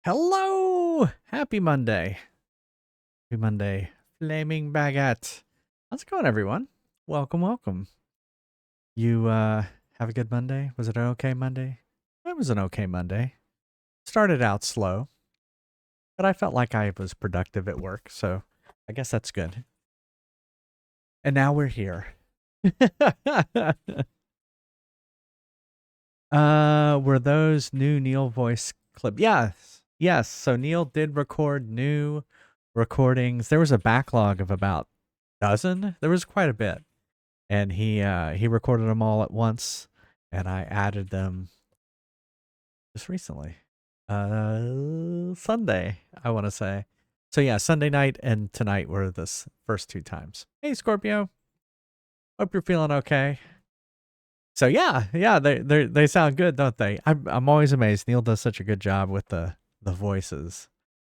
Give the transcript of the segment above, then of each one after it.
Hello! Happy Monday. Happy Monday. Flaming Baguette. How's it going, everyone? Welcome, welcome. You have a good Monday? Was it an okay Monday? It was an okay Monday. Started out slow, but I felt like I was productive at work, so I guess that's good. And now we're here. Were those new Neil voice clip? Yes. So Neil did record new recordings. There was a backlog of about a dozen. There was quite a bit. And he recorded them all at once, and I added them just recently. Sunday, I want to say. So yeah, Sunday night and tonight were the first two times. Hey Scorpio. Hope you're feeling okay. So yeah, they sound good, don't they? I'm always amazed. Neil does such a good job with the voices,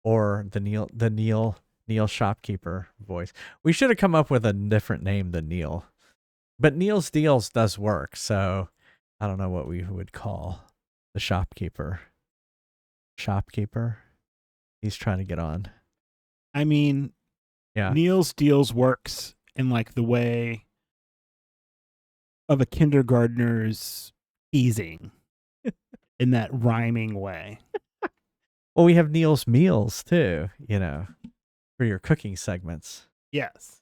or the Neil shopkeeper voice. We should have come up with a different name than Neil, but Neil's Deals does work. So I don't know what we would call the shopkeeper. Shopkeeper. He's trying to get on. I mean, Yeah. Neil's Deals works in like the way of a kindergartner's teasing in that rhyming way. Well, we have Neil's Meals too, for your cooking segments. Yes.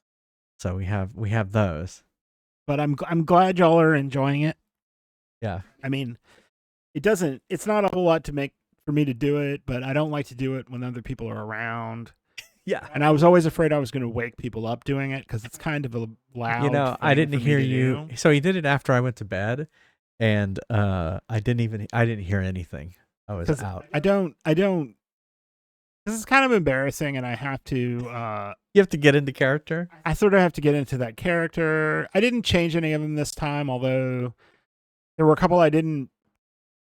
So we have those. But I'm glad y'all are enjoying it. Yeah. I mean, it's not a whole lot for me to do it, but I don't like to do it when other people are around. Yeah. And I was always afraid I was going to wake people up doing it because it's kind of a loud I didn't hear you. Do. So he did it after I went to bed, and I didn't hear anything. I was out. I don't. This is kind of embarrassing, and I have to. You have to get into character. I sort of have to get into that character. I didn't change any of them this time, although there were a couple I didn't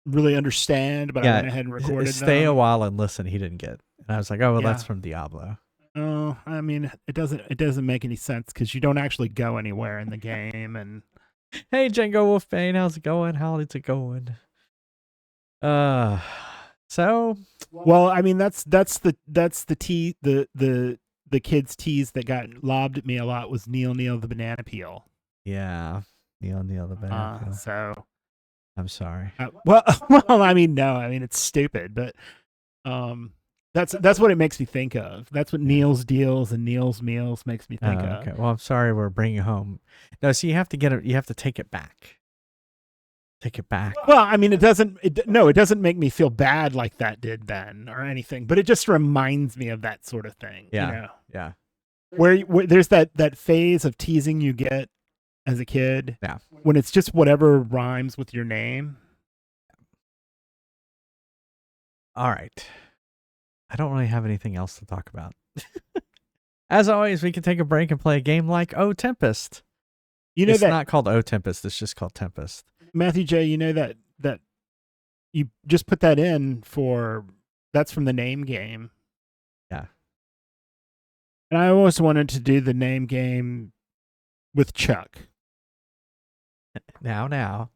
really understand, but I went ahead and recorded Stay them. a while and listen. He didn't get, and I was like, oh well, that's from Diablo. Oh, I mean, it doesn't make any sense because you don't actually go anywhere in the game. And hey, Django Wolfbane, how's it going? How is it going? So well, I mean, that's the kids' tease that got lobbed at me a lot was Neil the banana peel. Yeah, Neil the banana peel. So I'm sorry. Well, I mean, no, I mean it's stupid, but that's what it makes me think of. That's what Neil's Deals and Neil's Meals makes me think of. Okay. Well, I'm sorry we're bringing home. No, so you have to get it. You have to take it back. Take it back. Well, I mean, it doesn't make me feel bad like that did then or anything, but it just reminds me of that sort of thing. Yeah. Yeah. Where there's that phase of teasing you get as a kid. Yeah. When it's just whatever rhymes with your name. All right. I don't really have anything else to talk about. As always, we can take a break and play a game like Oh Tempest. It's not called Oh Tempest. It's just called Tempest. Matthew J., you know that you just put that in that's from the name game. Yeah. And I always wanted to do the name game with Chuck. Now.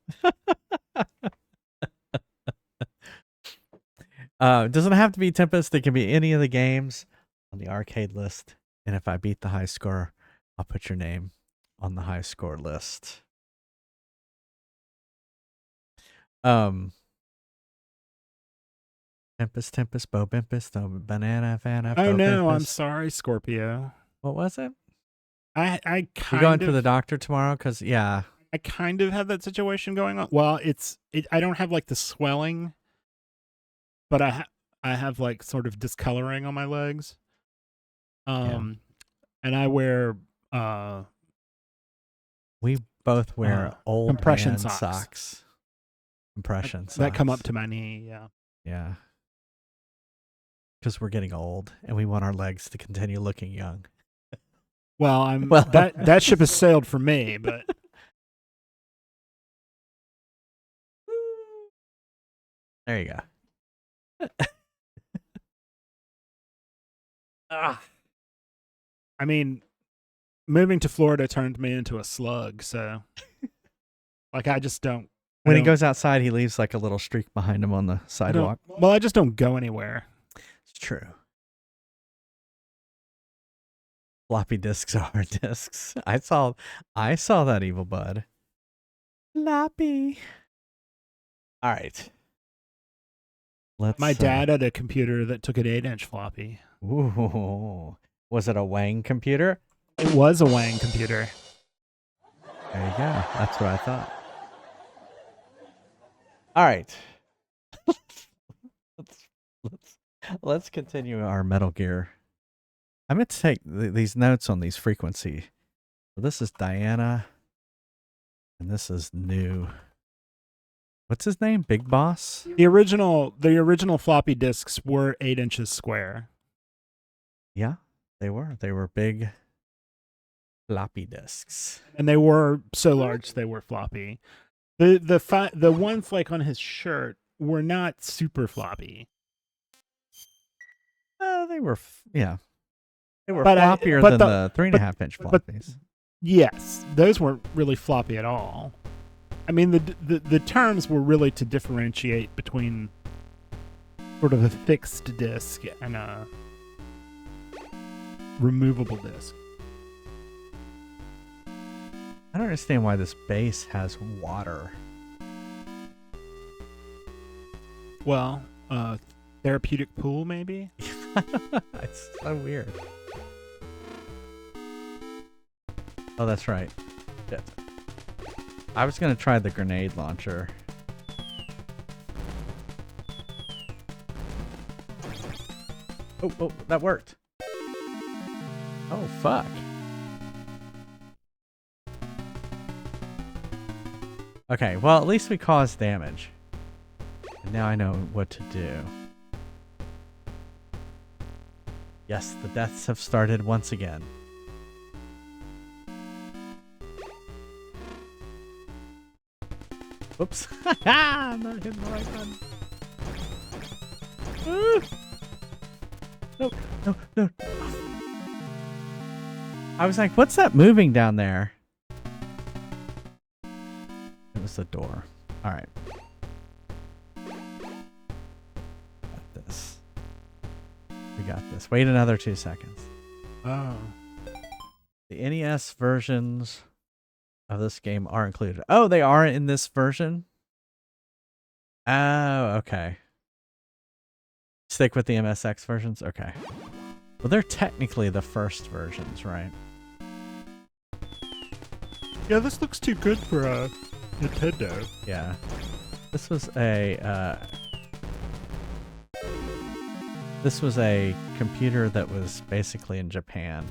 It doesn't have to be Tempest. It can be any of the games on the arcade list. And if I beat the high score, I'll put your name on the high score list. Tempest, Bo Bimpus, Banana Fana. Oh no, I'm sorry, Scorpio. What was it? I kind You're going to the doctor tomorrow? Because, yeah. I kind of have that situation going on. Well, I don't have like the swelling, but I have like sort of discoloring on my legs. And I wear we both wear old compression socks. Compression socks. That come up to my knee, yeah. Yeah. Because we're getting old and we want our legs to continue looking young. Well, that ship has sailed for me, but there you go. I mean, moving to Florida turned me into a slug, so like I just don't. When he goes outside, he leaves like a little streak behind him on the sidewalk. I just don't go anywhere. It's true. Floppy disks are disks. I saw that, evil bud. Floppy. All right. My dad had a computer that took an 8-inch floppy. Ooh. Was it a Wang computer? It was a Wang computer. There you go. That's what I thought. All right. let's continue our Metal Gear. I'm going to take these notes on these frequency. So this is Diana, and this is New. What's his name? Big Boss? The original floppy disks were 8 inches square. Yeah, they were. They were big floppy disks. And they were so large they were floppy. The ones like on his shirt were not super floppy. They were, yeah. They were floppier than the 3.5-inch floppies. Yes, those weren't really floppy at all. I mean, the terms were really to differentiate between sort of a fixed disc and a removable disc. I don't understand why this base has water. Well, therapeutic pool, maybe? It's so weird. Oh, that's right. Shit. I was going to try the grenade launcher. Oh, that worked. Oh, fuck. Okay, well, at least we caused damage. And now I know what to do. Yes, the deaths have started once again. Oops. I'm not hitting the right button. No. I was like, what's that moving down there? It was the door. All right. Got this. We got this. Wait another 2 seconds. Oh. The NES versions of this game are included. Oh, they are in this version? Oh, okay. Stick with the MSX versions? Okay. Well, they're technically the first versions, right? Yeah, this looks too good for a Nintendo. Yeah. This was a computer that was basically in Japan.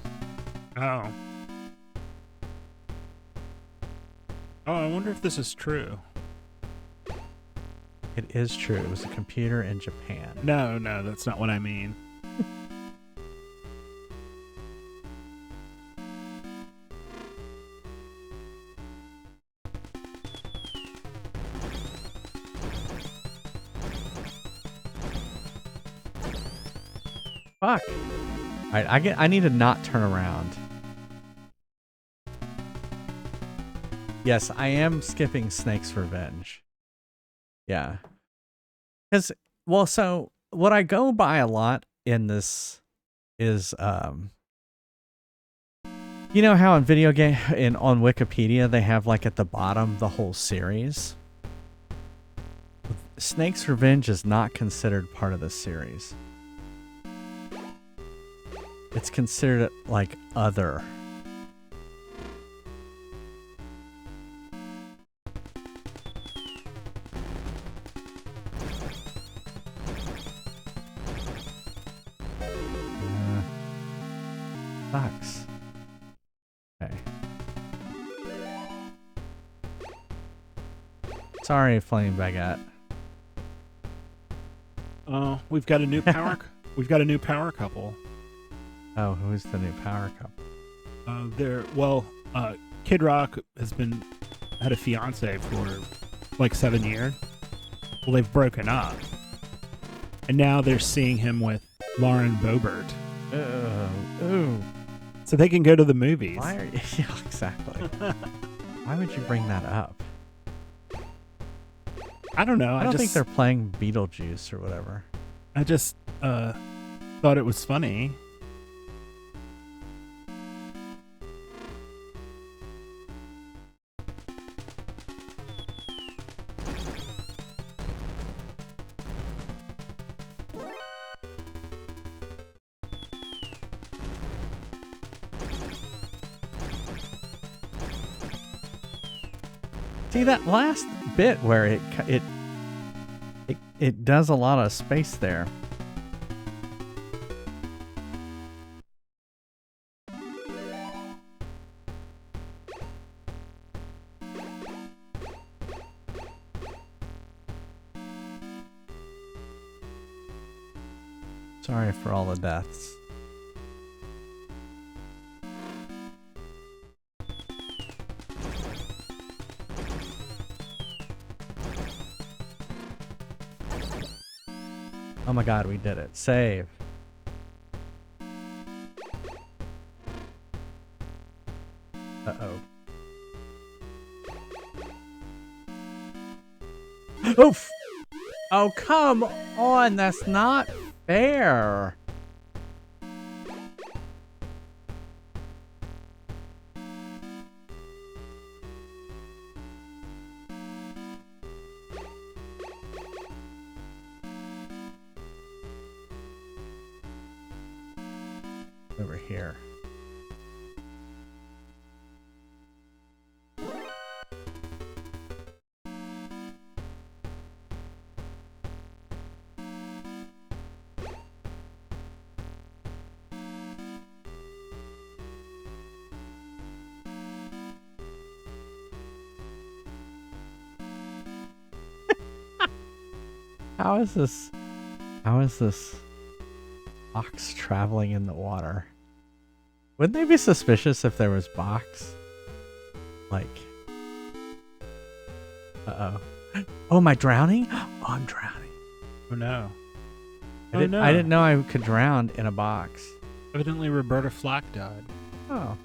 Oh. Oh, I wonder if this is true. It is true. It was a computer in Japan. No, that's not what I mean. Fuck. Alright, I need to not turn around. Yes, I am skipping Snake's Revenge. Yeah. Because, well, so what I go by a lot in this is, you know how in video game, on Wikipedia, they have like at the bottom the whole series? Snake's Revenge is not considered part of this series. It's considered like other. Sucks. Okay. Sorry, Flame Baguette. Oh, we've got a new power. We've got a new power couple. Oh, who's the new power couple? Kid Rock had a fiance for like 7 years. Well, they've broken up, and now they're seeing him with Lauren Boebert. Ooh. So they can go to the movies. Why are you? Yeah, exactly. Why would you bring that up? I don't know. I don't think they're playing Beetlejuice or whatever. I just thought it was funny. See that last bit where it does a lot of space there. Sorry for all the deaths. Oh my god, we did it. Save. Uh-oh. Oof! Oh, come on! That's not fair! Over here. How is this box traveling in the water? Wouldn't they be suspicious if there was box? Like, uh-oh. Oh, am I drowning? Oh, I'm drowning. Oh no. I didn't know I could drown in a box. Evidently Roberta Flack died. Oh.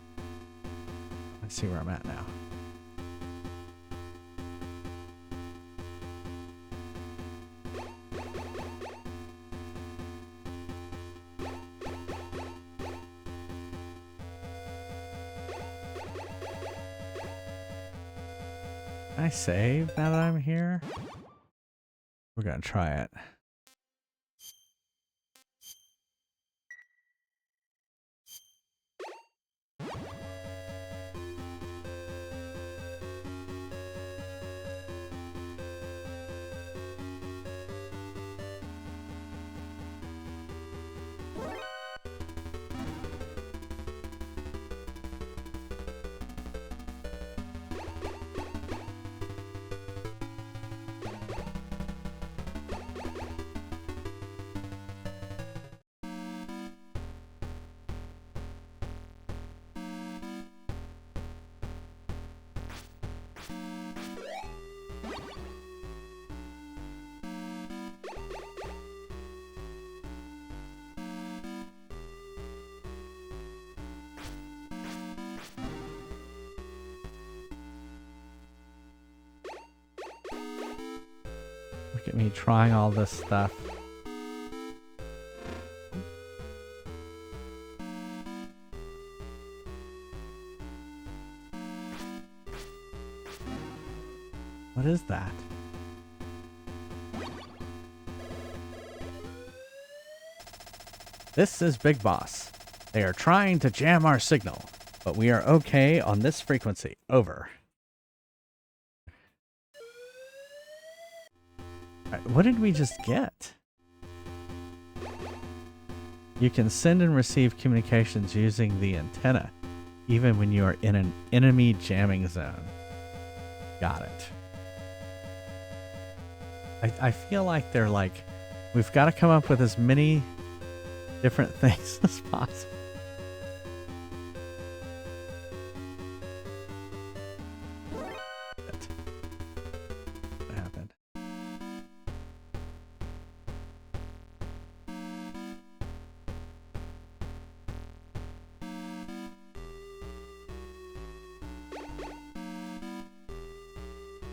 Let's see where I'm at now. Can I save now that I'm here? We're gonna try it. Look at me trying all this stuff. What is that? This is Big Boss. They are trying to jam our signal, but we are okay on this frequency. Over. Alright, what did we just get? You can send and receive communications using the antenna, even when you are in an enemy jamming zone. Got it. I feel like they're like, we've got to come up with as many different things as possible. What happened?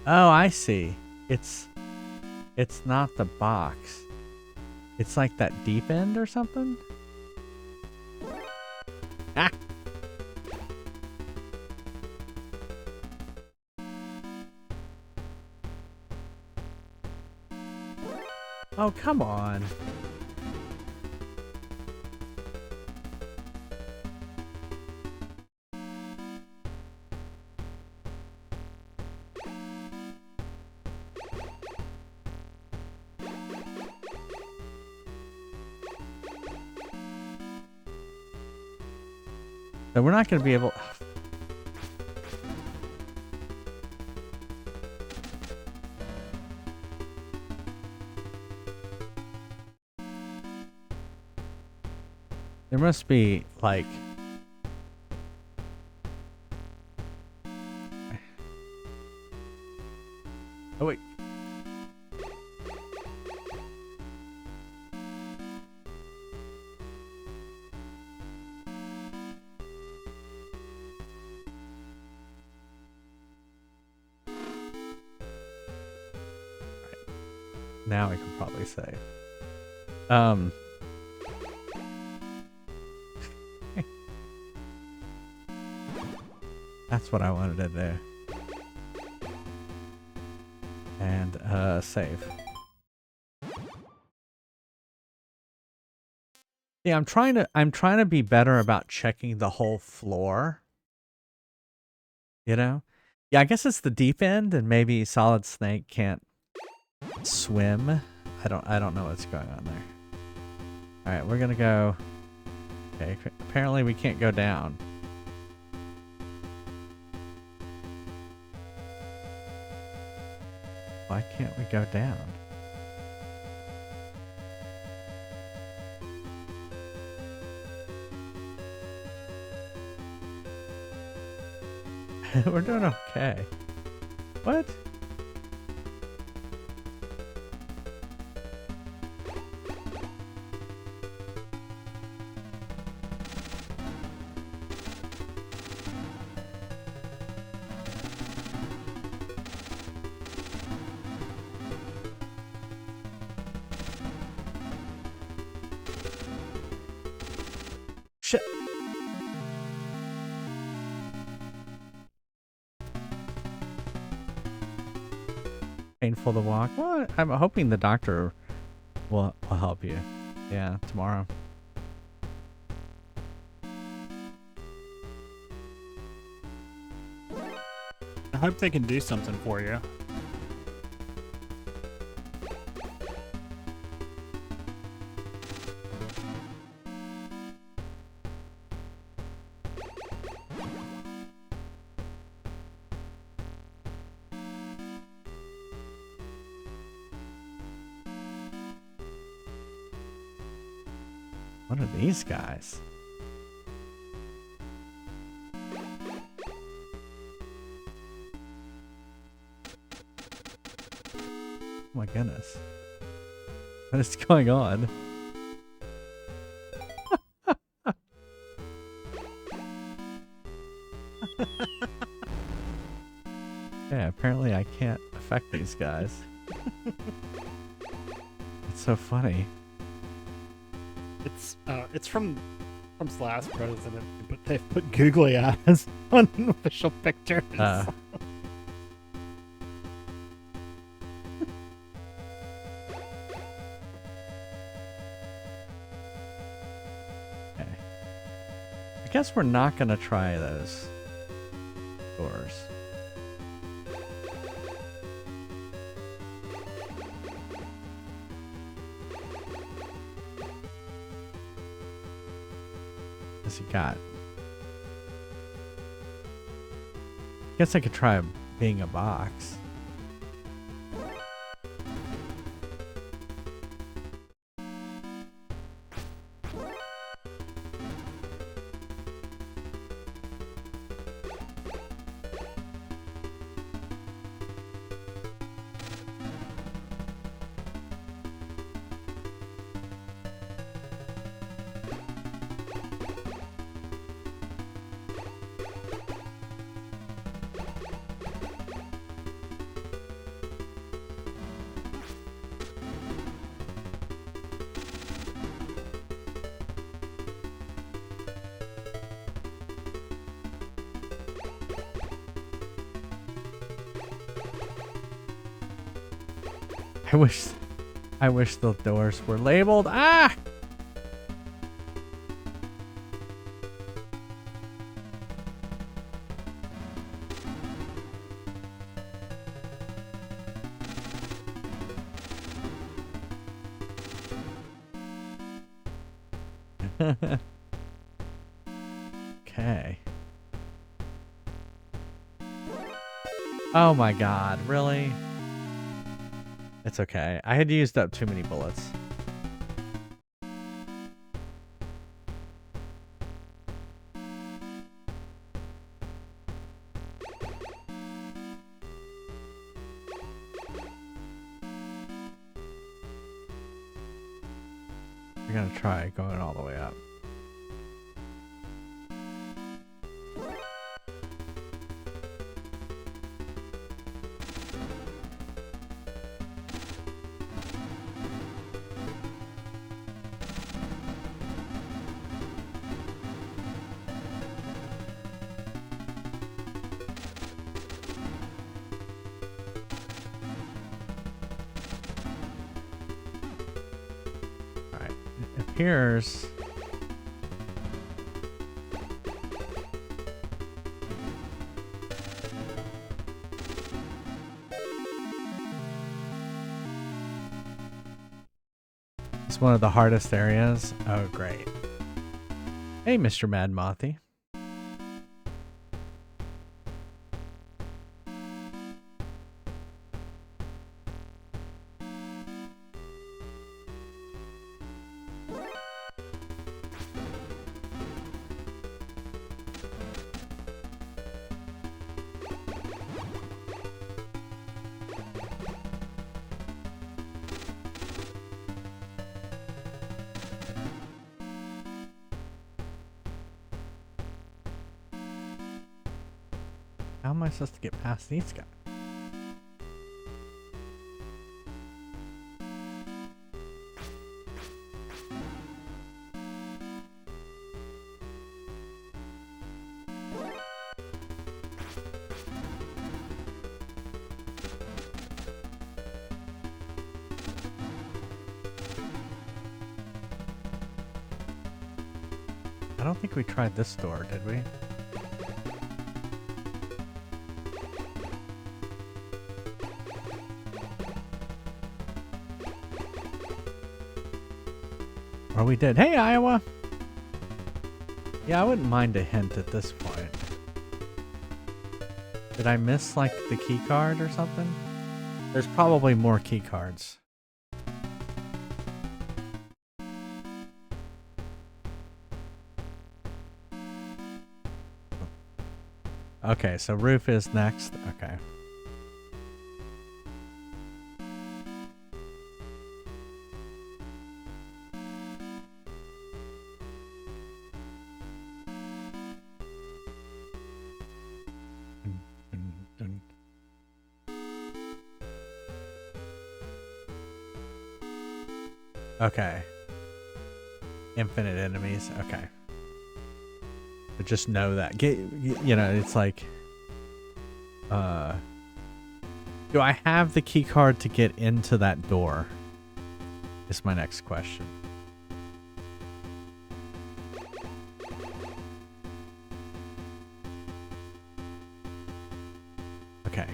Oh, I see. It's not the box. It's like that deep end or something? Oh, come on. So we're not going to be able... There must be, like... Oh, wait. Now I can probably save. That's what I wanted to do. And save. Yeah, I'm trying to be better about checking the whole floor. You know? Yeah, I guess it's the deep end and maybe Solid Snake can't swim. I don't know what's going on there. All right, we're going to go. Okay, apparently we can't go down. Why can't we go down? We're doing okay. What? Shit. Painful to walk. Well, I'm hoping the doctor will help you. Yeah, tomorrow. I hope they can do something for you. What are these guys? Oh my goodness. What is going on? Yeah, apparently I can't affect these guys. It's so funny. It's from Trump's last president, but they've put googly eyes on official pictures. Okay. I guess we're not gonna try those doors. What's he got? Guess I could try being a box. I wish the doors were labeled. Ah! Okay. Oh my god, really? It's okay. I had used up too many bullets. We're gonna try going all the way up. Appears it's one of the hardest areas. Oh, great. Hey, Mr. Mad Mothy. How am I supposed to get past these guys? I don't think we tried this door, did we? Or we did. Hey, Iowa! Yeah, I wouldn't mind a hint at this point. Did I miss, like, the key card or something? There's probably more key cards. Okay, so roof is next. Okay. Okay. Infinite enemies. Okay. But just know that. You know, it's like... do I have the key card to get into that door? Is my next question. Okay.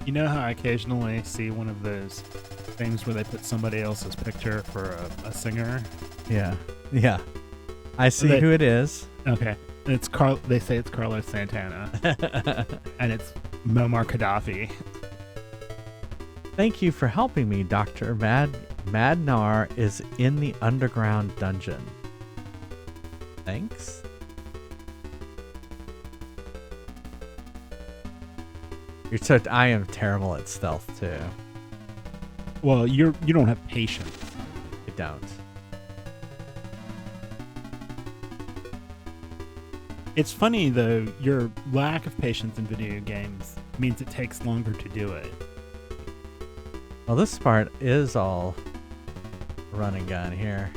You know how I occasionally see one of those things where they put somebody else's picture for a singer? Yeah. Yeah. I see who it is. Okay. It's they say it's Carlos Santana. And it's Muammar Gaddafi. Thank you for helping me, Dr. Madnar is in the underground dungeon. Thanks. I am terrible at stealth too. Well, you don't have patience if don't. It's funny, though, your lack of patience in video games means it takes longer to do it. Well, this part is all run and gun here.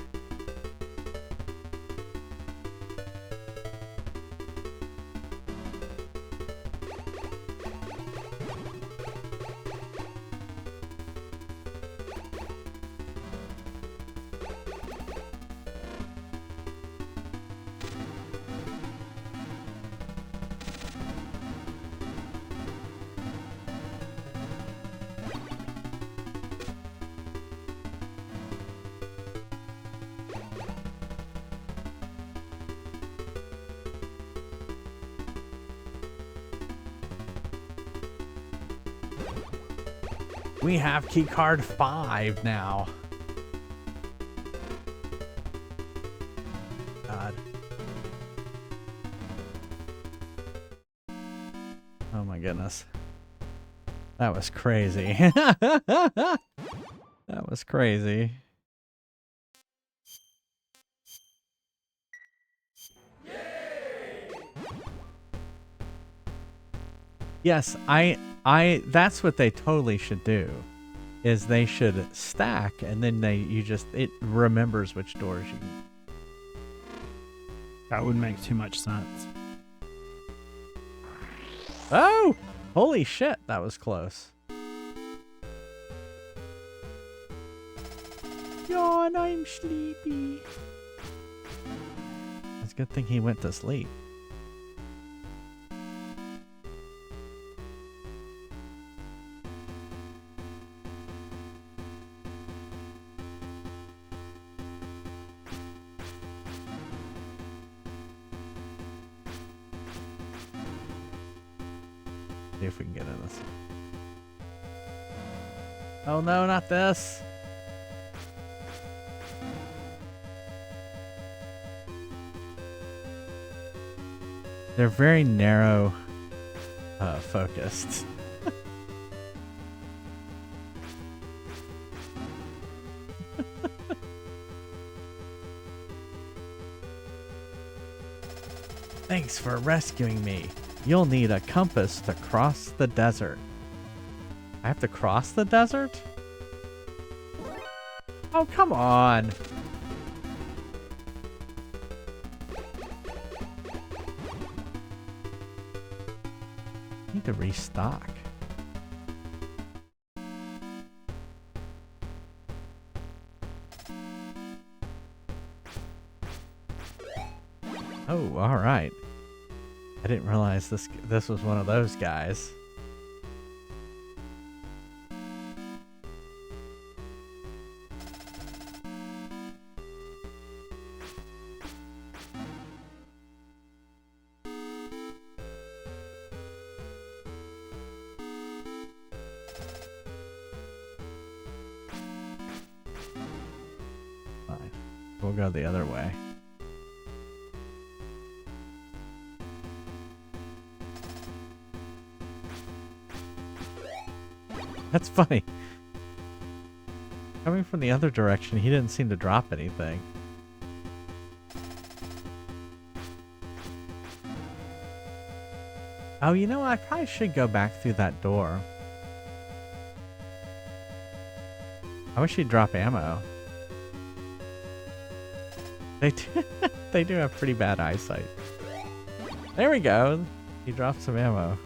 We have key card 5 now. God. Oh my goodness. That was crazy. That was crazy. Yes, that's what they totally should do. Is they should stack and then it remembers which doors you can. That would make too much sense. Oh! Holy shit, that was close. Yawn, I'm sleepy. It's a good thing he went to sleep. See if we can get in this. Oh no, not this. They're very narrow focused. Thanks for rescuing me. You'll need a compass to cross the desert. I have to cross the desert? Oh, come on. I need to restock. Oh, all right. I didn't realize this was one of those guys. Fine. We'll go the other way. That's funny. Coming from the other direction, he didn't seem to drop anything. Oh, you know, I probably should go back through that door. I wish he'd drop ammo. They do have pretty bad eyesight. There we go. He dropped some ammo.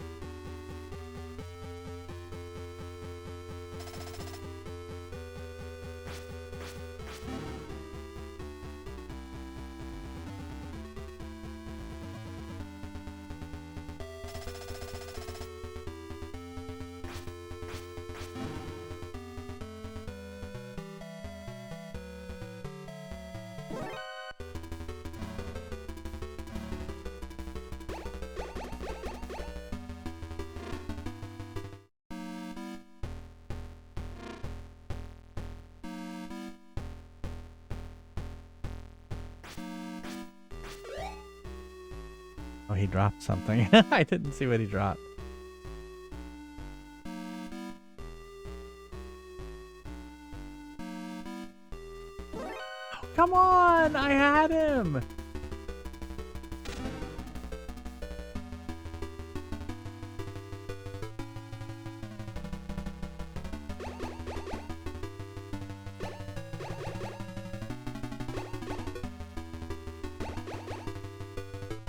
Oh, he dropped something. I didn't see what he dropped. Come on! I had him!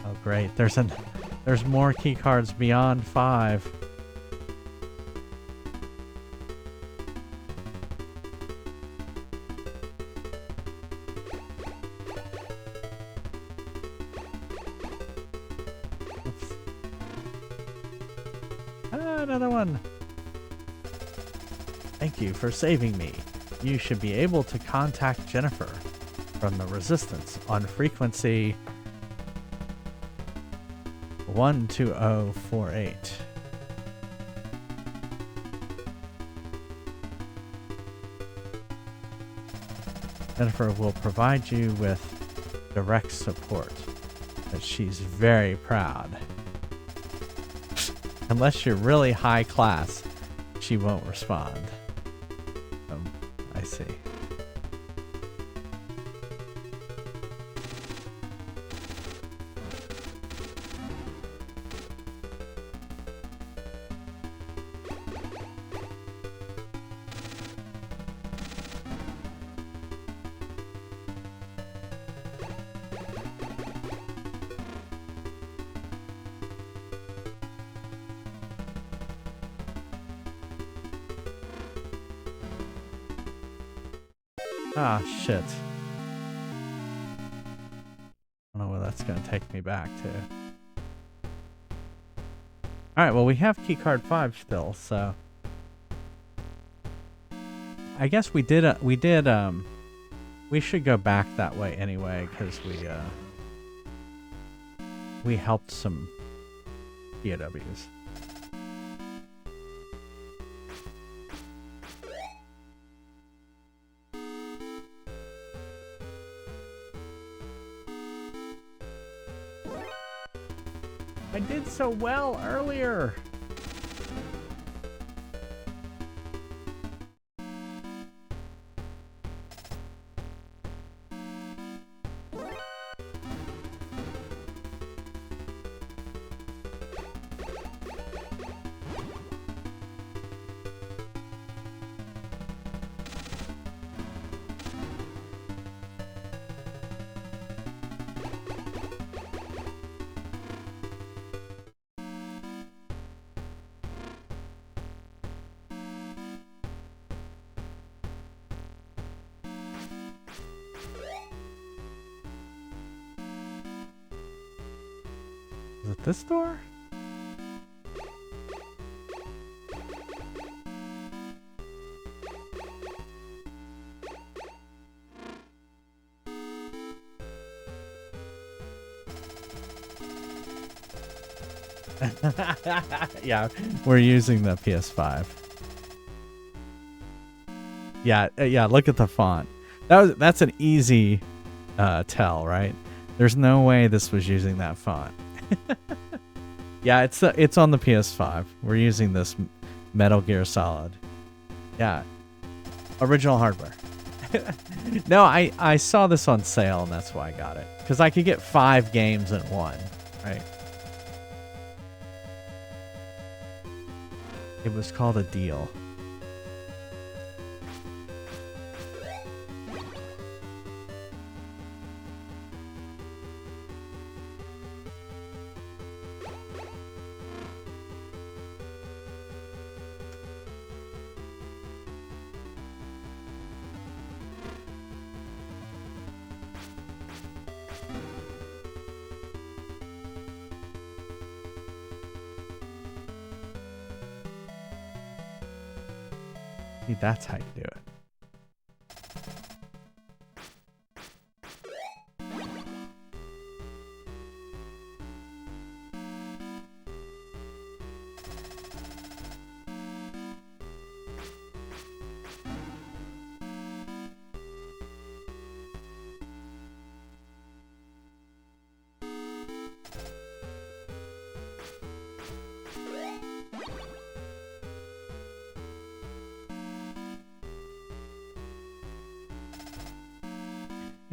Oh great, there's more key cards beyond 5. Another one. Thank you for saving me. You should be able to contact Jennifer from the Resistance on frequency 12048. Jennifer will provide you with direct support, but she's very proud. Unless you're really high class, she won't respond. I see. Ah, shit. I don't know where that's going to take me back to. Alright, well, we have keycard 5 still, so... I guess we should go back that way anyway, because we helped some POWs. I did so well earlier. Is it this door? Yeah, we're using the PS5. Yeah, yeah, look at the font. That's an easy tell, right? There's no way this was using that font. Yeah, it's on the PS5. We're using this Metal Gear Solid. Yeah. Original hardware. No, I saw this on sale and that's why I got it. Because I could get 5 games in one, right? It was called a deal. See, that's how you do it.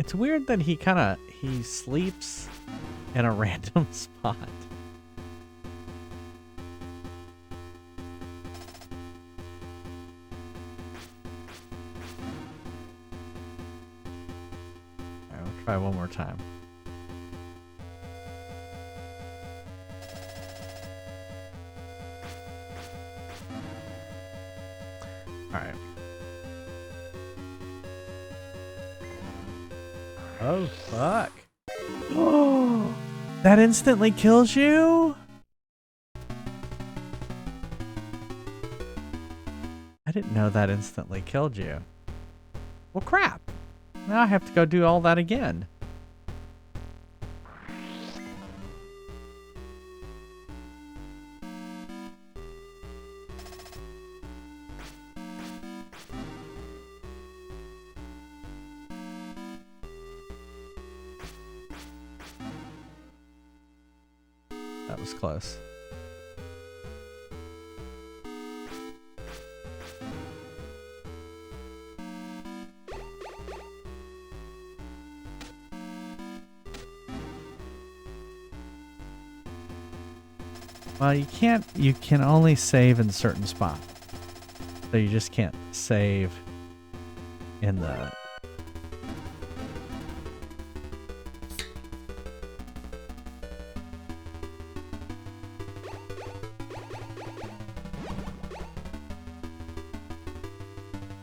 It's weird that he sleeps in a random spot. Alright, we'll try one more time. Alright. Oh, fuck. Oh, that instantly kills you? I didn't know that instantly killed you. Well, crap. Now I have to go do all that again. That was close. Well, you can only save in certain spots. So you just can't save in the...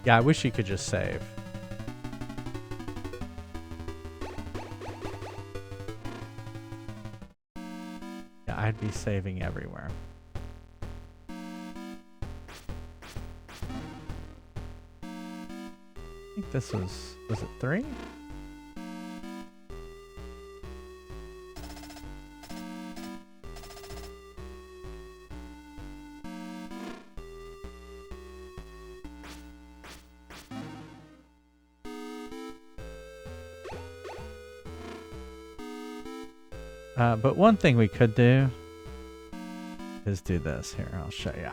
Yeah, I wish you could just save. Yeah, I'd be saving everywhere. I think this was it 3? But one thing we could do is do this. Here, I'll show you.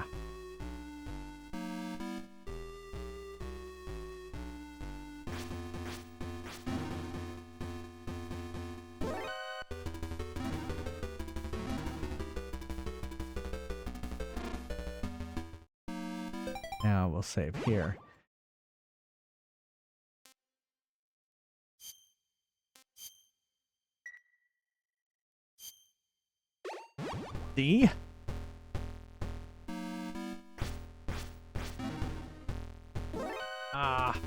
Now we'll save here. D. Ah.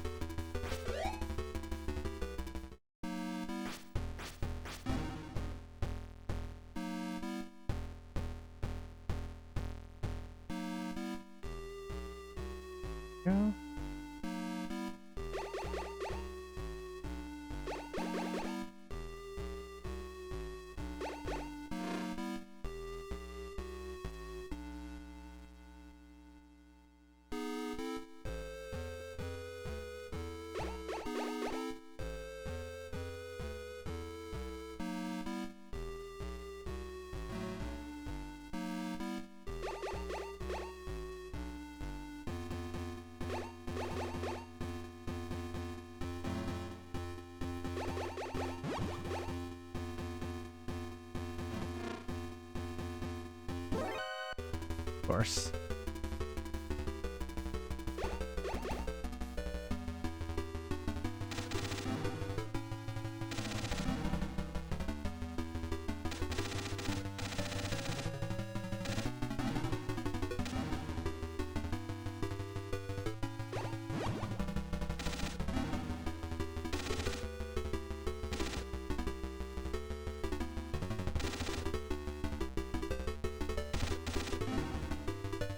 Go. Of course.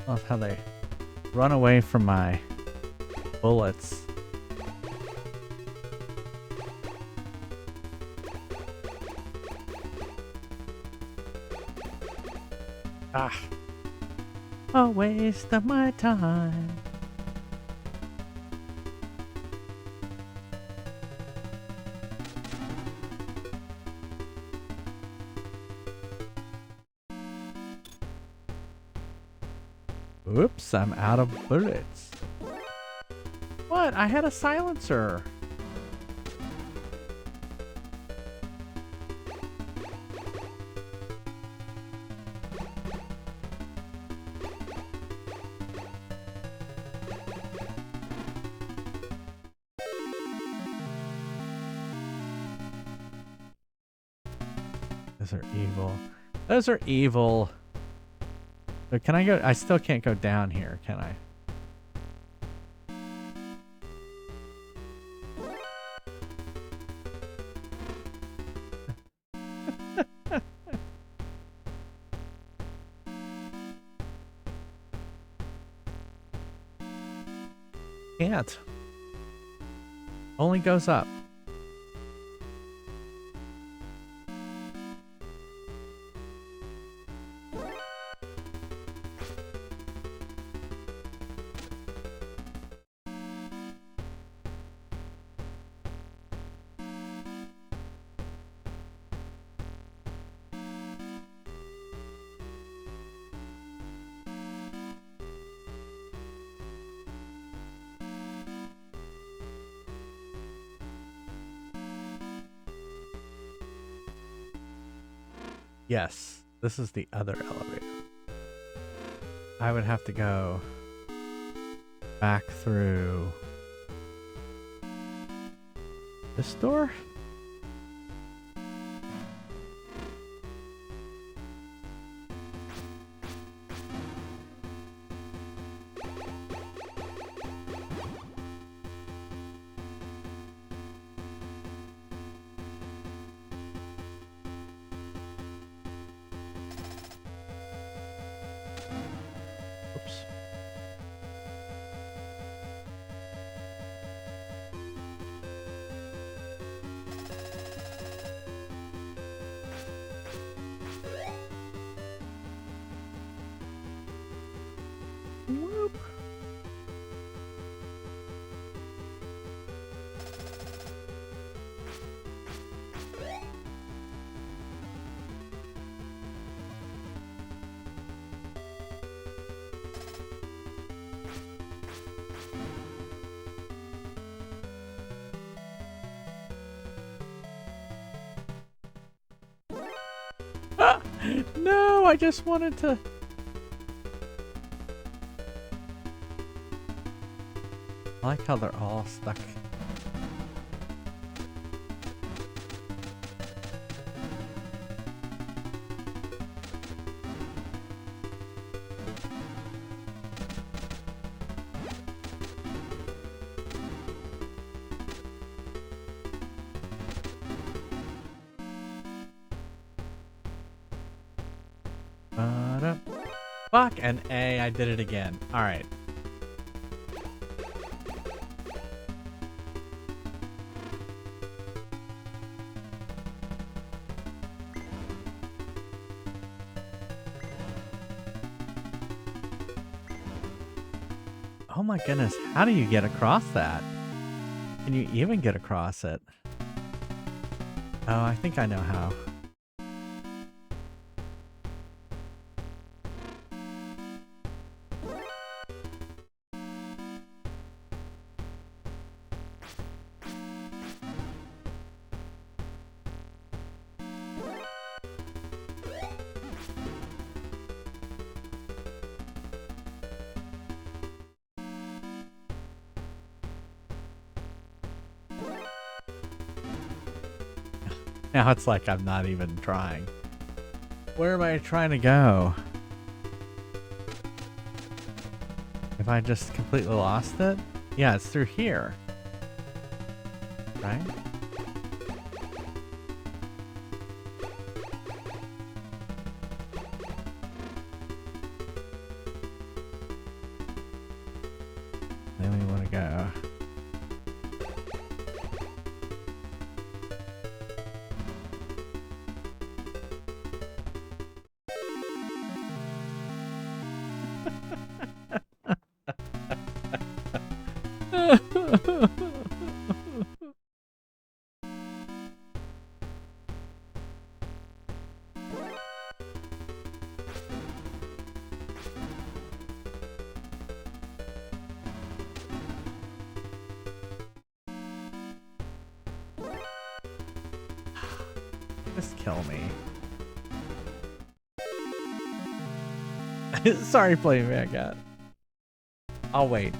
Love how they run away from my bullets. Ah. A waste of my time. Oops, I'm out of bullets. What? I had a silencer. Those are evil. Those are evil. So can I go? I still can't go down here, can I? Can't. Only goes up. Yes, this is the other elevator. I would have to go back through this door? Oops. Whoop. No, I just wanted to. I like how they're all stuck. Fuck and A, I did it again. All right. Oh my goodness, how do you get across that? Can you even get across it? Oh, I think I know how. Now it's like I'm not even trying. Where am I trying to go? Have I just completely lost it? Yeah, it's through here. Right? Then we want to go. Just kill me. Sorry, Playback Cat. I'll wait.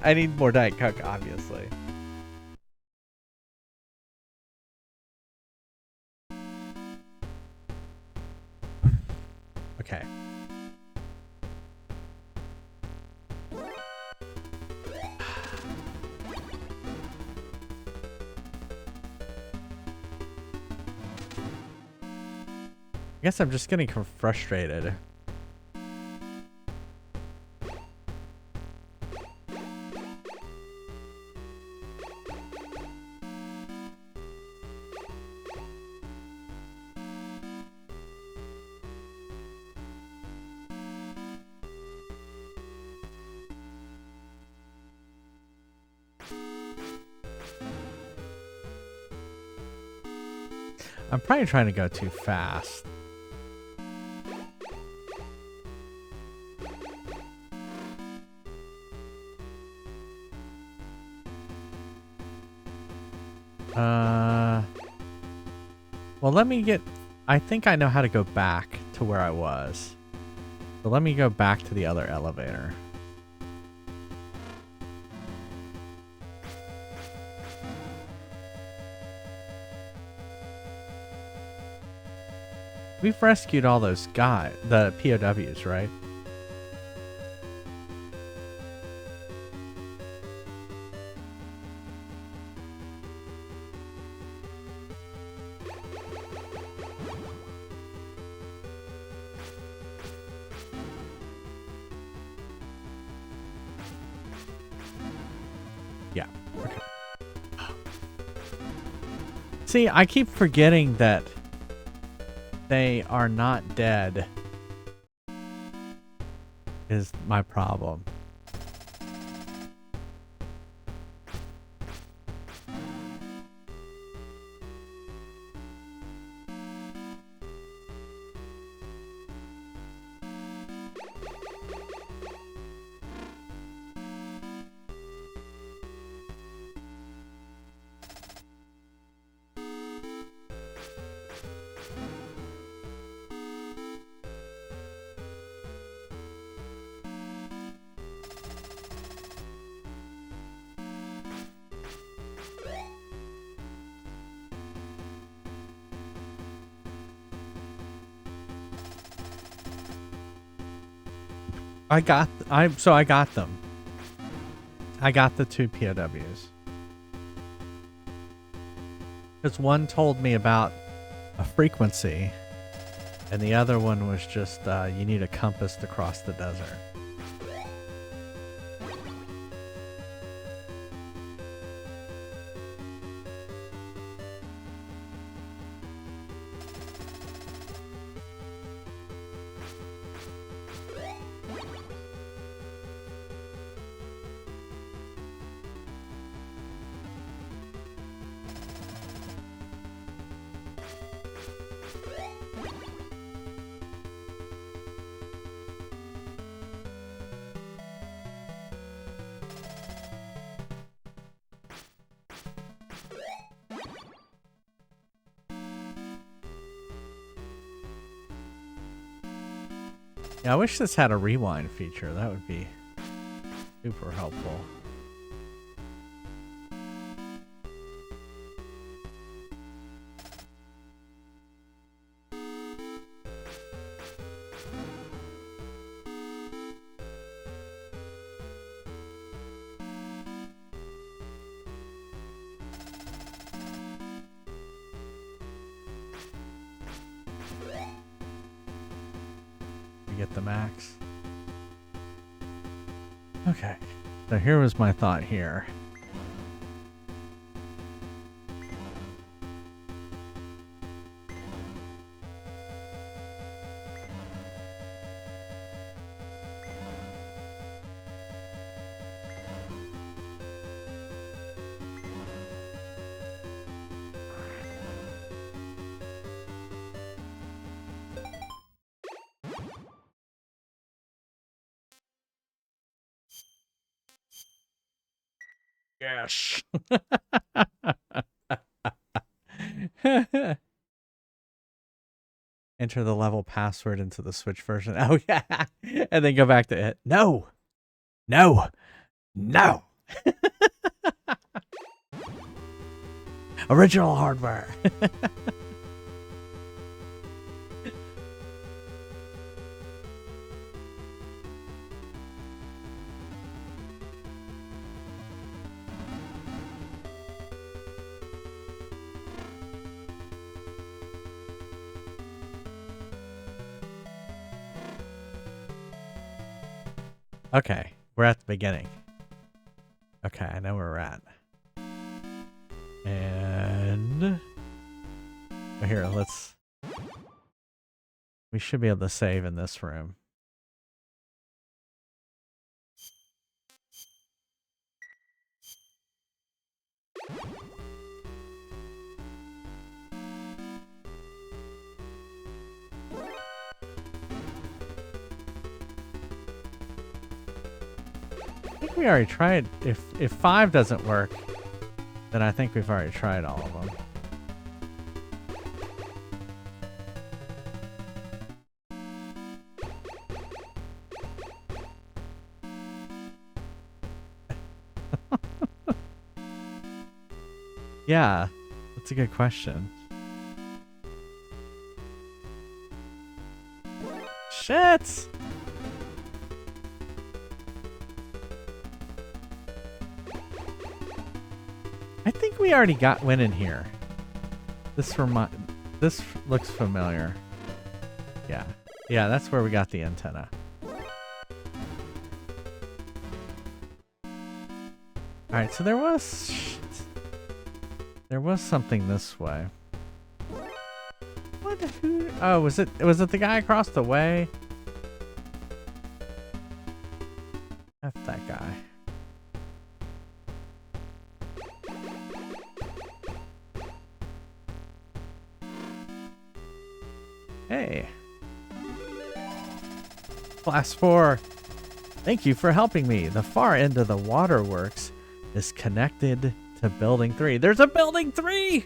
I need more Diet Coke, obviously. I guess I'm just getting frustrated. I'm probably trying to go too fast. Well, let me get... I think I know how to go back to where I was. So let me go back to the other elevator. We've rescued all those guys, the POWs, right? Yeah. Okay. See, I keep forgetting that they are not dead is my problem. I got them. I got the 2 POWs. Because one told me about a frequency, and the other one was just you need a compass to cross the desert. Yeah, I wish this had a rewind feature. That would be super helpful. Get the max. Okay, so here was my thought here. Yes. Enter the level password into the Switch version. Oh, yeah. And then go back to it. No. No. No. Original hardware. Okay, we're at the beginning. Okay, I know where we're at. And here, let's. We should be able to save in this room. I think we already tried. If 5 doesn't work, then I think we've already tried all of them. Yeah, that's a good question. Shit! I think we already went in here. This looks familiar. Yeah. Yeah, that's where we got the antenna. Alright, so there was something this way. What? Who? Oh, was it the guy across the way? That's that guy. Hey. Class 4. Thank you for helping me. The far end of the waterworks is connected to building 3. There's a building 3!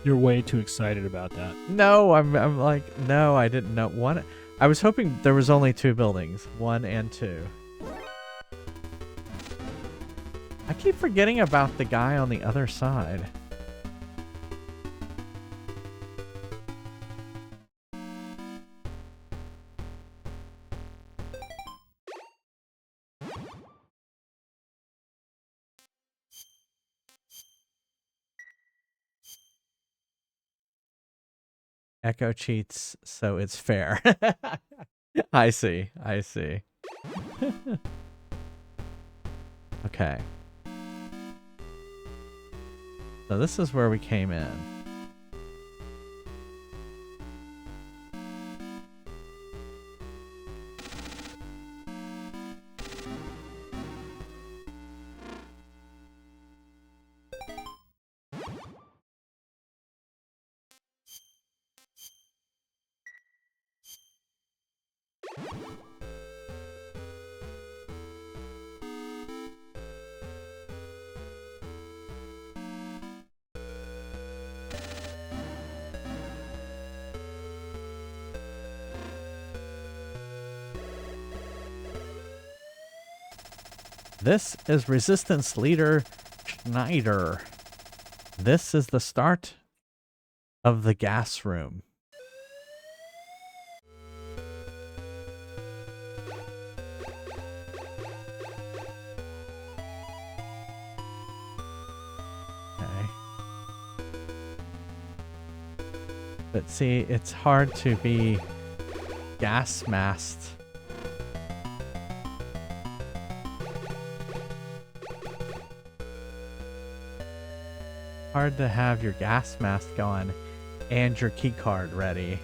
You're way too excited about that. No, I'm like, no, I didn't know. One, I was hoping there was only 2 buildings. 1 and 2. I keep forgetting about the guy on the other side. Echo cheats, so it's fair. I see. I see. Okay. So this is where we came in. This is Resistance Leader Schneider. This is the start of the gas room. Okay. But see, it's hard to be gas masked. Hard to have your gas mask on and your key card ready.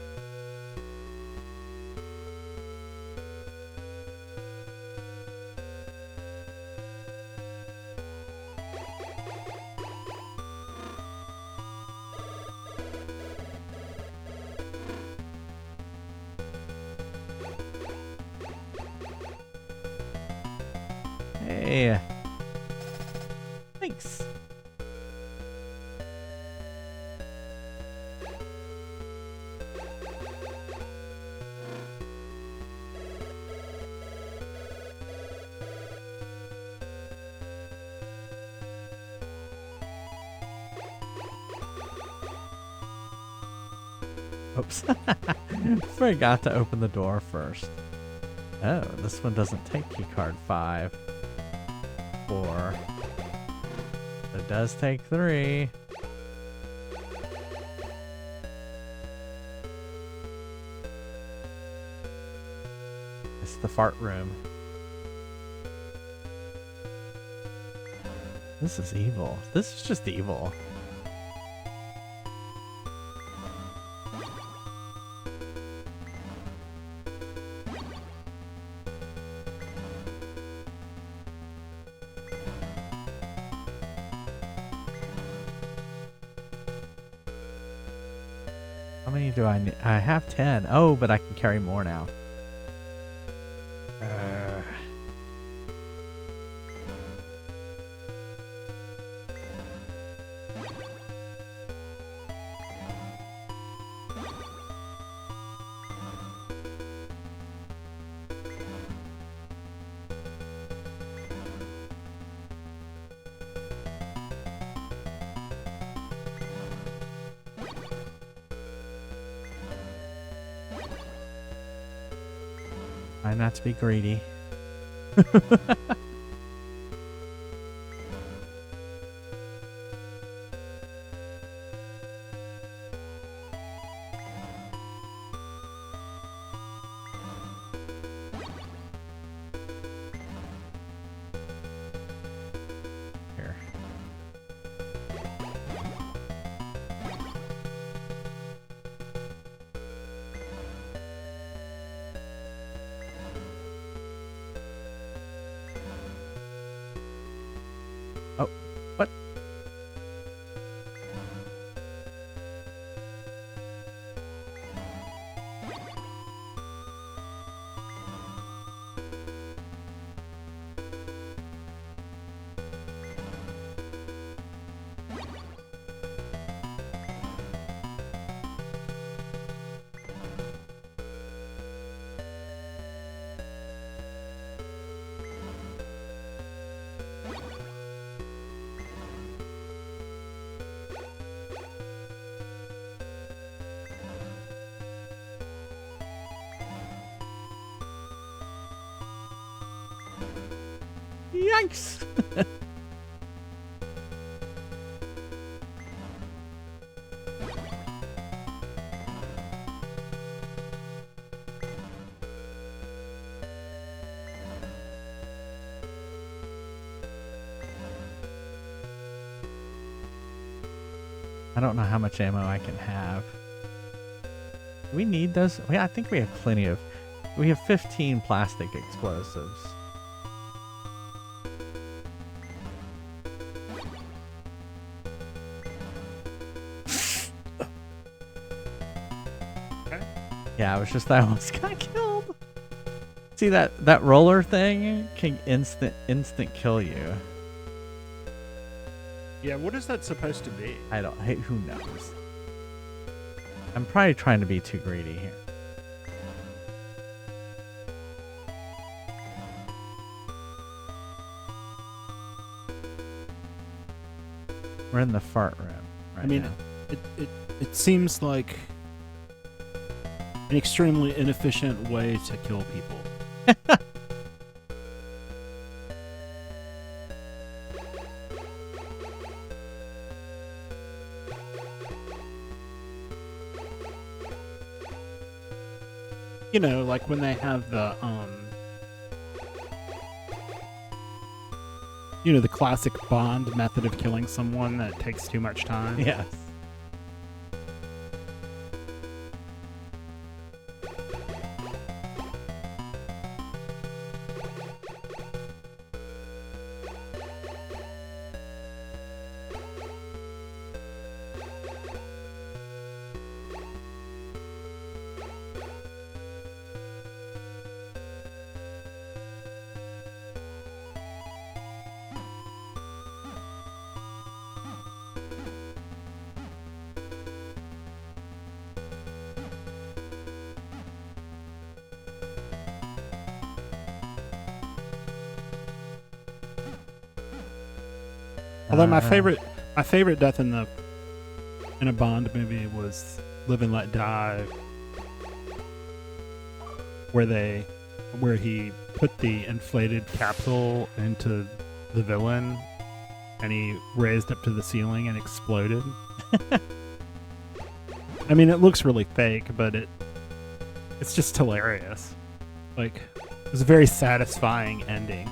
Hey. Thanks. Oops. Forgot to open the door first. Oh, this one doesn't take keycard 5. 4. It does take 3. It's the fart room. This is evil. This is just evil. How many do I need? I have 10. Oh, but I can carry more now. Try not to be greedy. Here. Oh, what? Yikes! I don't know how much ammo I can have. Do we need those? I think we have plenty of... We have 15 plastic explosives. Yeah, it was just that I almost got killed. See that roller thing can instant kill you. Yeah, what is that supposed to be? I don't. Hey, who knows? I'm probably trying to be too greedy here. We're in the fart room right now. It seems like an extremely inefficient way to kill people. You know, like when they have the you know, the classic Bond method of killing someone that takes too much time. Yes. Although my favorite death in a Bond movie was Live and Let Die, where he put the inflated capsule into the villain and he raised up to the ceiling and exploded. I mean, it looks really fake, but it's just hilarious. Like, It was a very satisfying ending.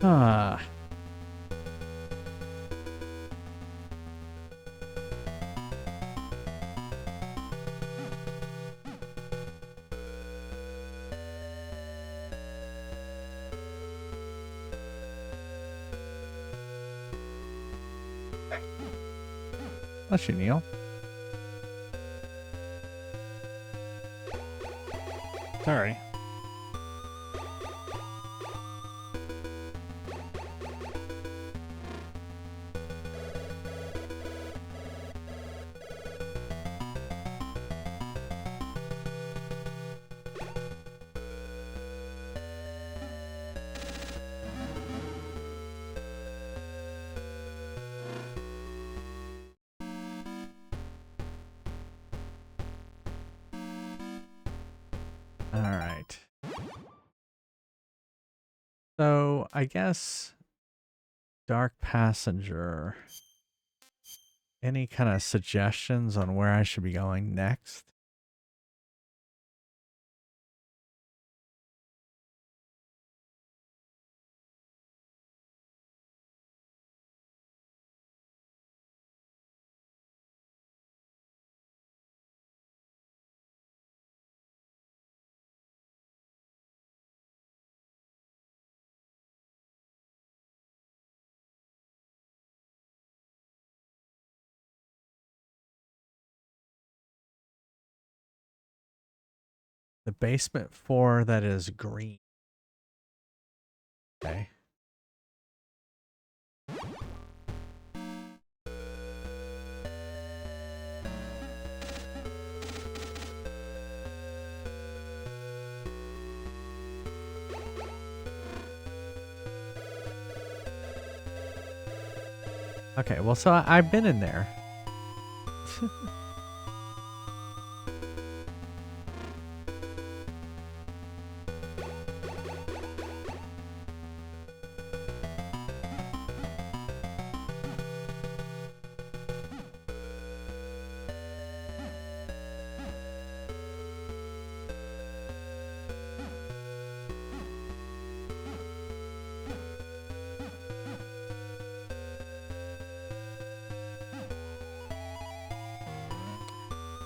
Ah. Bless you, Neil. Sorry. All right. So I guess Dark Passenger. Any kind of suggestions on where I should be going next? The basement 4 that is green. Okay. Okay, well, so I've been in there.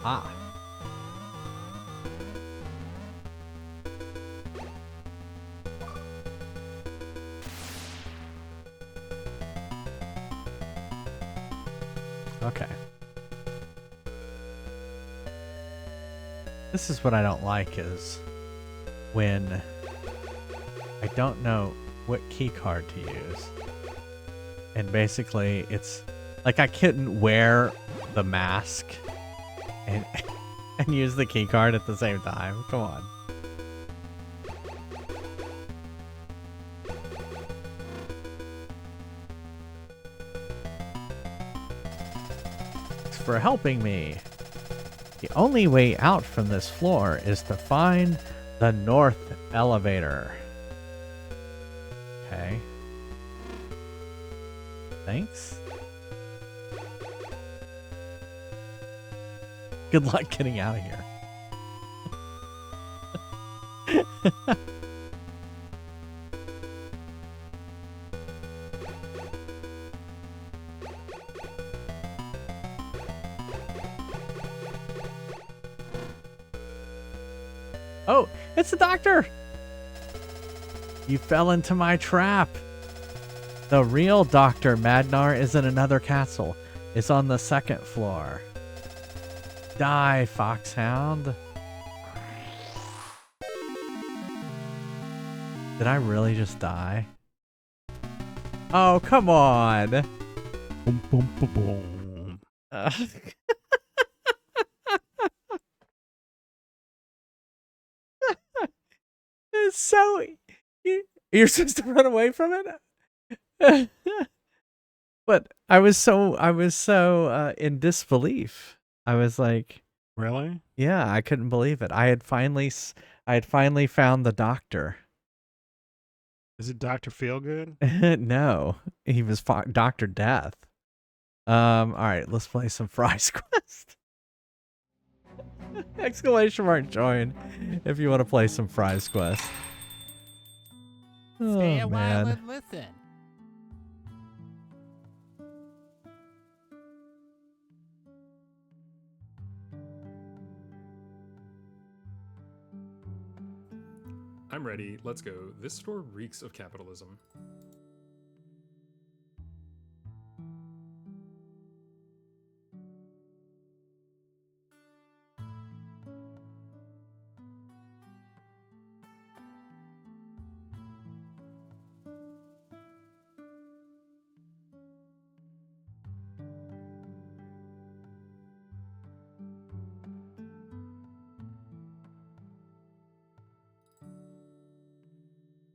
Ah. Okay. This is what I don't like is when I don't know what key card to use. And basically it's like I couldn't wear the mask and and use the key card at the same time. Come on. Thanks for helping me. The only way out from this floor is to find the north elevator. Okay. Thanks. Good luck getting out of here. Oh, it's the doctor! You fell into my trap. The real Dr. Madnar is in another castle. It's on the 2nd floor. Die, Foxhound. Did I really just die? Oh, come on. Boom, boom, boom, boom. It's so... You're supposed to run away from it? But I was so in disbelief. I was like, Really? yeah, I couldn't believe it. I had finally found the doctor. Is it Dr. Feelgood? No, he was Dr. Death. All right, let's play some Fries Quest. Exclamation mark join if you want to play some Fries Quest. Stay Oh a while man. and listen. I'm ready. Let's go. This store reeks of capitalism.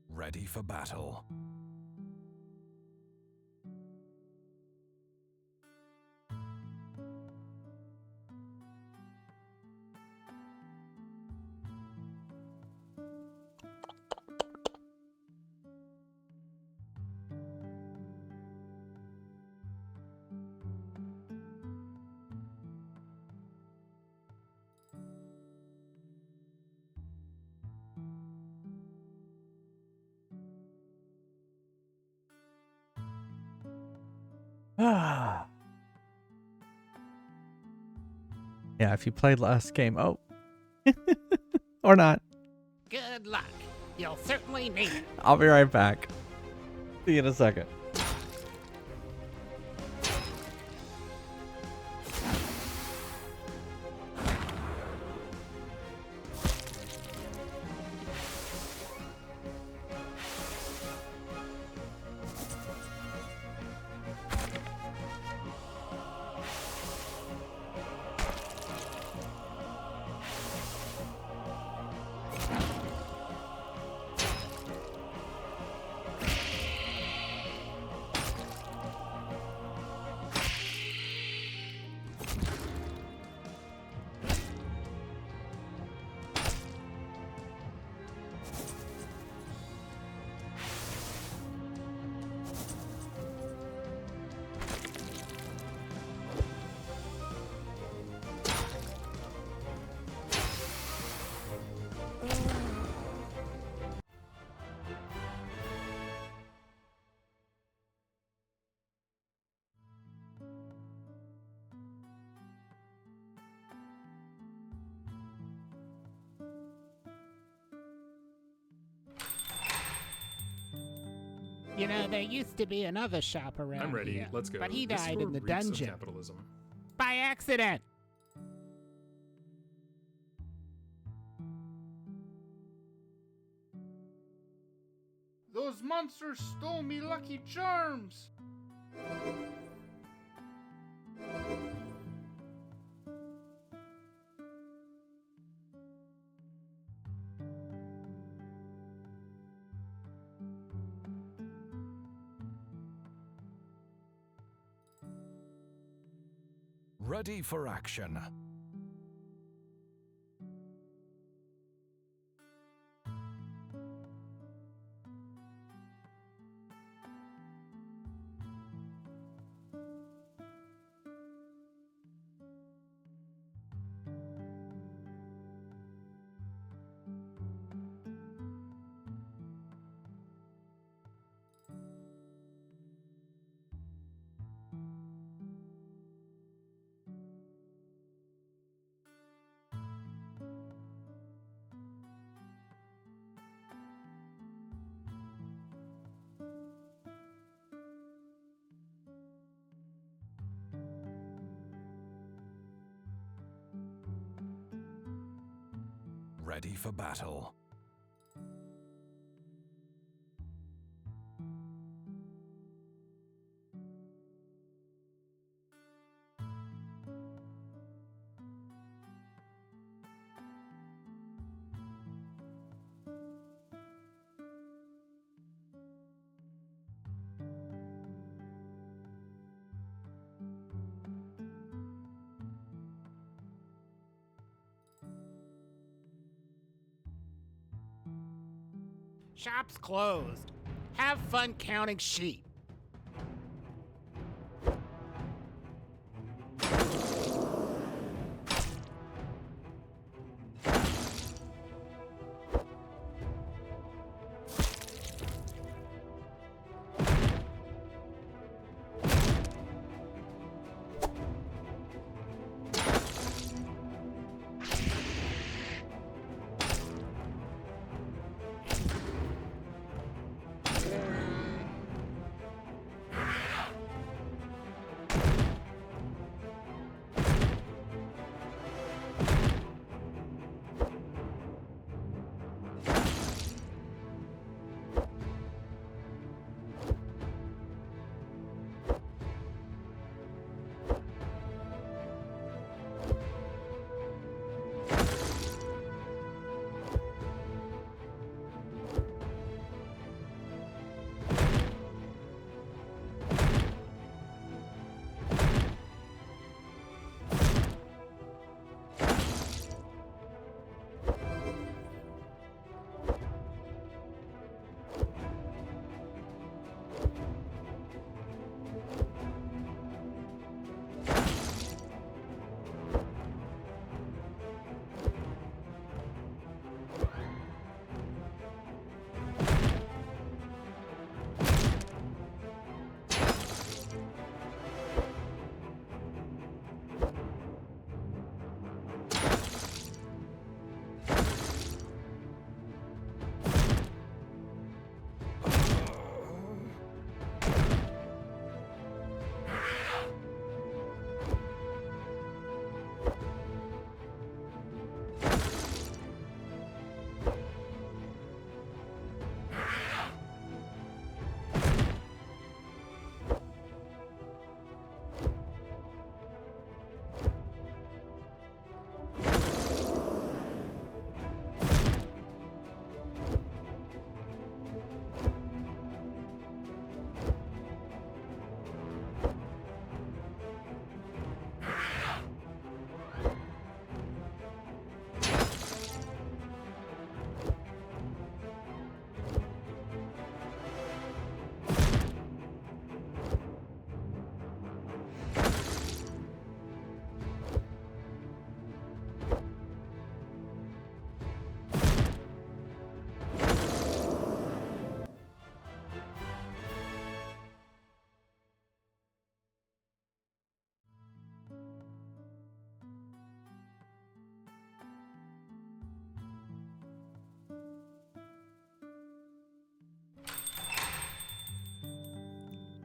Ready for battle. Yeah, if you played last game, oh. Or not. Good luck. You'll certainly need it. I'll be right back. See you in a second. You know, there used to be another shop around I'm ready. here, Let's go. but he This died store in the reeks of dungeon capitalism. by accident. Those monsters stole me Lucky Charms! Ready for action. Ready for battle. Shop's closed. Have fun counting sheep.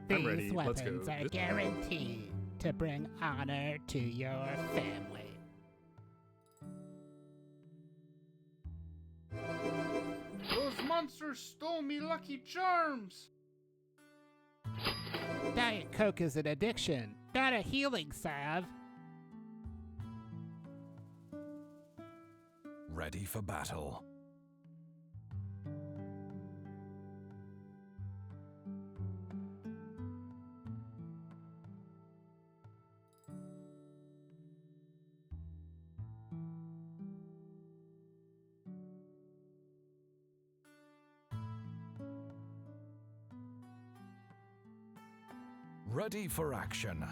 I'm ready. These Let's go. weapons are guaranteed to bring honor to your family. Those monsters stole me Lucky Charms! Diet Coke is an addiction, not a healing salve. Ready for battle. Ready for action.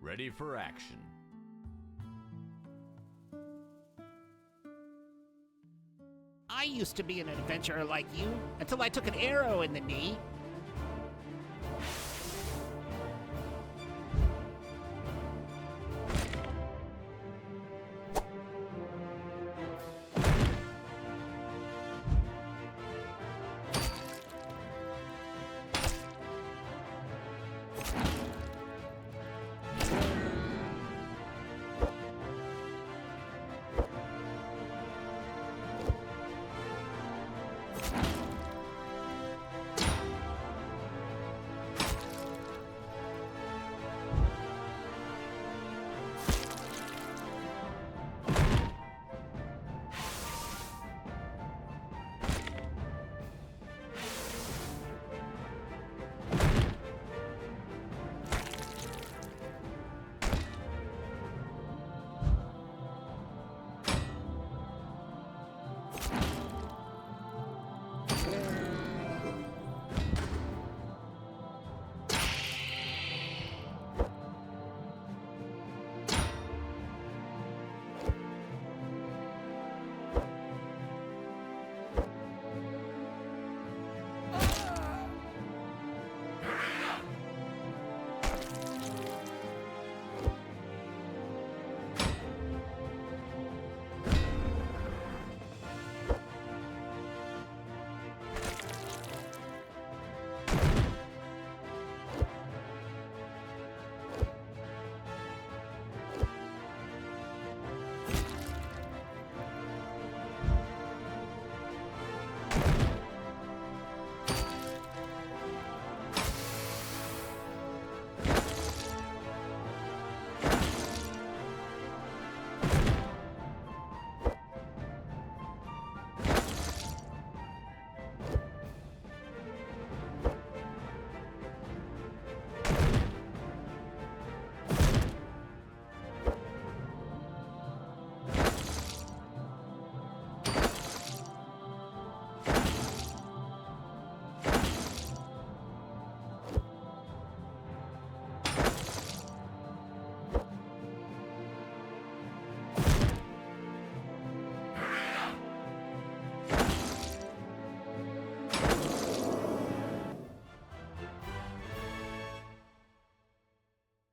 Ready for action. I used to be an adventurer like you until I took an arrow in the knee.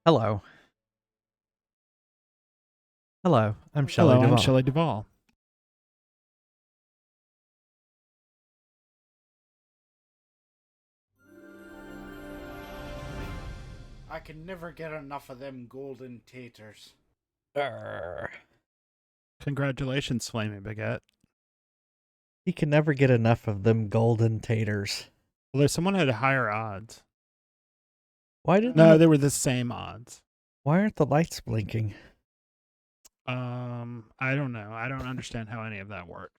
Hello. Hello, I'm Shelley Hello, Duvall. I'm Shelley Duvall. I can never get enough of them golden taters. Arr. Congratulations, Flaming Baguette. He can never get enough of them golden taters. Well, there's someone had higher odds. Why did No, they were the same odds. Why aren't the lights blinking? I don't know. I don't understand how any of that worked.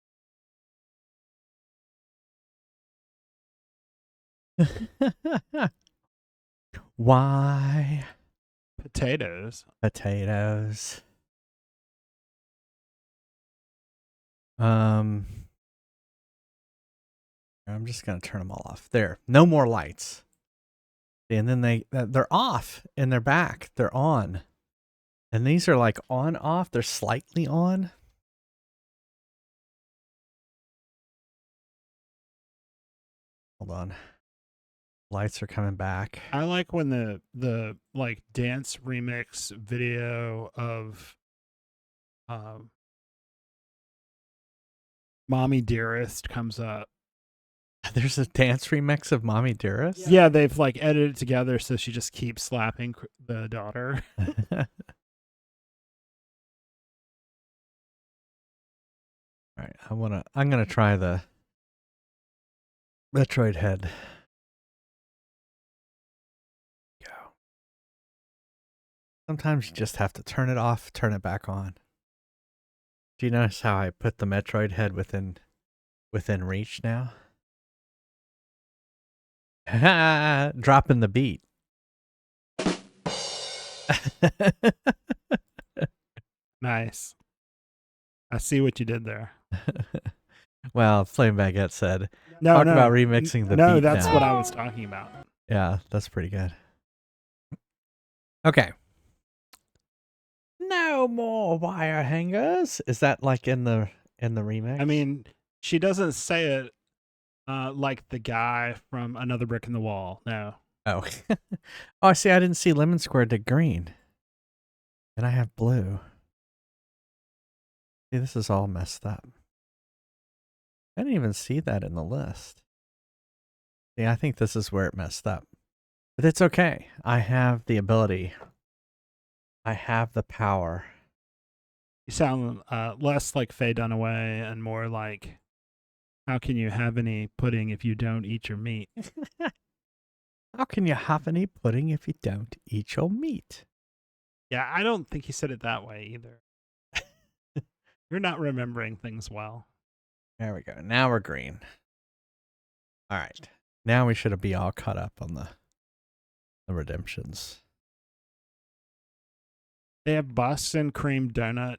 Why? Potatoes. Potatoes. I'm just gonna turn them all off. There, no more lights. And then they're off and they're back. They're on. And these are like on off. They're slightly on. Hold on. Lights are coming back. I like when the like dance remix video of Mommy Dearest comes up. There's a dance remix of Mommy Dearest. Yeah, they've like edited it together so she just keeps slapping the daughter. All right, I'm gonna try the Metroid head. Go. Sometimes you just have to turn it off, turn it back on. Do you notice how I put the Metroid head within reach now? Dropping the beat. Nice. I see what you did there. Well, Flame Baguette said, No, talk no, about remixing the no, beat that's down. what I was talking about. Yeah, that's pretty good. Okay. No more wire hangers. Is that like in the remix? I mean, she doesn't say it like the guy from Another Brick in the Wall. No. Oh. Oh, see, I didn't see Lemon Square did green. And I have blue. See, this is all messed up. I didn't even see that in the list. See, I think this is where it messed up. But it's okay. I have the ability. I have the power. You sound less like Faye Dunaway and more like, how can you have any pudding if you don't eat your meat? How can you have any pudding if you don't eat your meat? Yeah, I don't think he said it that way either. You're not remembering things well. There we go. Now we're green. All right. Now we should be all caught up on the redemptions. They have Boston cream donut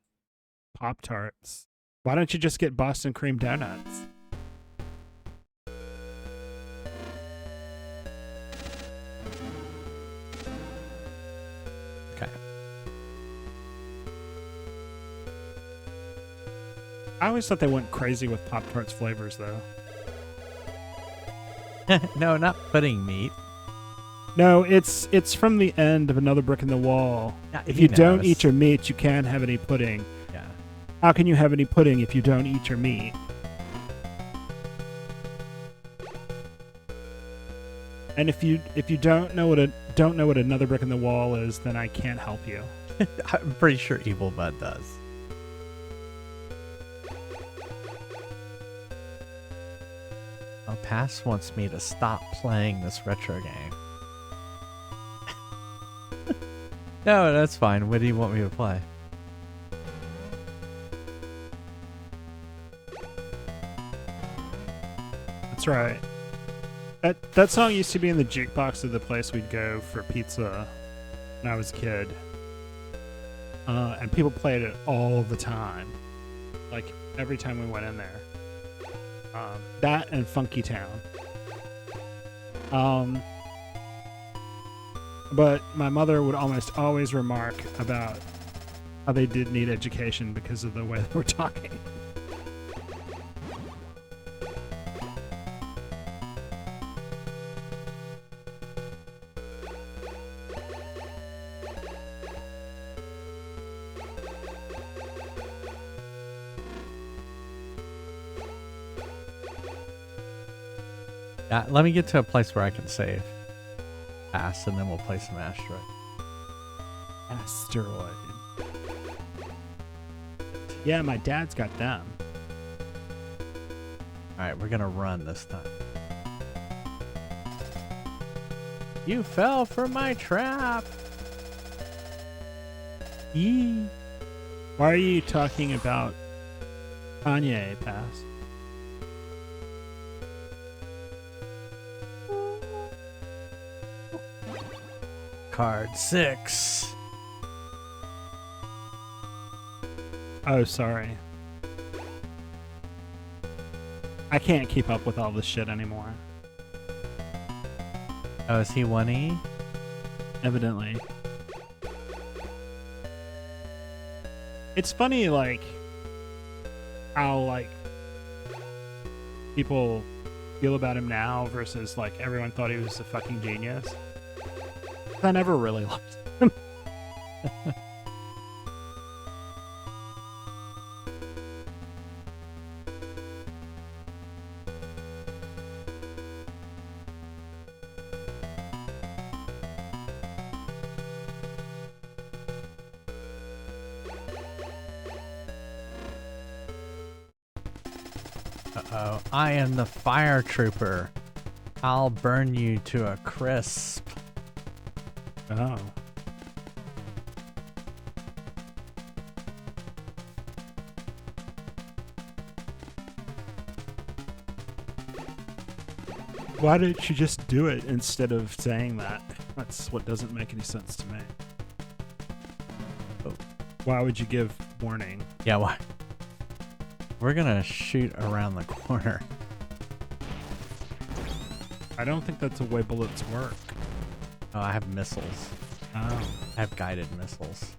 Pop-Tarts. Why don't you just get Boston cream donuts? Okay. I always thought they went crazy with Pop-Tarts flavors, though. No, not pudding meat. No, it's from the end of Another Brick in the Wall. Yeah, If he you don't knows. eat your meat, you can't have any pudding. Yeah. How can you have any pudding if you don't eat your meat? And if you don't know what Another Brick in the Wall is, then I can't help you. I'm pretty sure Evil Bud does. Oh, Pass wants me to stop playing this retro game. No, that's fine. What do you want me to play? That's right. That song used to be in the jukebox of the place we'd go for pizza when I was a kid. And people played it all the time. Like, every time we went in there. That and Funky Town. But my mother would almost always remark about how they did need education because of the way they were talking. Let me get to a place where I can save. Pass, and then we'll play some Asteroid. Asteroid. Yeah, my dad's got them. Alright, we're gonna run this time. You fell for my trap! Yee! Why are you talking about Kanye, Pass? Card 6. Oh, sorry. I can't keep up with all this shit anymore. Oh, is he 1E? Evidently. It's funny, like, how, like, people feel about him now versus, like, everyone thought he was a fucking genius. I never really liked him. Uh-oh. I am the fire trooper. I'll burn you to a crisp. Oh. Why didn't you just do it instead of saying that? That's what doesn't make any sense to me. Oh. Why would you give warning? Yeah, why? We're gonna shoot around the corner. I don't think that's the way bullets work. Oh, I have missiles. Oh. I have guided missiles.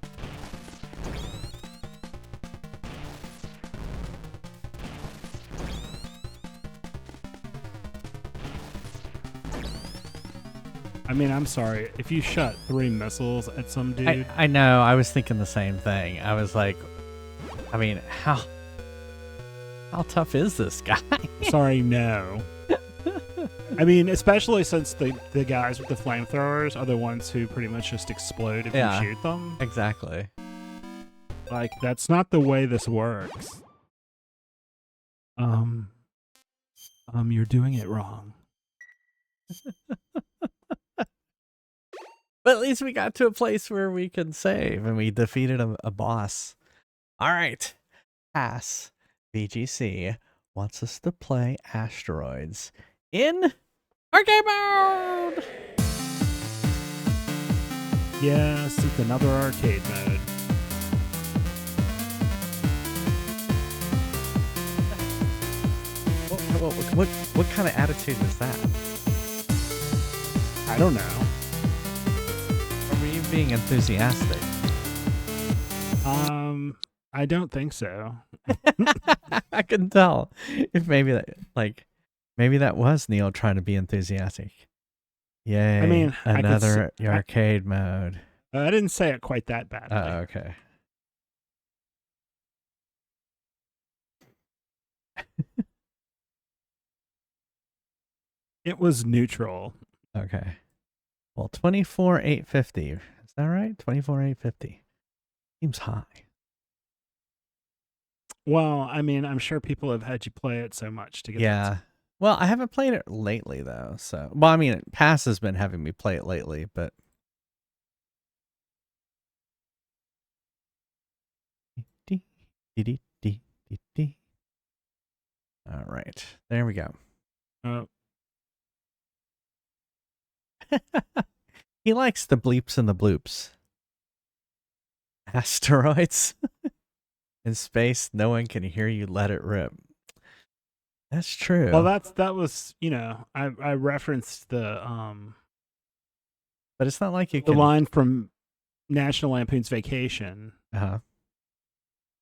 I mean, I'm sorry. If you shot 3 missiles at some dude, I know. I was thinking the same thing. I was like, I mean, how tough is this guy? sorry, no. I mean, especially since the guys with the flamethrowers are the ones who pretty much just explode if Yeah. you shoot them. Exactly. Like, that's not the way this works. You're doing it wrong. But at least we got to a place where we can save and we defeated a boss. All right. Pass. VGC wants us to play Asteroids in arcade mode. Yes, it's another arcade mode. What kind of attitude is that? I don't know. Or were you being enthusiastic? I don't think so. I can tell. If maybe that was Neil trying to be enthusiastic. Yay. I mean, another arcade mode. I didn't say it quite that badly. Oh, okay. It was neutral. Okay. Well, 24,850. Is that right? 24,850. Seems high. Well, I mean, I'm sure people have had you play it so much to get Yeah. Well, I haven't played it lately though. So, well, I mean, Pass has been having me play it lately, but all right. There we go. Oh, He likes the bleeps and the bloops. Asteroids in space, no one can hear you, let it rip. That's true. well, that was, I referenced the but it's not like you can. line from National Lampoon's Vacation, Uh-huh.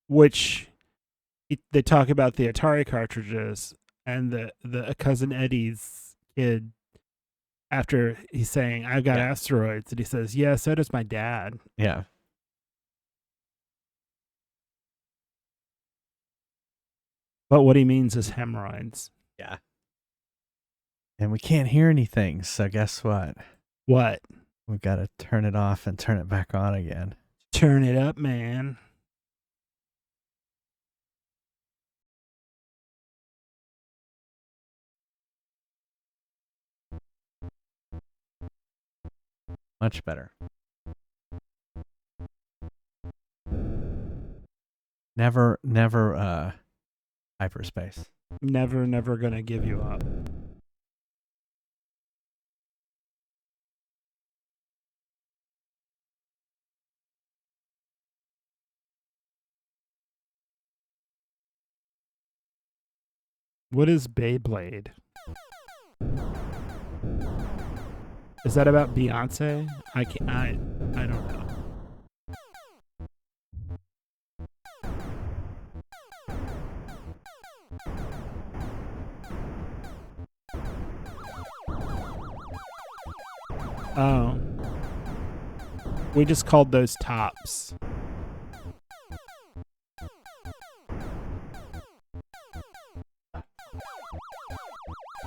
which they talk about the Atari cartridges and the cousin Eddie's kid. After he's saying, "I've got asteroids," and he says, "Yeah, so does my dad." Yeah. But what he means is hemorrhoids. Yeah. And we can't hear anything, so guess what? What? We've got to turn it off and turn it back on again. Turn it up, man. Much better. Never hyperspace. Never gonna give you up. What is Beyblade? Is that about Beyonce? I don't know. Oh. We just called those tops.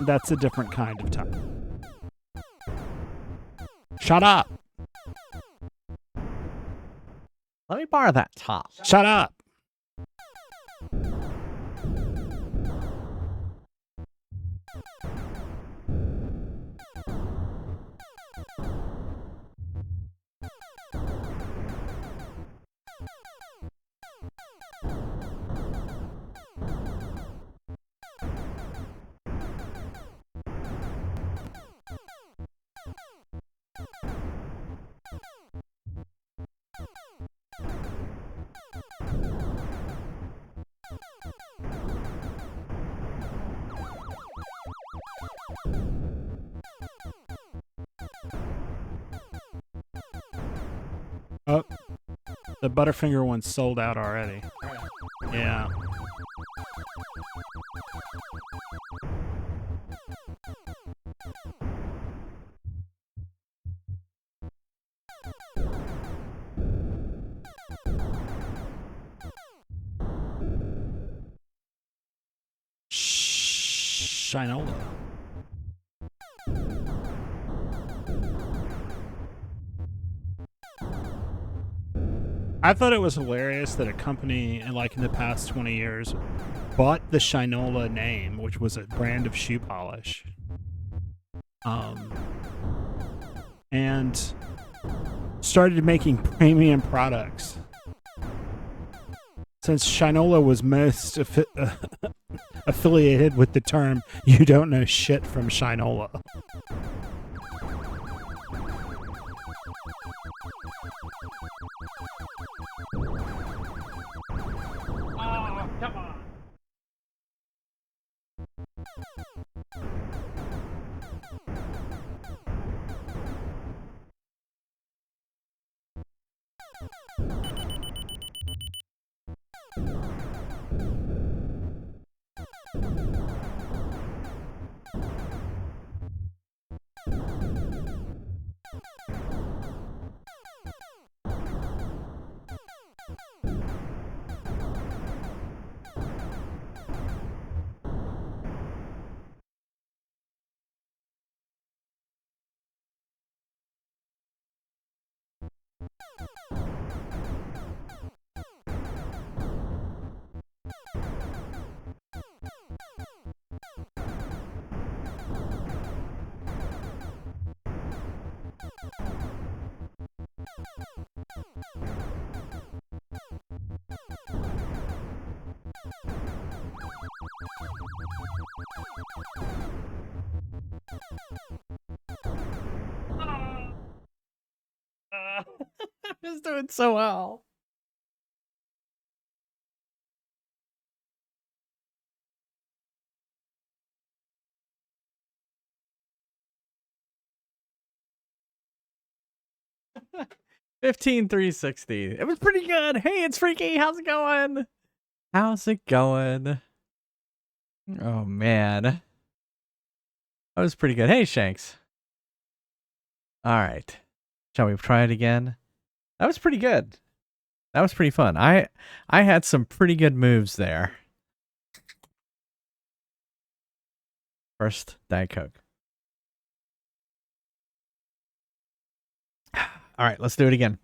That's a different kind of top. Shut up. Let me borrow that top. Shut up. Oh, the Butterfinger one's sold out already. Yeah. Shinola. I thought it was hilarious that a company, like in the past 20 years, bought the Shinola name, which was a brand of shoe polish, and started making premium products. Since Shinola was most affiliated with the term, you don't know shit from Shinola. Oh, come on. He's doing so well. $15,360. It was pretty good. Hey, it's Freaky. How's it going? How's it going? Oh man, that was pretty good. Hey, Shanks. All right, shall we try it again? That was pretty good. That was pretty fun. I had some pretty good moves there. First, Diet Coke. All right, let's do it again.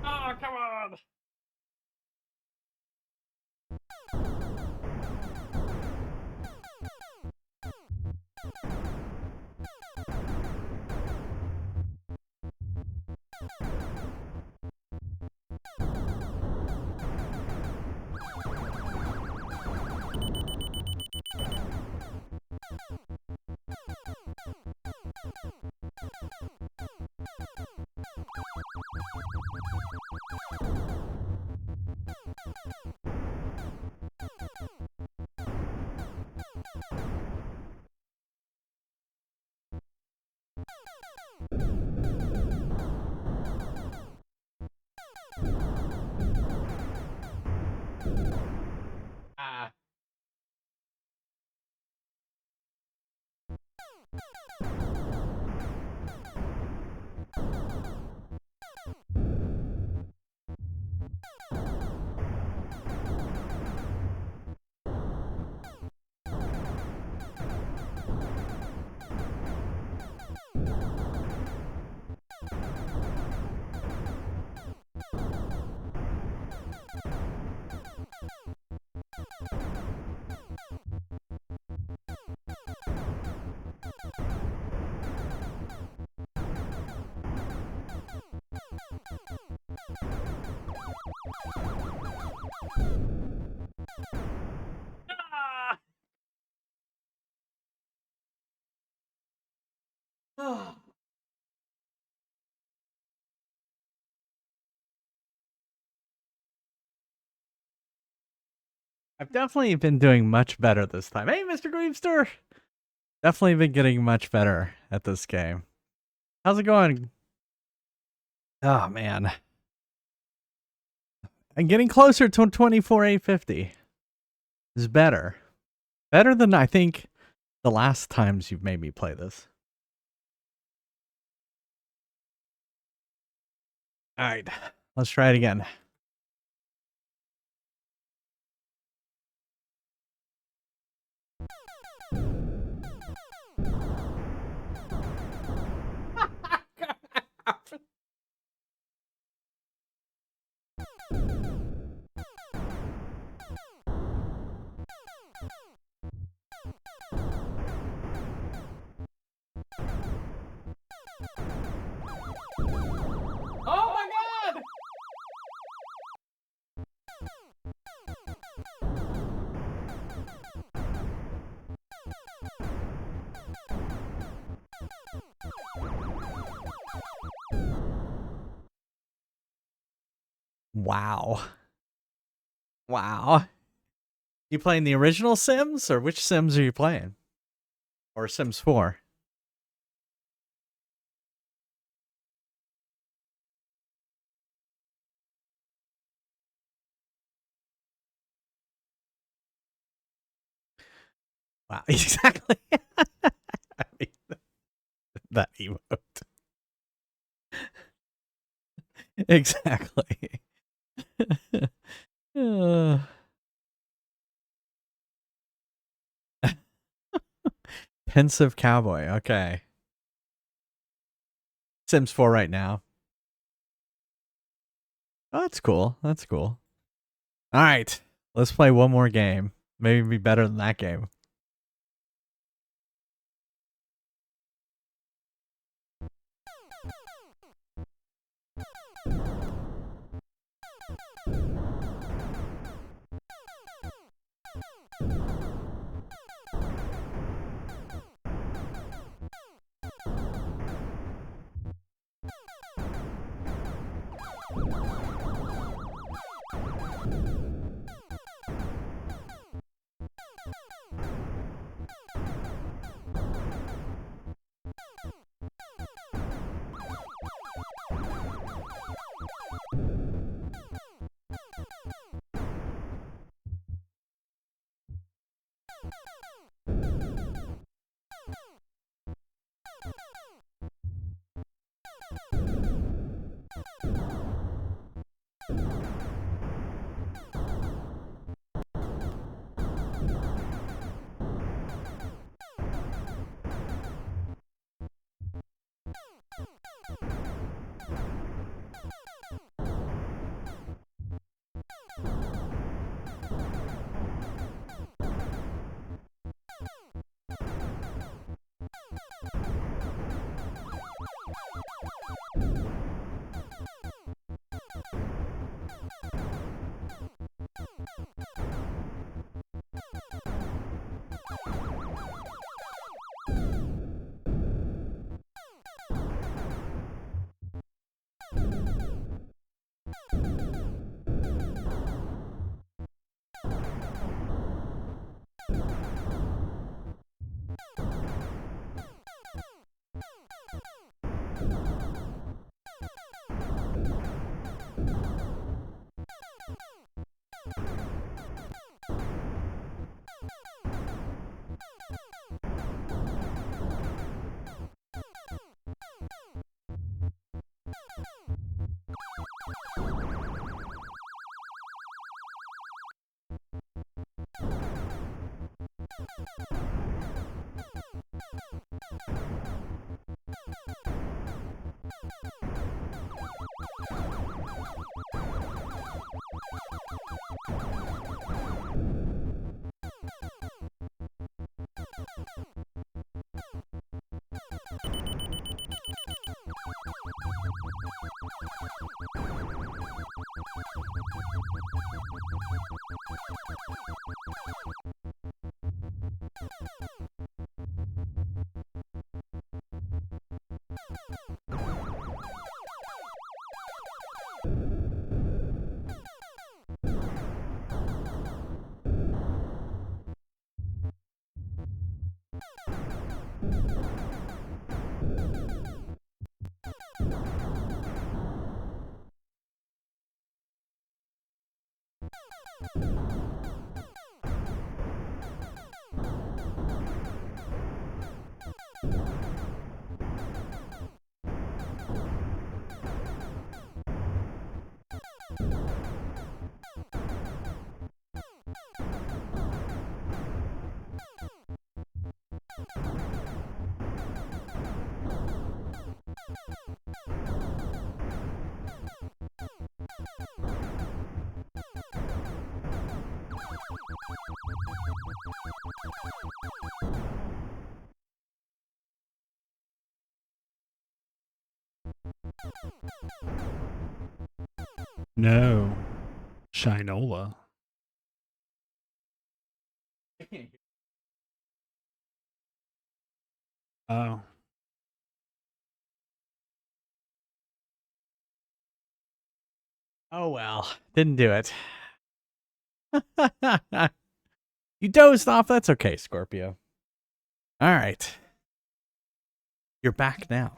Oh, come on. I've definitely been doing much better this time. Hey, Mr. Greemster! Definitely been getting much better at this game. How's it going? Oh, man. I'm getting closer to 24,850. It's better. Better than I think the last times you've made me play this. All right, let's try it again. Oh my god! Wow. Wow. You playing the original Sims, or which Sims are you playing? Or Sims 4? Wow, exactly. I mean, that emote. Exactly. Uh. Pensive cowboy. Okay. Sims 4 right now. Oh, that's cool. That's cool. All right. Let's play one more game. Maybe be better than that game. No. Shinola. Oh. Oh well, didn't do it. You dozed off. That's okay, Scorpio. All right. You're back now.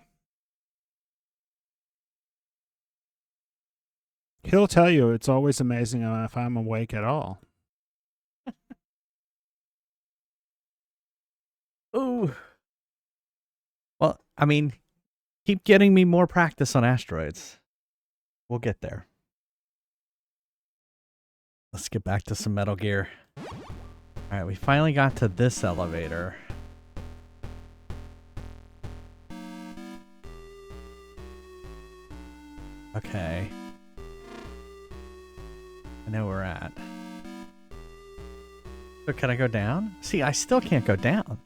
He'll tell you it's always amazing if I'm awake at all. Ooh. Well, I mean, keep getting me more practice on asteroids. We'll get there. Let's get back to some Metal Gear. All right, we finally got to this elevator. Okay. I know where we're at. So can I go down? See, I still can't go down.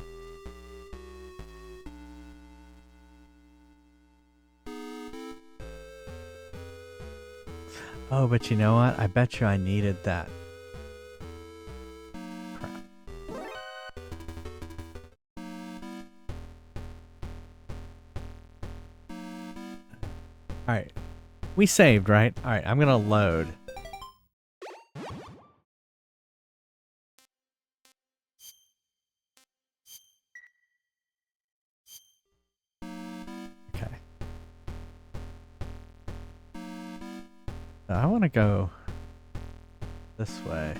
Oh, but you know what? I bet you I needed that. Crap. Alright. We saved, right? Alright, I'm gonna load. Okay. I want to go this way.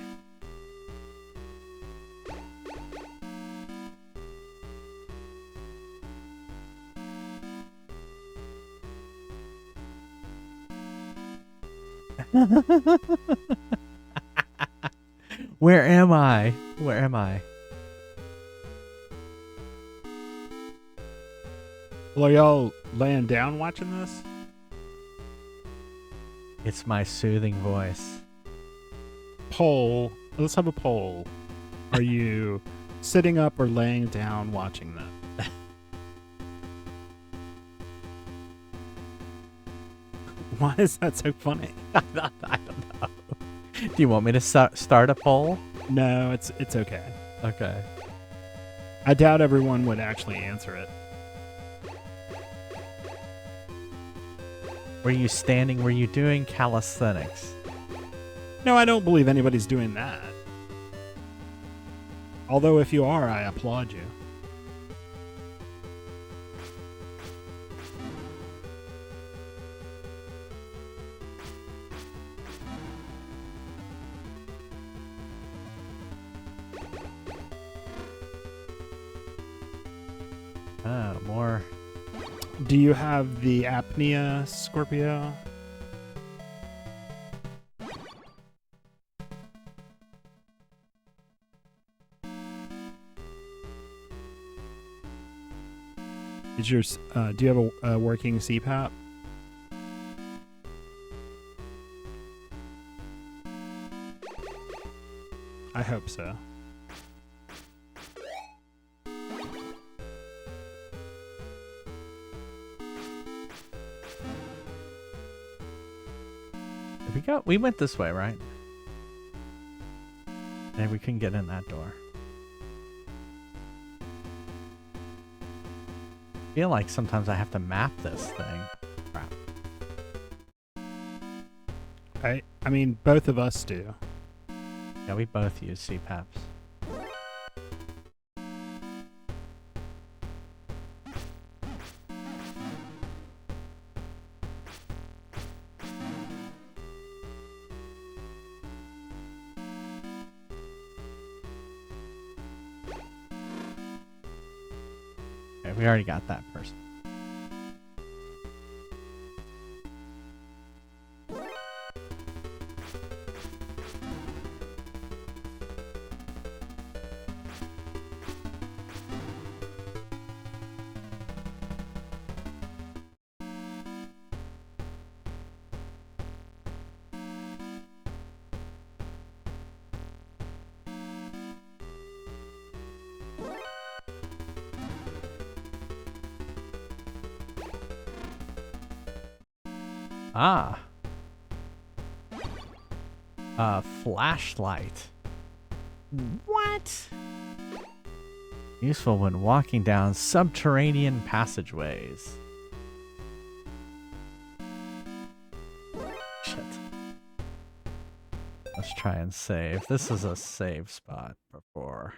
Where am I? Where am I? Well, are y'all laying down watching this? It's my soothing voice. Poll. Let's have a poll. Are you sitting up or laying down watching that? Why is that so funny? I don't know. Do you want me to start a poll? No, it's okay. Okay. I doubt everyone would actually answer it. Were you standing? Were you doing calisthenics? No, I don't believe anybody's doing that. Although if you are, I applaud you. Oh, more. Do you have the apnea, Scorpio? Is your do you have a working CPAP? I hope so. We went this way, right? And we couldn't get in that door. I feel like sometimes I have to map this thing. Crap. I mean, both of us do. Yeah, we both use CPAPs. we already got that person. Ah. A flashlight. What? Useful when walking down subterranean passageways. Shit. Let's try and save. This is a save spot before.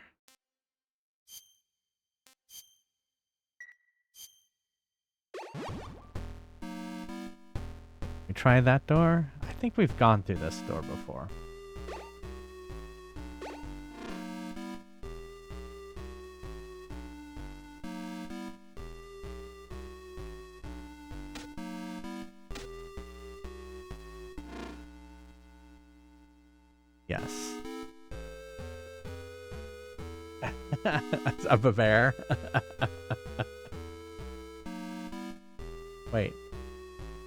We try that door? I think we've gone through this door before. Yes. Up a bear. Wait.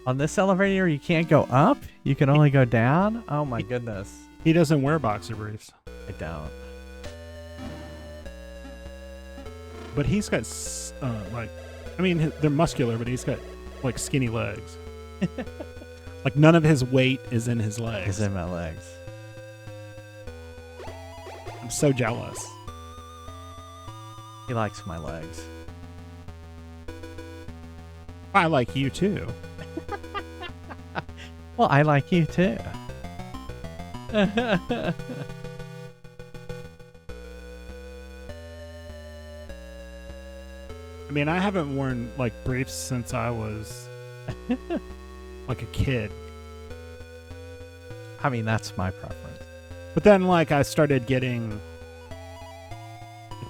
On this elevator, you can't go up? You can only go down? Oh my goodness. He doesn't wear boxer briefs. I don't. But he's got, I mean, they're muscular, but he's got, like, skinny legs. Like, none of his weight is in his legs. It's in my legs. I'm so jealous. He likes my legs. I like you, too. Well, I like you too. I mean, I haven't worn, like, briefs since I was, like, a kid. I mean, that's my preference. But then, like, I started getting...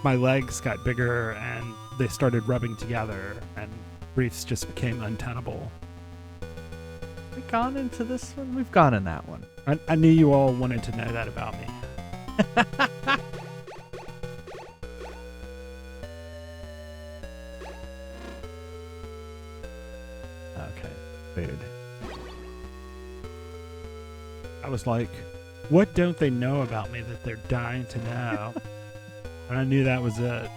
My legs got bigger, and they started rubbing together, and briefs just became untenable. We've gone into this one? We've gone in that one. I knew you all wanted to know that about me. Okay, food. I was like, what don't they know about me that they're dying to know? And I knew that was it.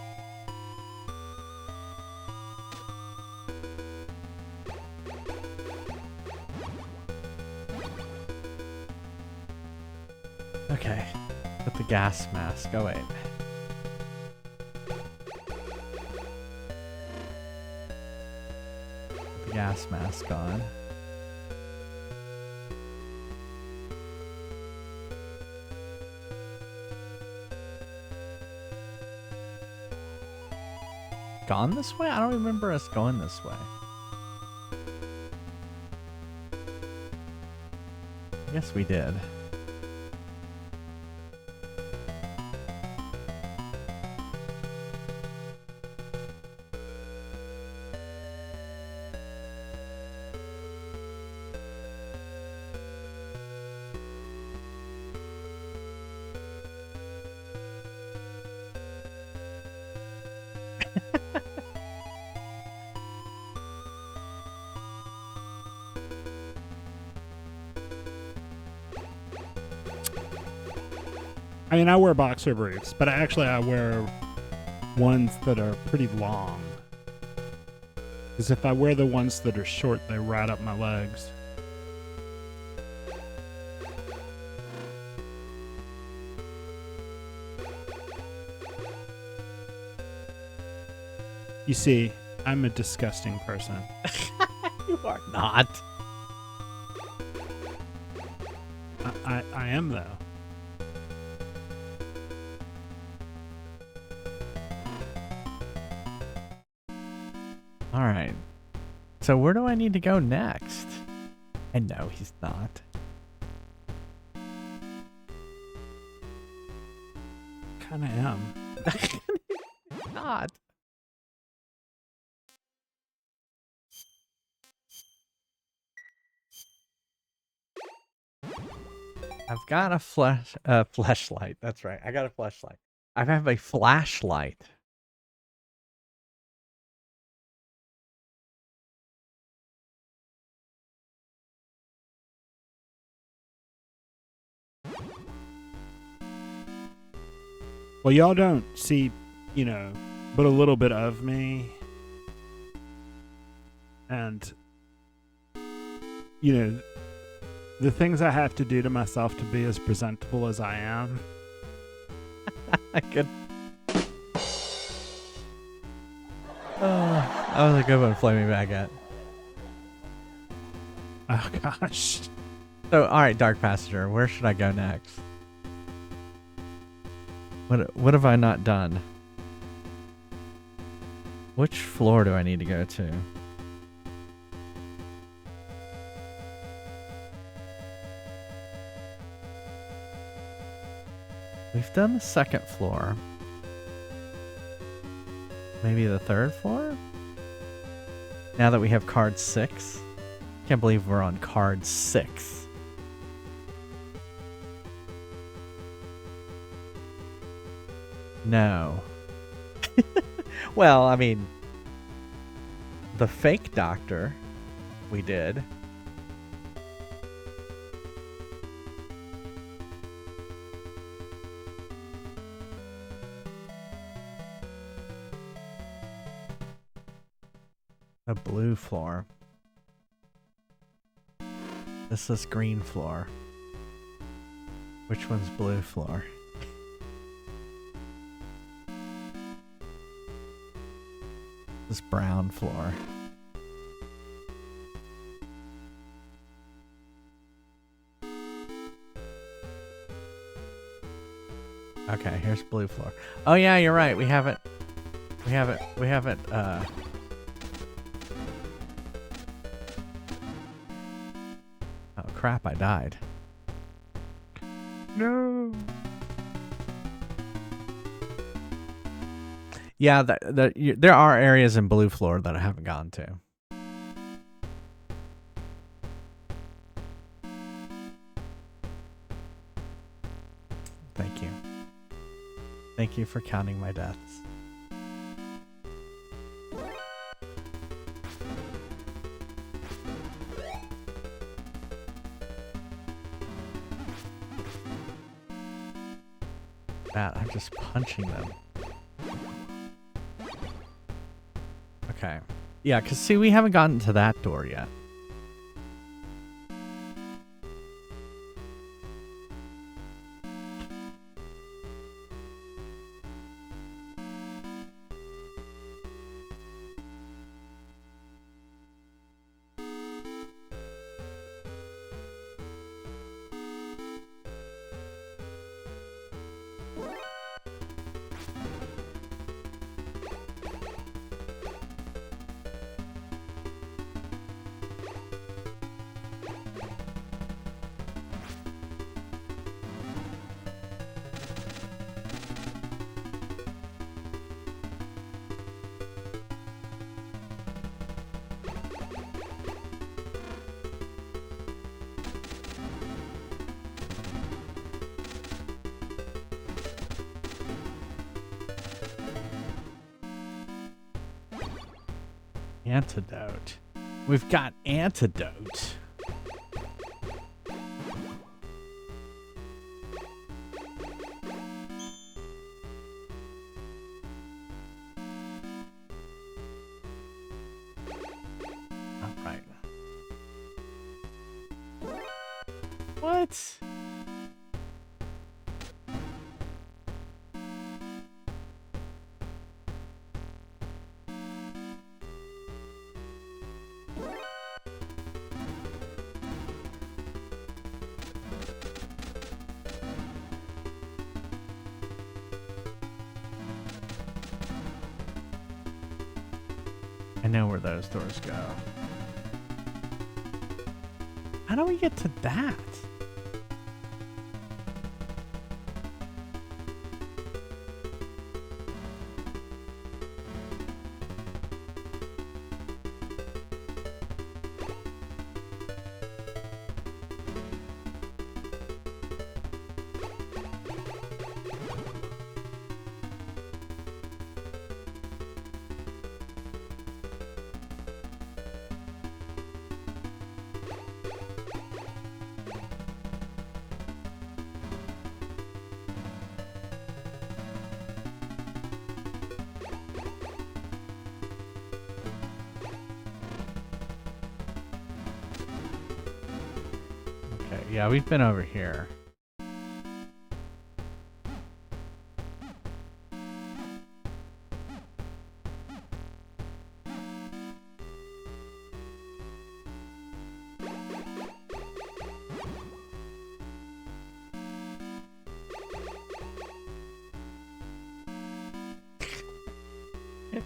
Okay, put the gas mask. Oh, wait. Put the gas mask on. Gone this way? I don't remember us going this way. Yes, we did. I mean, I wear boxer briefs, but I wear ones that are pretty long. Because if I wear the ones that are short, they ride up my legs. You see, I'm a disgusting person. You are not. I am, though. All right. So where do I need to go next? And no, he's not. Kind of am. Not. I've got a flashlight. That's right. I got a flashlight. I have a flashlight. Well, y'all don't see, but a little bit of me. And, the things I have to do to myself to be as presentable as I am. I could. That was a good one, Flaming Baguette. Oh, gosh. So, all right, Dark Passenger, where should I go next? What have I not done? Which floor do I need to go to? We've done the second floor. Maybe the third floor? Now that we have card 6. Can't believe we're on card 6. No. Well, I mean, the fake doctor we did. The blue floor. This is green floor. Which one's blue floor? This brown floor. Okay, here's blue floor. Oh yeah, you're right. We haven't Oh crap, I died. No. Yeah, there are areas in blue floor that I haven't gone to. Thank you. Thank you for counting my deaths. That, I'm just punching them. Okay. Yeah, because see, we haven't gotten to that door yet. Antidote. We've got antidote. All right. What? I know where those doors go. How do we get to that? Okay, yeah, we've been over here.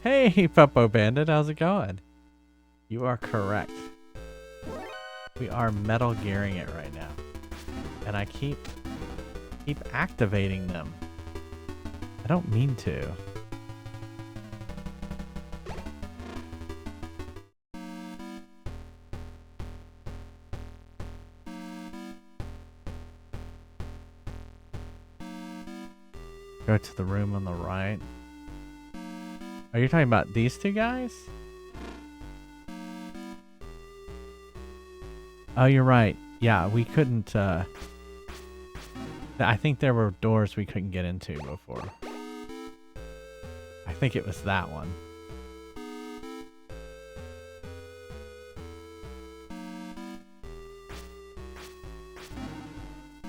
Hey, Puppo Bandit, how's it going? You are correct. We are Metal Gearing it right now. And I keep activating them. I don't mean to. Go to the room on the right. Are you talking about these two guys? Oh, you're right. Yeah, we couldn't, I think there were doors we couldn't get into before. I think it was that one.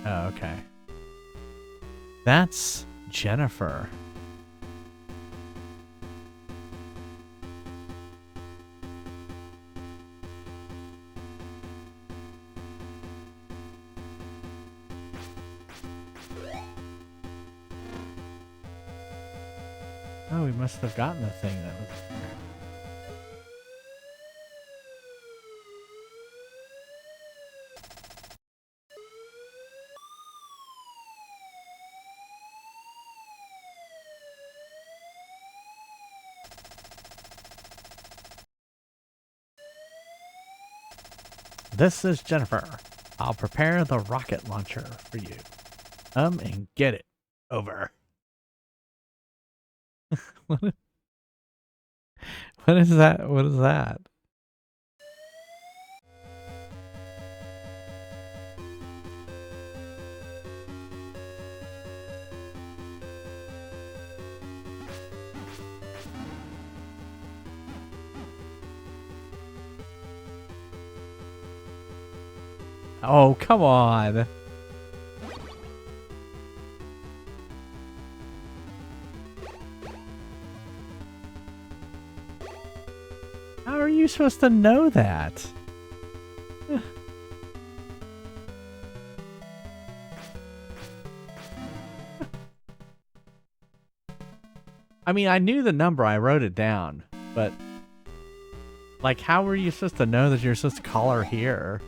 Oh, okay. That's Jennifer. Oh, we must have gotten the thing that was there. This is Jennifer. I'll prepare the rocket launcher for you. And get it. Over. What is that? What is that? Oh, come on. How are you supposed to know that? I mean, I knew the number. I wrote it down. But, like, how were you supposed to know that you're supposed to call her here?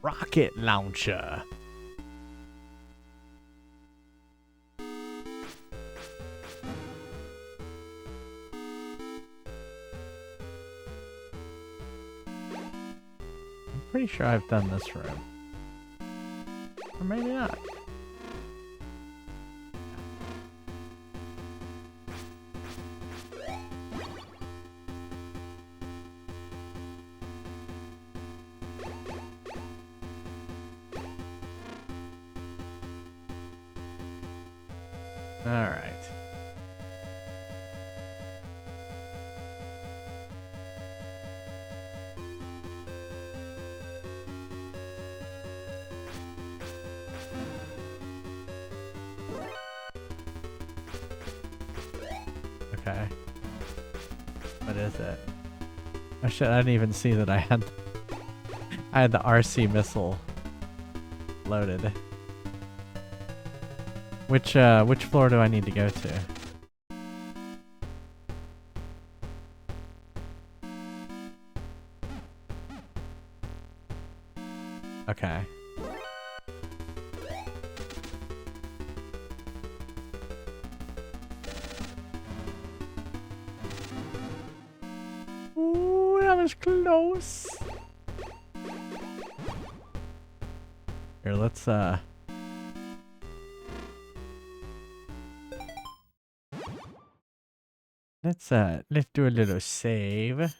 Rocket launcher. I'm pretty sure I've done this room. Or maybe not. All right. Okay. What is it? Oh shit, I didn't even see that I had the RC missile loaded. Which floor do I need to go to? Okay. Ooh, that was close. Here, let's let's do a little save.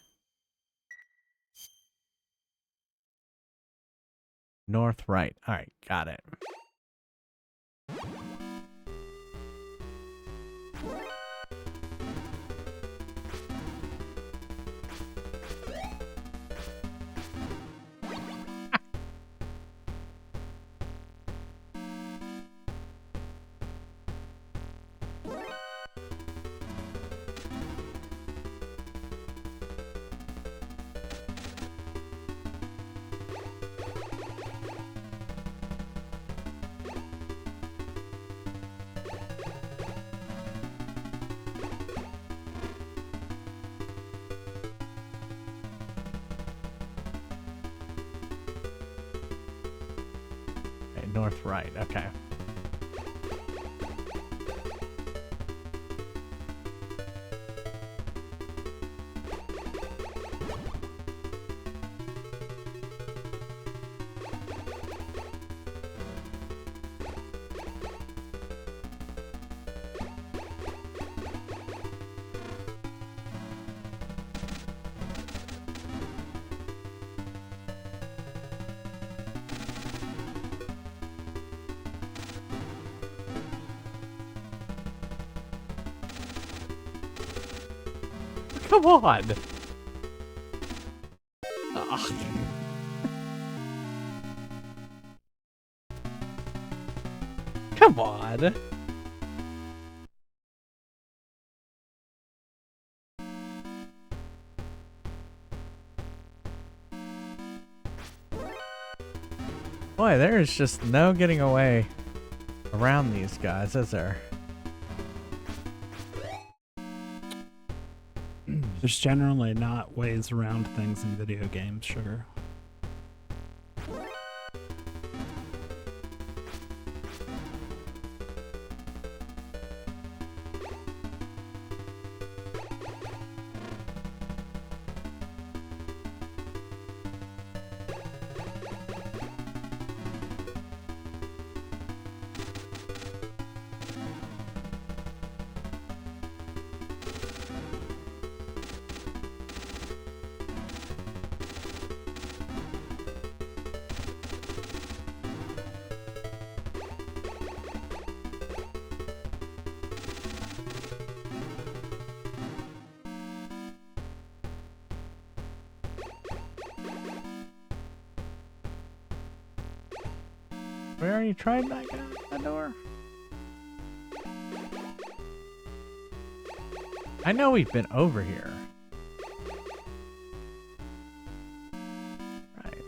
North right. All right, got it. north, right. Okay. Come on. Ugh. Come on. Boy, there is just no getting away around these guys, is there? There's generally not ways around things in video games, Sugar. We already tried that guy, that door. I know we've been over here. Right.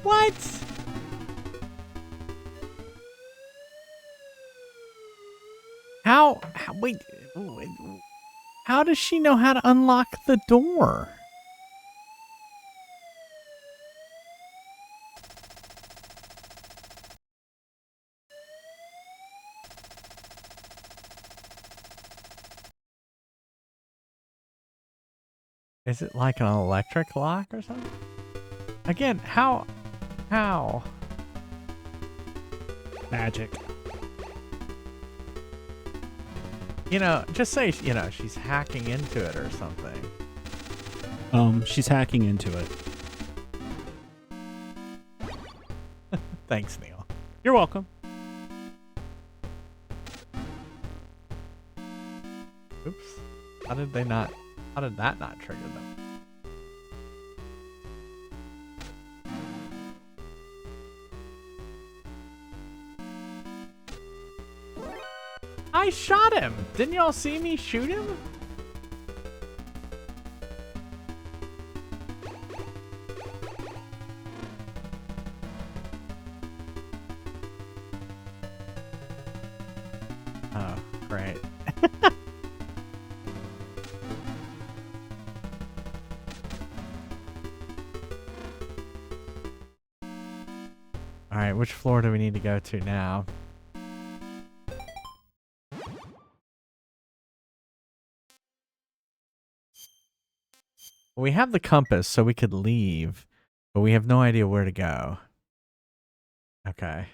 What? Wait, how does she know how to unlock the door? Is it like an electric lock or something? Again, how? Magic. You know, just say, you know, she's hacking into it or something. She's hacking into it. Thanks, Neil. You're welcome. Oops. How did that not trigger them? I shot him! Didn't y'all see me shoot him? Oh, great. Alright, which floor do we need to go to now? We have the compass, so we could leave, but we have no idea where to go. Okay.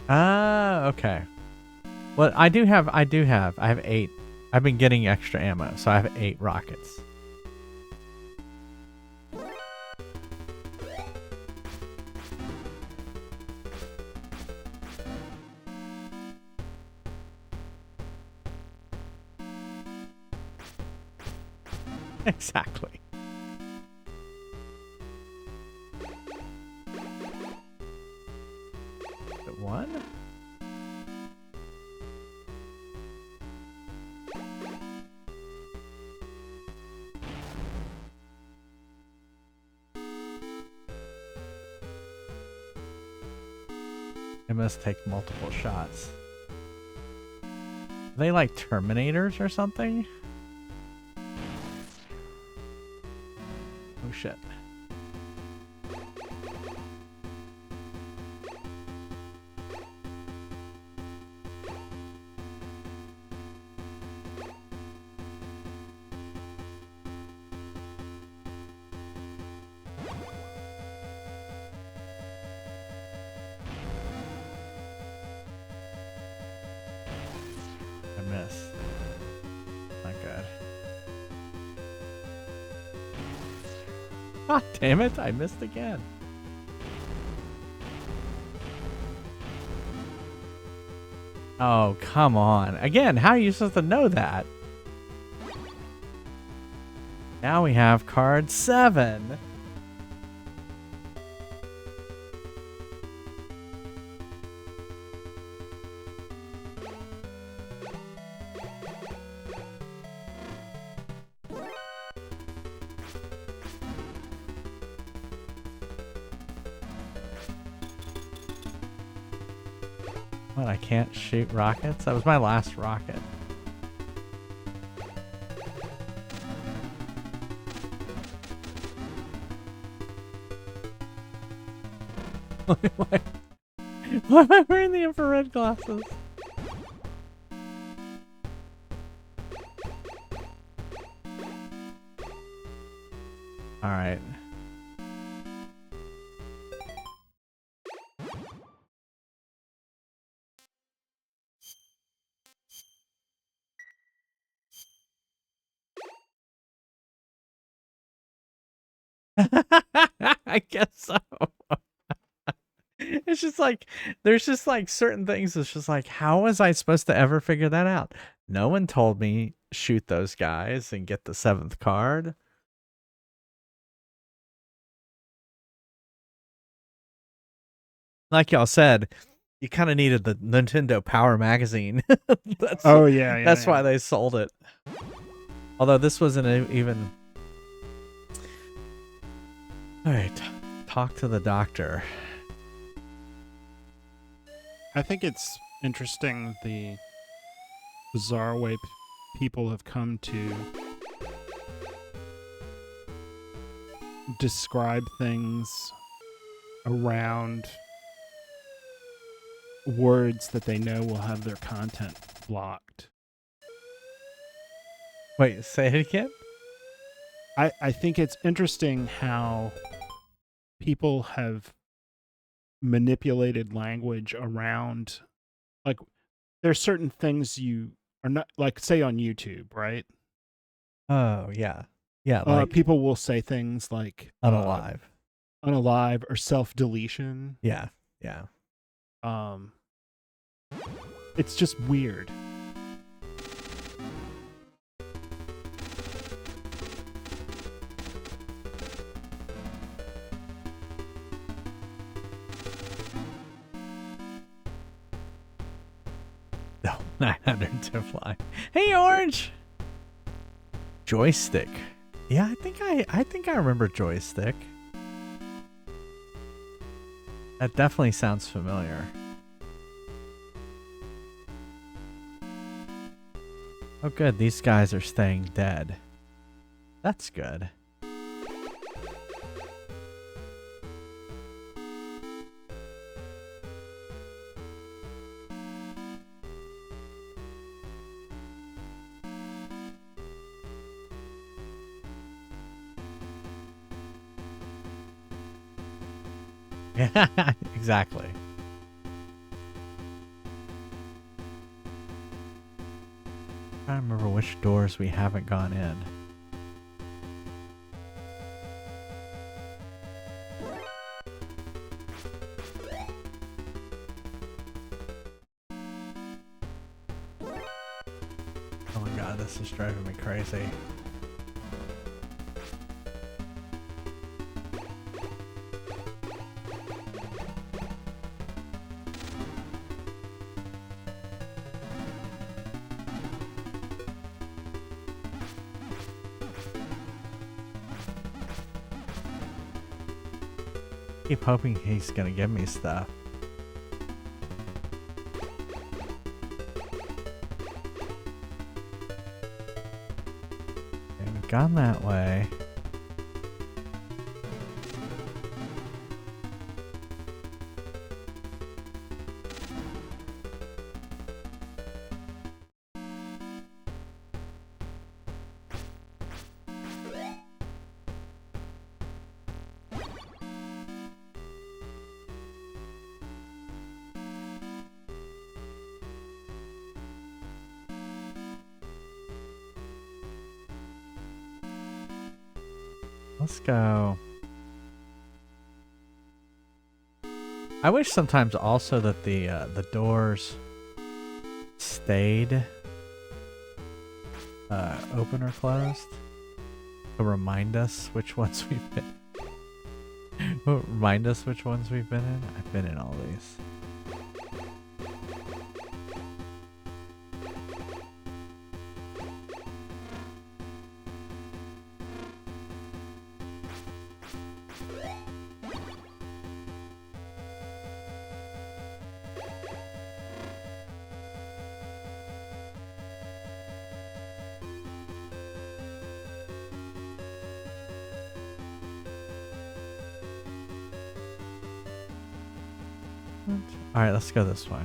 Ah, okay. Well, I have 8. I've been getting extra ammo, so I have 8 rockets. Exactly. The one? It must take multiple shots. Are they like Terminators or something? Oh shit. I missed. Not good. God damn it, I missed again. Oh, come on. Again, how are you supposed to know that? Now we have card 7. What, I can't shoot rockets? That was my last rocket. Why am I wearing the infrared glasses? Alright. I guess so. It's just like, there's just like certain things. It's just like, how was I supposed to ever figure that out? No one told me shoot those guys and get the 7th card. Like y'all said, you kind of needed the Nintendo Power Magazine. That's That's why they sold it. Although this wasn't even. All right, talk to the doctor. I think it's interesting the bizarre way people have come to describe things around words that they know will have their content blocked. Wait, say it again? I think it's interesting how people have manipulated language around, like, there's certain things you are not, like, say on YouTube, right? Oh, yeah. Yeah, like People will say things like unalive. Unalive or self-deletion. Yeah, yeah. It's just weird. No, 900 to fly. Hey, Orange. Joystick. Yeah, I think I remember joystick. That definitely sounds familiar. Oh, good. These guys are staying dead. That's good. Yeah, exactly. I don't remember which doors we haven't gone in. Oh my god, this is driving me crazy. Keep hoping he's gonna give me stuff. Okay, we've gone that way. Let's go. I wish sometimes also that the doors stayed open or closed to remind us which ones we've been. Remind us which ones we've been in. I've been in all these. Alright, let's go this way.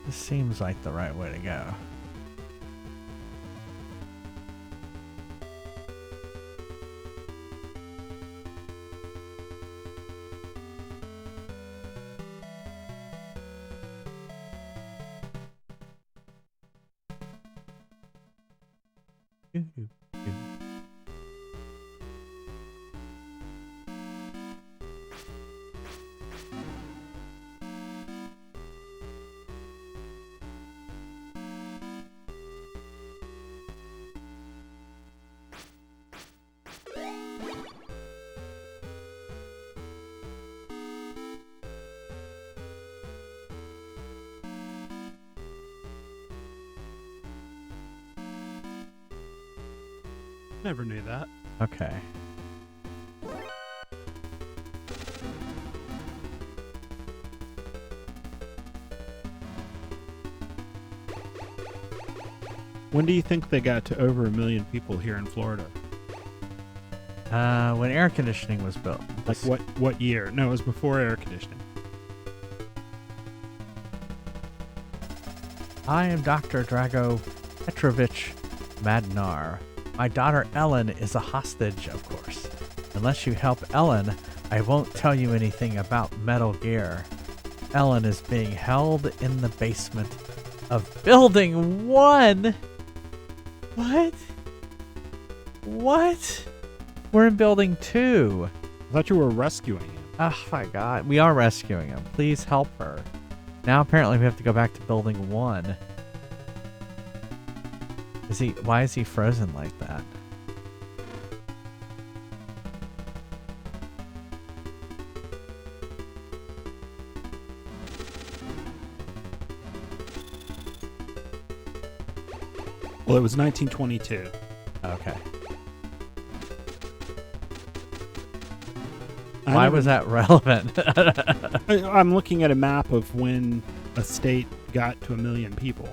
This seems like the right way to go. Never knew that. Okay. When do you think they got to over 1 million people here in Florida? When air conditioning was built. Like what year? No, it was before air conditioning. I am Dr. Drago Petrovich Madnar. My daughter Ellen is a hostage, of course. Unless you help Ellen, I won't tell you anything about Metal Gear. Ellen is being held in the basement of Building 1. What? What? We're in Building 2. I thought you were rescuing him. Oh my god. We are rescuing him. Please help her. Now apparently we have to go back to Building 1. Why is he frozen like that? Well, it was 1922. Okay. Why was that relevant? I'm looking at a map of when a state got to 1 million people.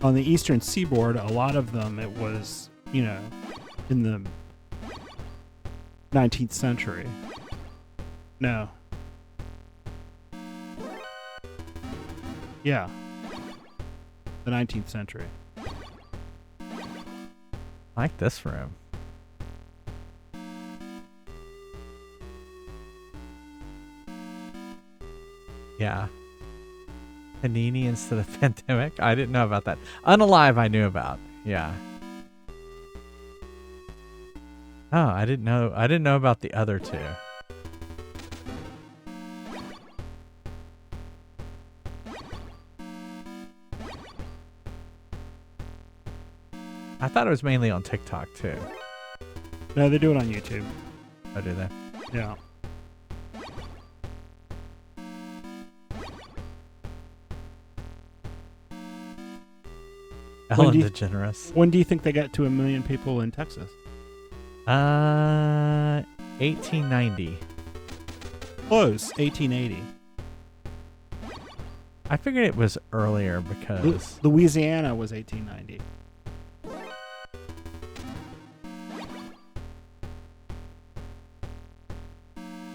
On the eastern seaboard, a lot of them, it was, in the 19th century. No. Yeah. The 19th century. I like this room. Yeah. Panini instead of Pandemic. I didn't know about that. Unalive I knew about. Yeah. Oh, I didn't know about the other two. I thought it was mainly on TikTok too. No, they do it on YouTube. Oh, do they? Yeah. Ellen DeGeneres. When do you think they got to 1 million people in Texas? 1890. Close. 1880. I figured it was earlier because Louisiana was 1890.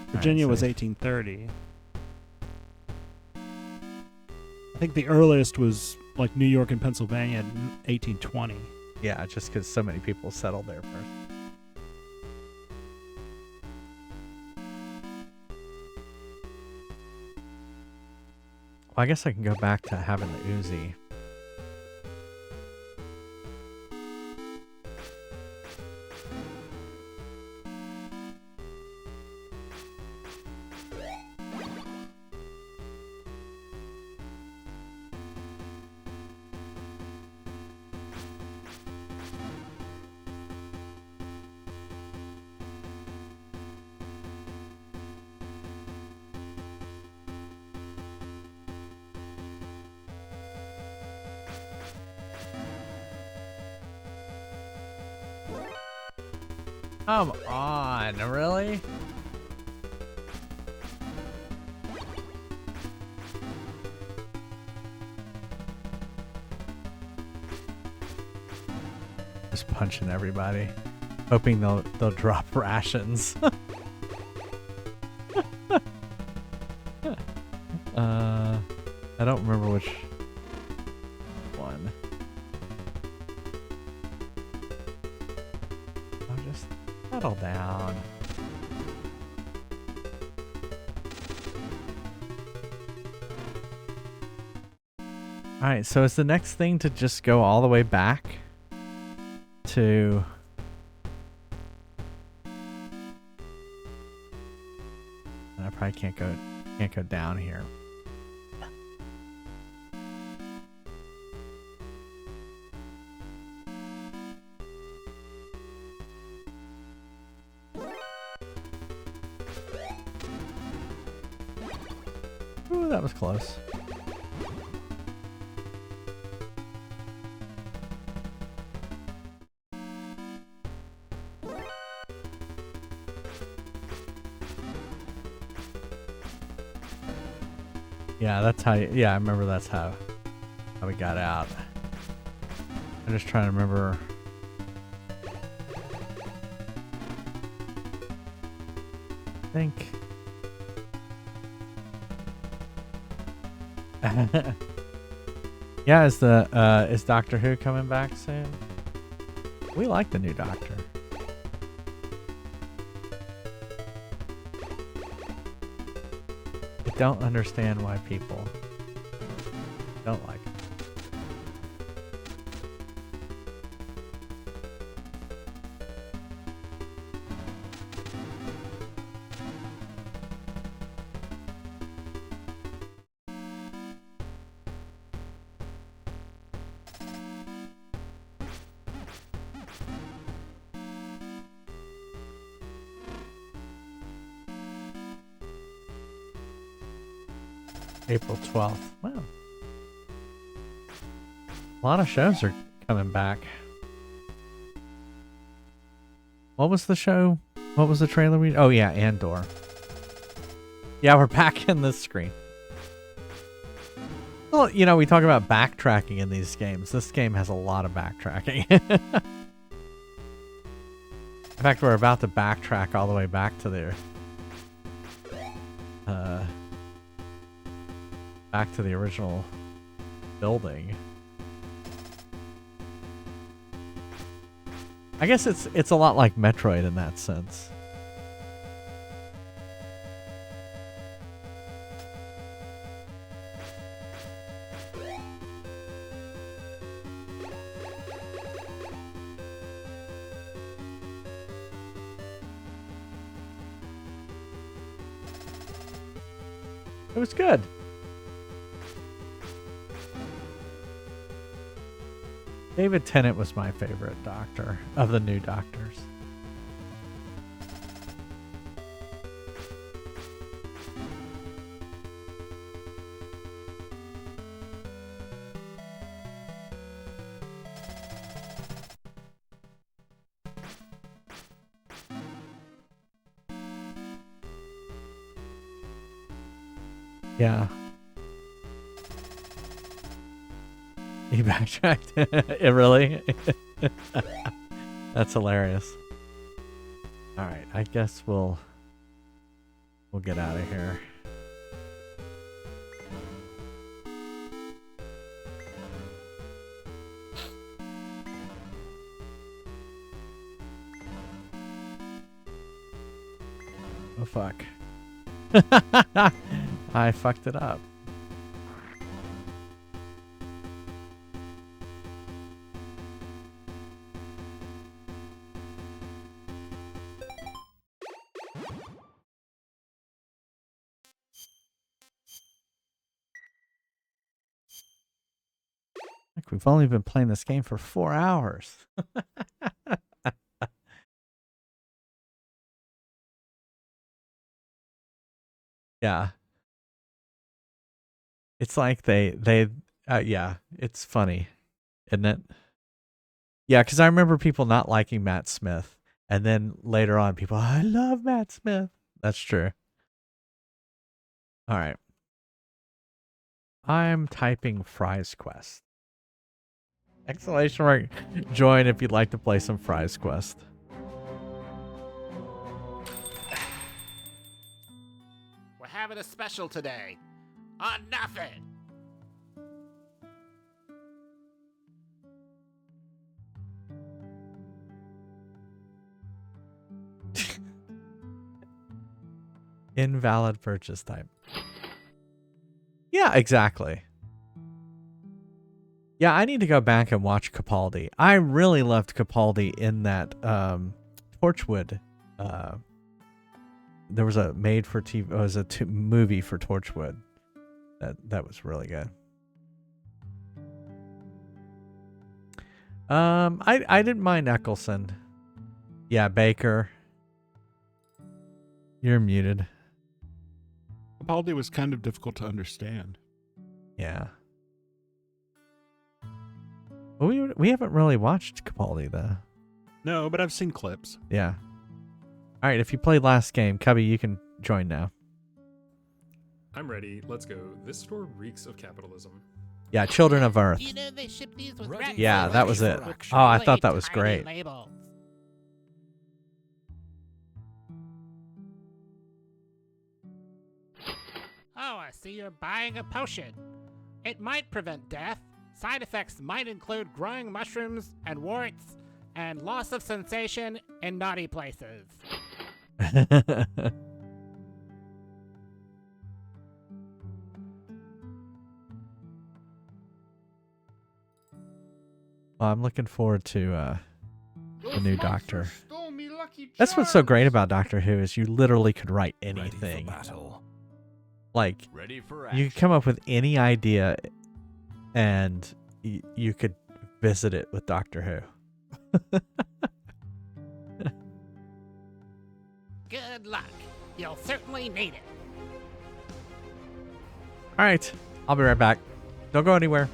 Virginia was 1830. I think the earliest was like New York and Pennsylvania in 1820. yeah, just because so many people settled there first. Well, I guess I can go back to having the Uzi. Come on, really? Just punching everybody, hoping they'll drop rations. I don't remember which one. I'll just settle down. All right, so is the next thing to just go all the way back to and I probably can't go down here. Ooh, that was close. Yeah, that's how. Yeah, I remember that's how we got out. I'm just trying to remember. I think. Yeah, is Doctor Who coming back soon? We like the new Doctor. I don't understand why people don't like it. April 12th. Wow. A lot of shows are coming back. What was the show? What was the trailer we... Oh, yeah, Andor. Yeah, we're back in this screen. Well, you know, we talk about backtracking in these games. This game has a lot of backtracking. In fact, we're about to backtrack all the way back to there. Back to the original building. I guess it's a lot like Metroid in that sense. It was good. David Tennant was my favorite doctor of the new doctors. Yeah. He backtracked. It really? That's hilarious. All right, I guess we'll get out of here. Oh fuck. I fucked it up. Like we've only been playing this game for 4 hours. Yeah. It's like yeah, it's funny, isn't it? Yeah, because I remember people not liking Matt Smith, and then later on, people, I love Matt Smith. That's true. All right. I'm typing Fries Quest. Exclamation mark. Join if you'd like to play some Fries Quest. We're having a special today. On nothing. Invalid purchase type. Yeah, exactly. Yeah, I need to go back and watch Capaldi. I really loved Capaldi in that Torchwood. There was a made for TV. It was a movie for Torchwood. That was really good. I didn't mind Eccleston. Yeah, Baker. You're muted. Capaldi was kind of difficult to understand. Yeah. Well, we haven't really watched Capaldi though. No, but I've seen clips. Yeah. All right, if you played last game, Cubby, you can join now. I'm ready. Let's go. This store reeks of capitalism. Yeah, Children of Earth. You know they ship these with Ready rat Yeah, labels that was it. with Oh, I really thought that was tiny great. labels. Oh, I see you're buying a potion. It might prevent death. Side effects might include growing mushrooms and warts and loss of sensation in naughty places. Well, I'm looking forward to Those new monsters Doctor. stole me Lucky That's what's so great Charms. about Doctor Who is you literally could write Ready anything. for battle. Like Ready for you could come up with any idea, and you could visit it with Doctor Who. Good luck. You'll certainly need it. All right, I'll be right back. Don't go anywhere.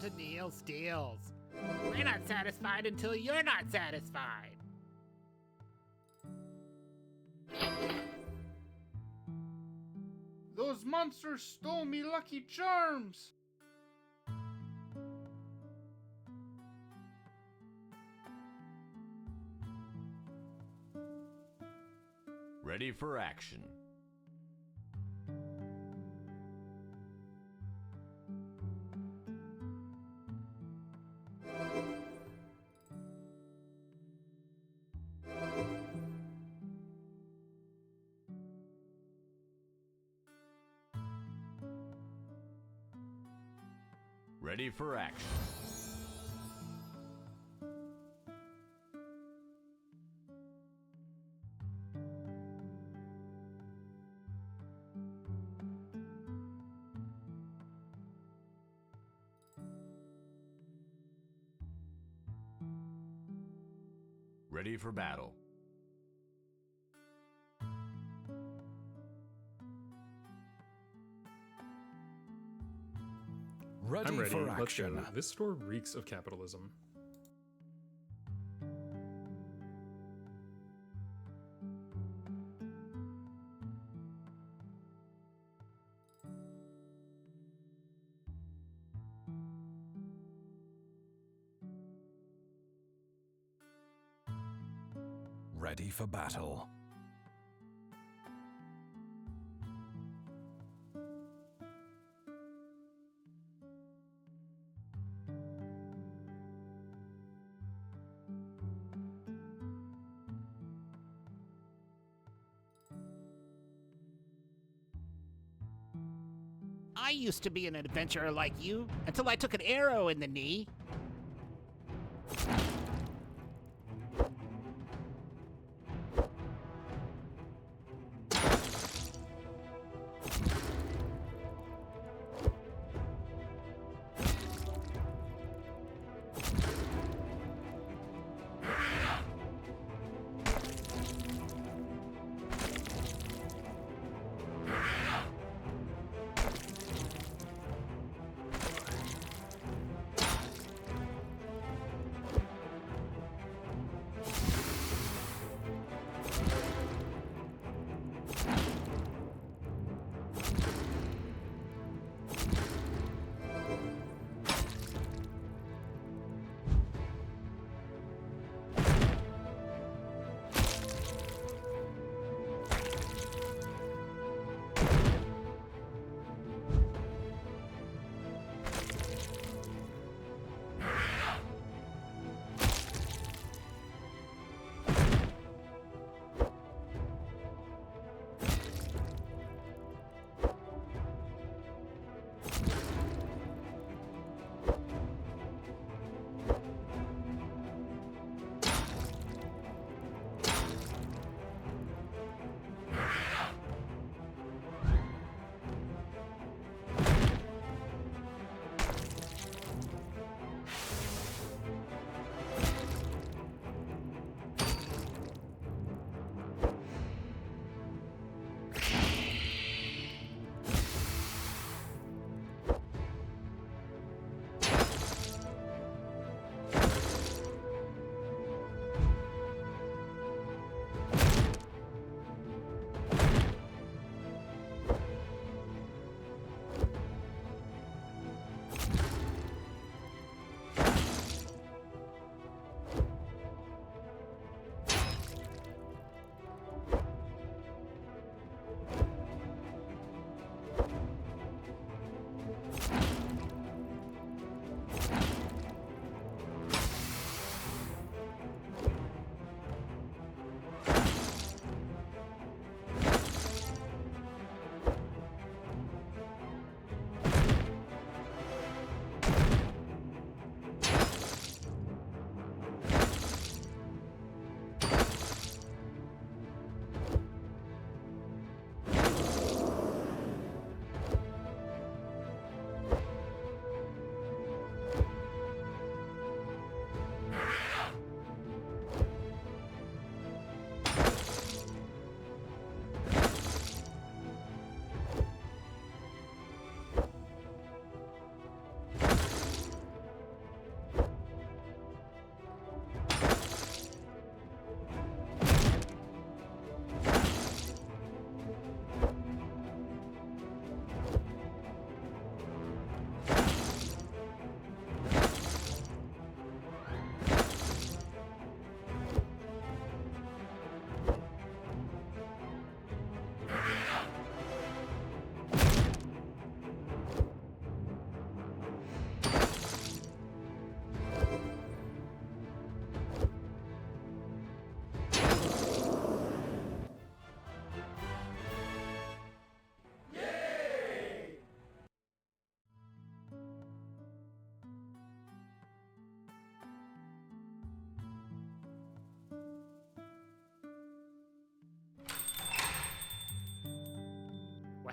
Welcome to Neil's Deals. We're not satisfied until you're not satisfied. Those monsters stole me Lucky Charms! Ready for action. Ready for action. Ready for battle. Ready, I'm ready. for Let's action. go. This store reeks of capitalism. Ready for battle. I used to be an adventurer like you until I took an arrow in the knee.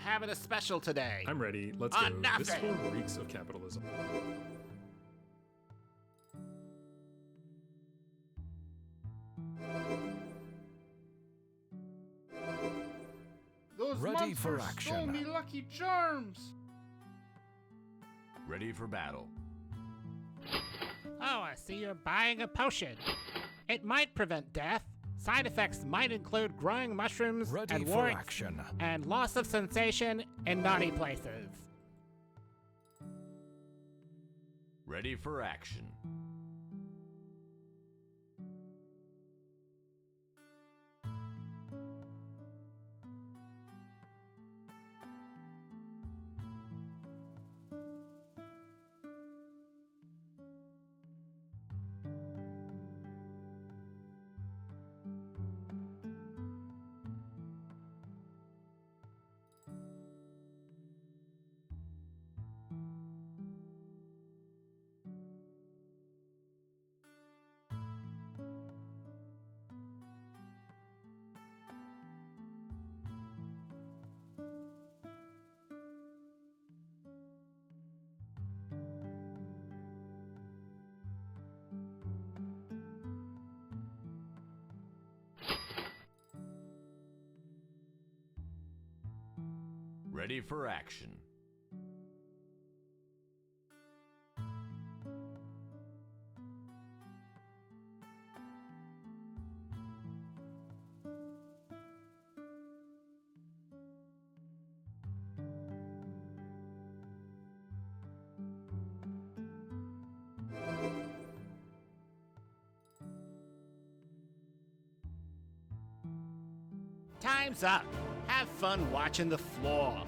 having a special today. I'm ready. Let's On go. This nothing. store reeks of capitalism. Those Ready for monsters stole action. me Lucky Charms. Ready for battle. Oh, I see you're buying a potion. It might prevent death. Side effects might include growing mushrooms Ready and for warts action. and loss of sensation in naughty places. Ready for action. Ready for action. Time's up. Have fun watching the floor.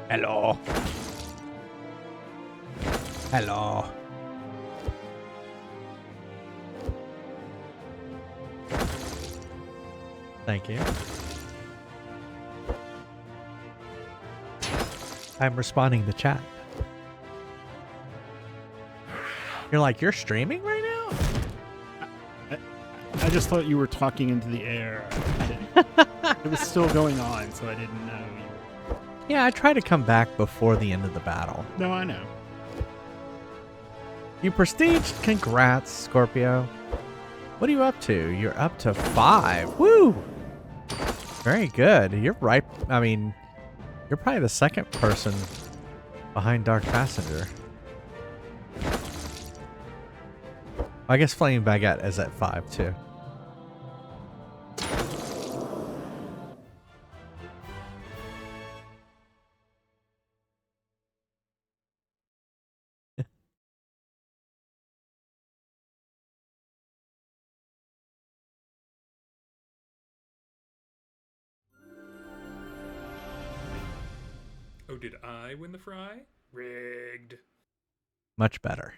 Hello. Hello. Thank you. I'm responding to chat. You're like, you're streaming right now? I just thought you were talking into the air. It was still going on, so I didn't know you were... Yeah, I try to come back before the end of the battle. No, I know. You prestige? Congrats, Scorpio. What are you up to? You're up to 5. Woo! Very good. You're right. I mean, you're probably the second person behind Dark Passenger. I guess Flame Baguette is at 5 too. Oh, did I win the fry? Rigged. Much better.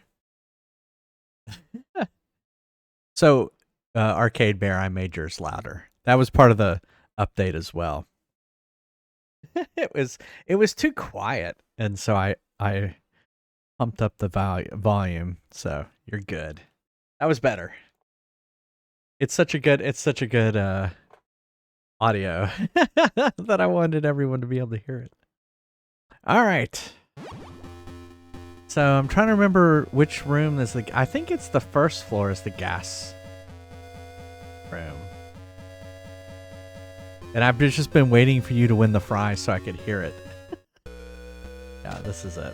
So, Arcade Bear, I made yours louder. That was part of the update as well. it was too quiet, and so I pumped up the volume. So you're good. That was better. It's such a good audio that I wanted everyone to be able to hear it. All right. So I'm trying to remember which room is I think it's the first floor is the gas room. And I've just been waiting for you to win the fry so I could hear it. Yeah, this is it.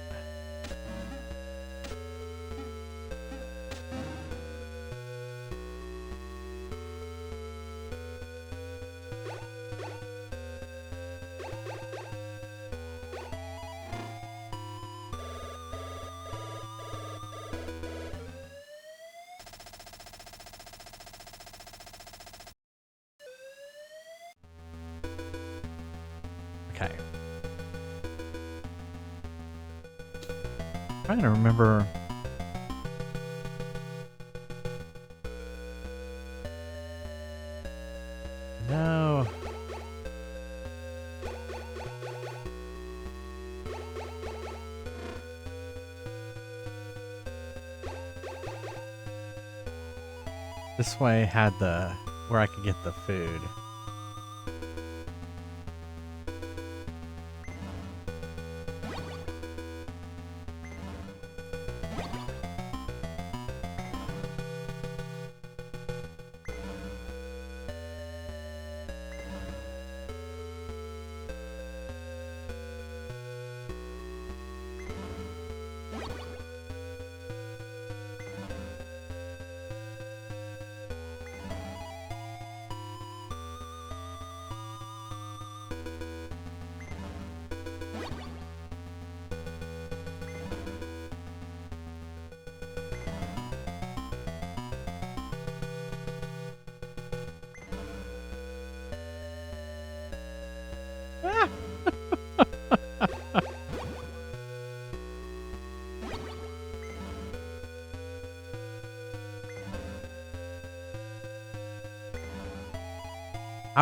Okay. Trying to remember. No. This way had where I could get the food. I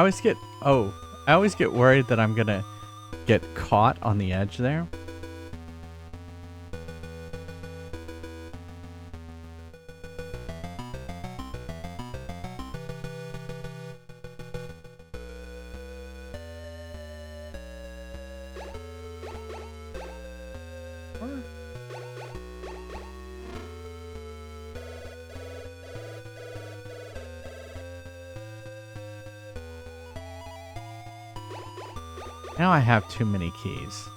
always get worried that I'm gonna get caught on the edge there. Now I have too many keys.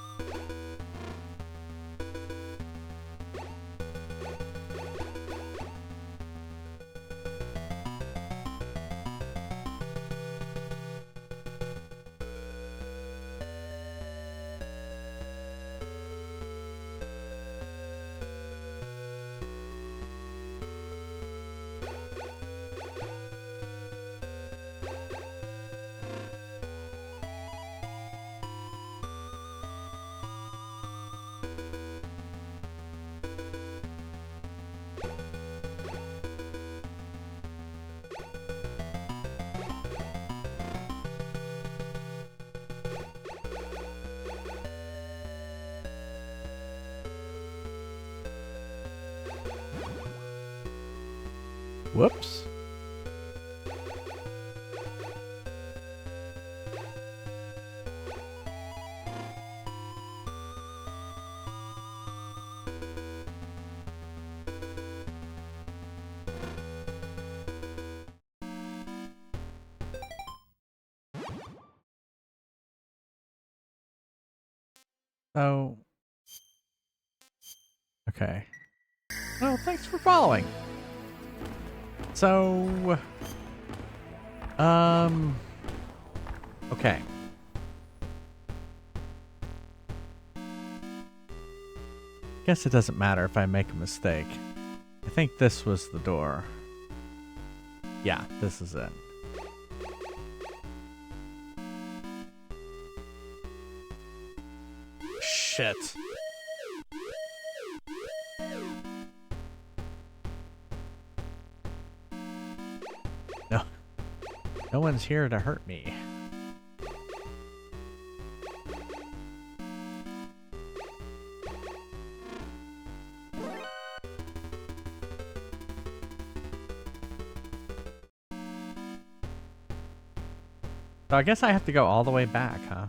Whoops. Oh. Okay. Well, thanks for following. So, okay. Guess it doesn't matter if I make a mistake. I think this was the door. Yeah, this is it. Shit. No. No one's here to hurt me. So I guess I have to go all the way back, huh?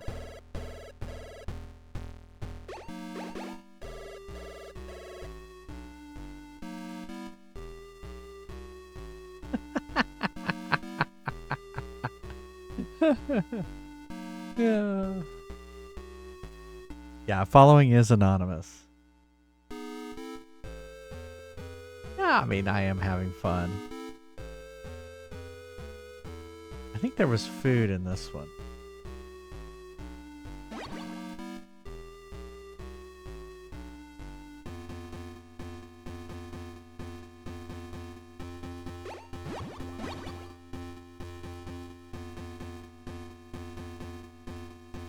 Yeah. Yeah, following is anonymous. Yeah, I mean, I am having fun. I think there was food in this one.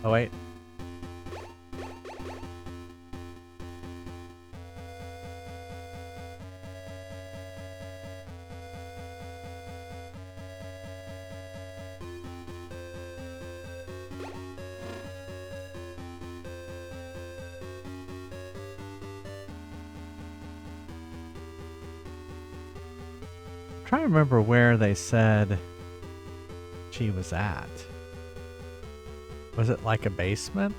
Oh, wait. I'm trying to remember where they said she was at. Was it like a basement?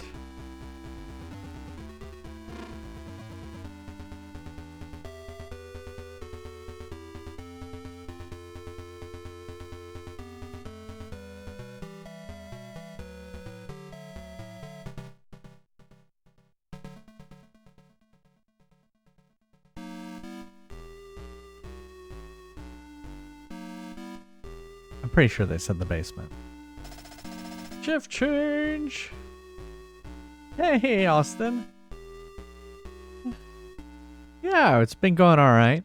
I'm pretty sure they said the basement. Shift change. Hey, Austin. Yeah, it's been going all right.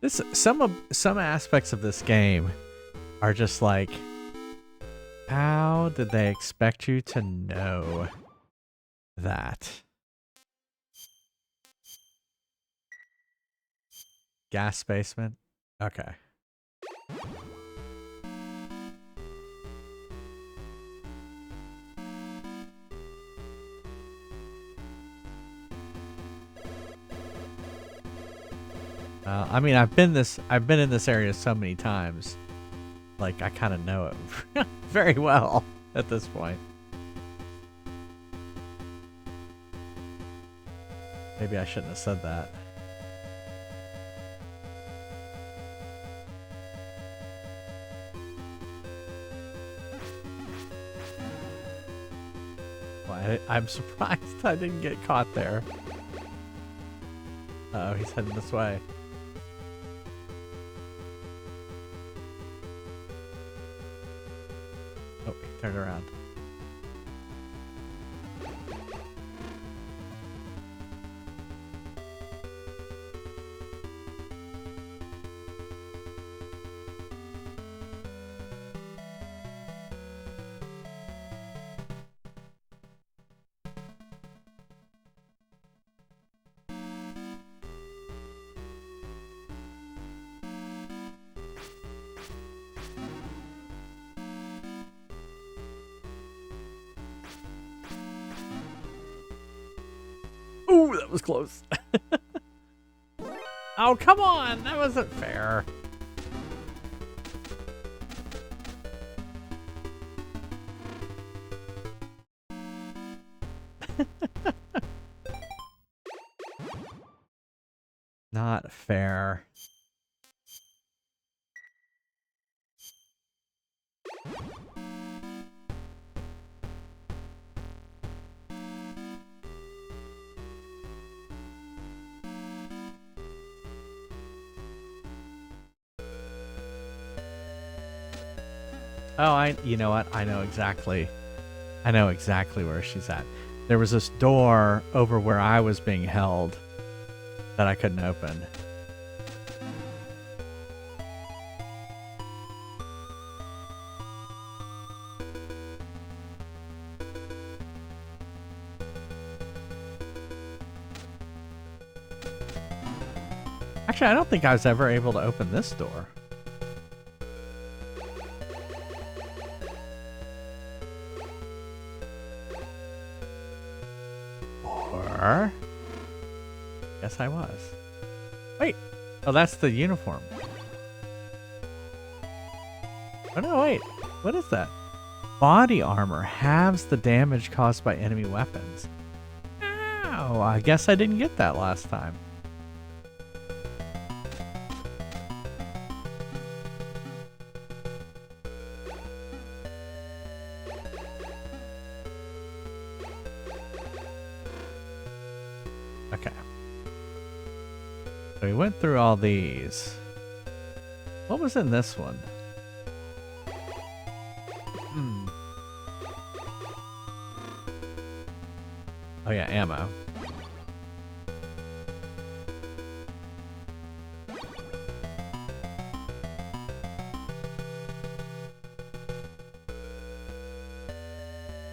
Some aspects of this game are just like, how did they expect you to know that? Gas basement? Okay. I mean, I've been in this area so many times. Like, I kind of know it very well at this point. Maybe I shouldn't have said that. Well, I'm surprised I didn't get caught there. Uh-oh, he's heading this way. Oh, he turned around. Ooh, that was close. Oh, come on. That wasn't fair. Not fair. Oh, you know what? I know exactly where she's at. There was this door over where I was being held that I couldn't open. Actually, I don't think I was ever able to open this door. Or... Yes, I was. Wait. Oh, that's the uniform. Oh, no, wait. What is that? Body armor halves the damage caused by enemy weapons. Oh, I guess I didn't get that last time. Okay. So we went through all these. What was in this one? Oh yeah, ammo.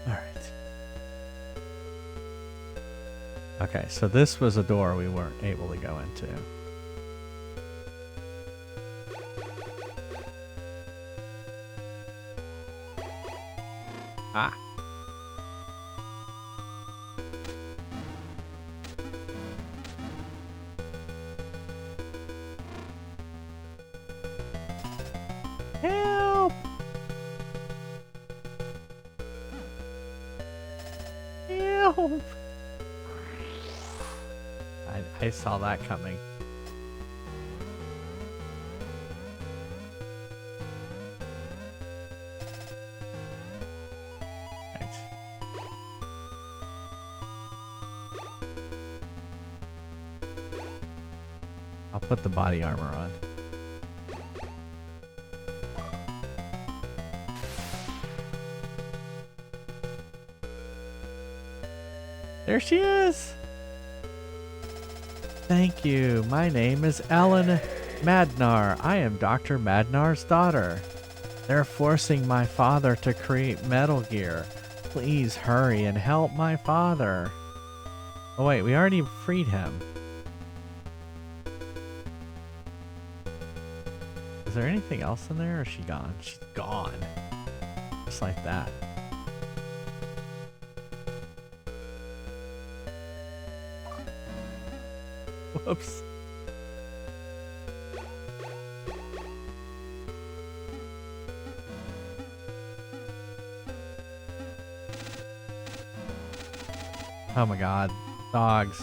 Alright. Okay, so this was a door we weren't able to go into. Ah. Help! Help! I saw that coming. Right. I'll put the body armor on. There she is! Thank you. My name is Ellen Madnar. I am Dr. Madnar's daughter. They're forcing my father to create Metal Gear. Please hurry and help my father. Oh wait, we already freed him. Is there anything else in there or is she gone? She's gone. Just like that. Whoops. Oh my god. Dogs.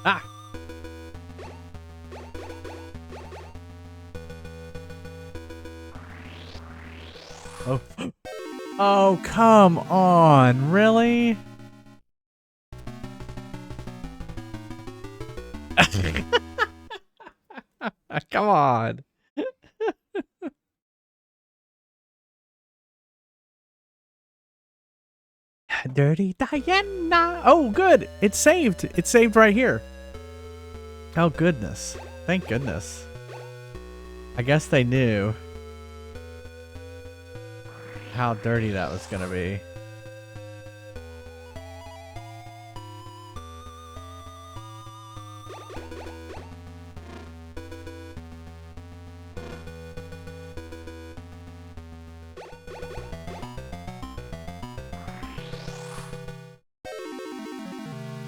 Ah! Oh. Oh, come on. Really? Come on. Dirty Diana. Oh, good. It's saved. It's saved right here. Oh, goodness. Thank goodness. I guess they knew how dirty that was going to be.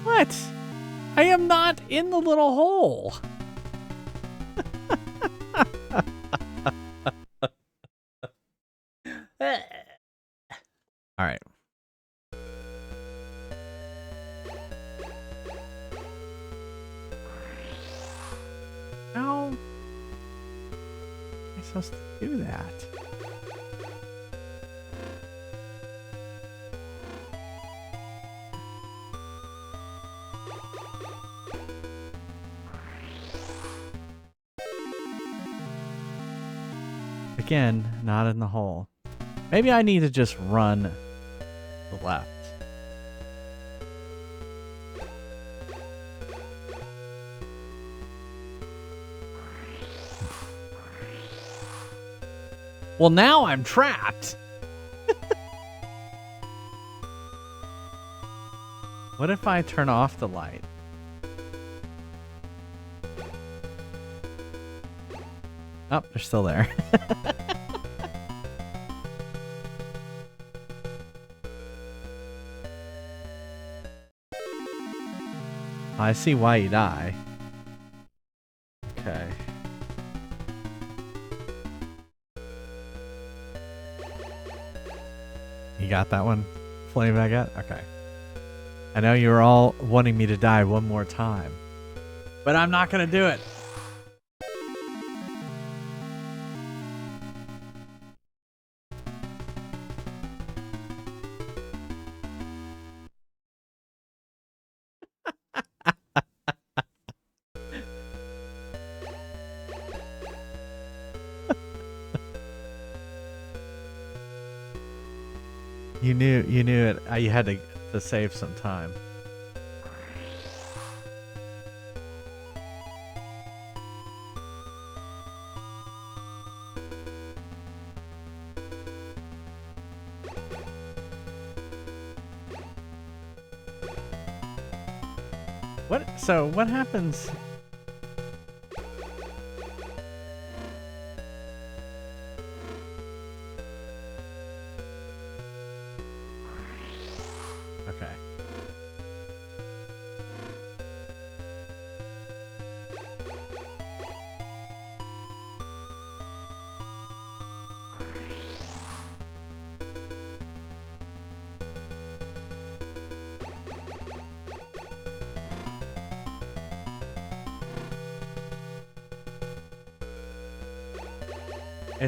What? I am not in the little hole. All right. How am I supposed to do that? Again, not in the hole. Maybe I need to just run the left. Well, now I'm trapped. What if I turn off the light? Oh, they're still there. I see why you die. Okay. You got that one? Flame baguette? Okay. I know you were all wanting me to die one more time, but I'm not gonna do it. You knew it. You had to save some time. So what happens? Okay.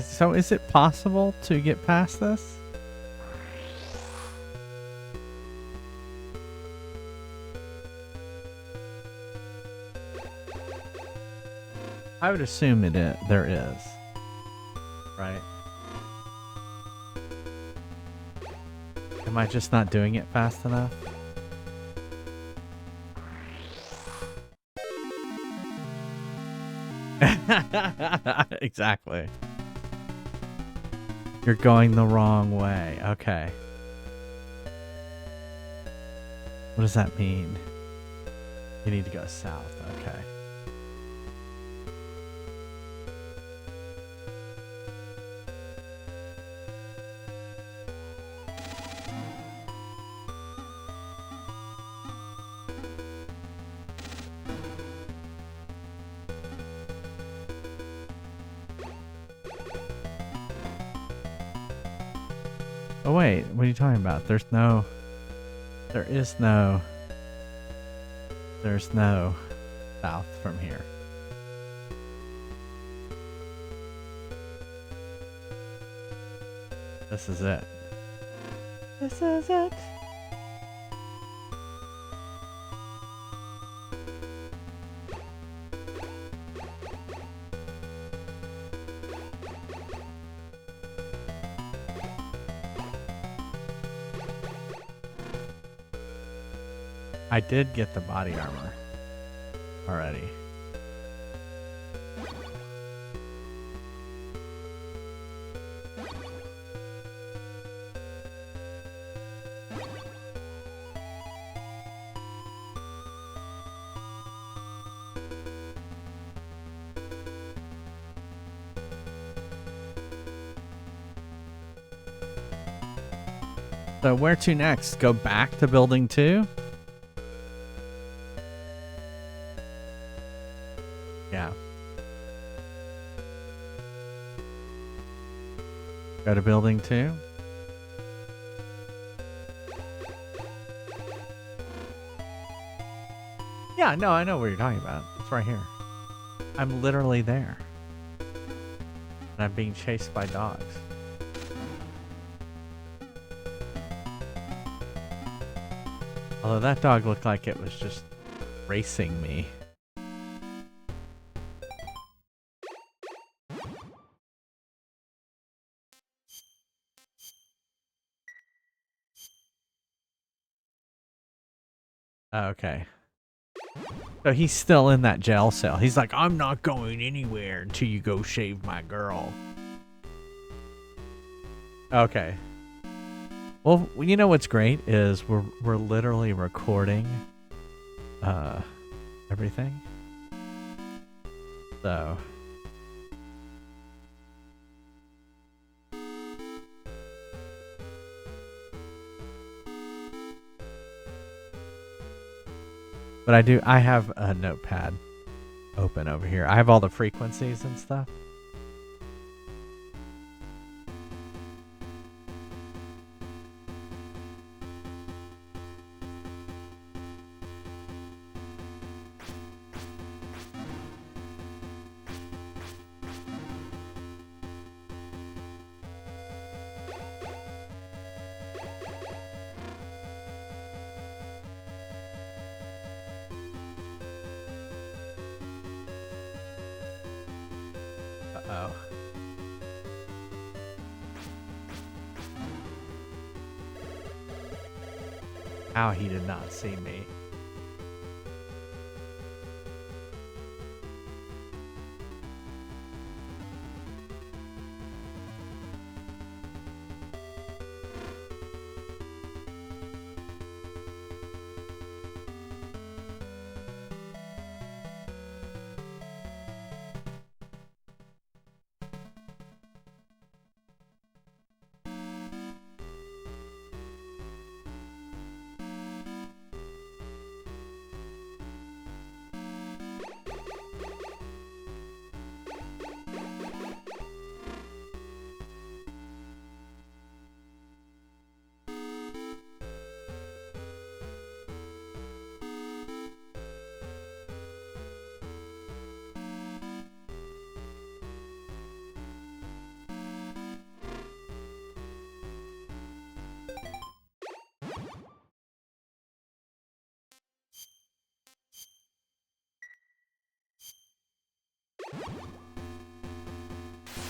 So is it possible to get past this? I would assume there is. Right? Am I just not doing it fast enough? Exactly. You're going the wrong way. Okay. What does that mean? You need to go south. Okay. Oh wait, what are you talking about? There's no south from here. This is it. This is it. I did get the body armor already. So where to next? Go back to building 2? Go to building 2. Yeah, no, I know what you're talking about. It's right here. I'm literally there. And I'm being chased by dogs. Although that dog looked like it was just racing me. Okay. So he's still in that jail cell. He's like, I'm not going anywhere until you go shave my girl. Okay. Well, you know what's great is we're literally recording everything. So but I have a notepad open over here. I have all the frequencies and stuff. Uh-oh. How he did not see me.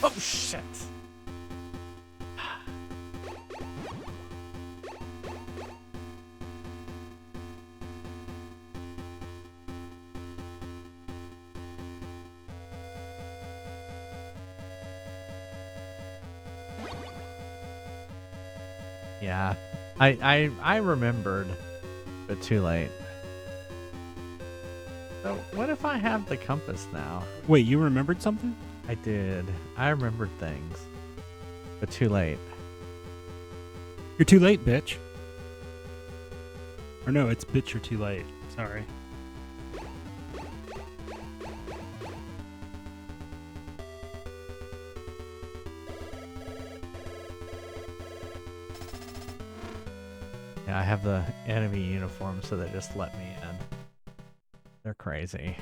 Oh shit. Yeah. I remembered, but too late. So what if I have the compass now? Wait, you remembered something? I did. I remembered things, but too late. You're too late, bitch. Or no, it's bitch, you're too late. Sorry. Yeah, I have the enemy uniform, so they just let me in. They're crazy.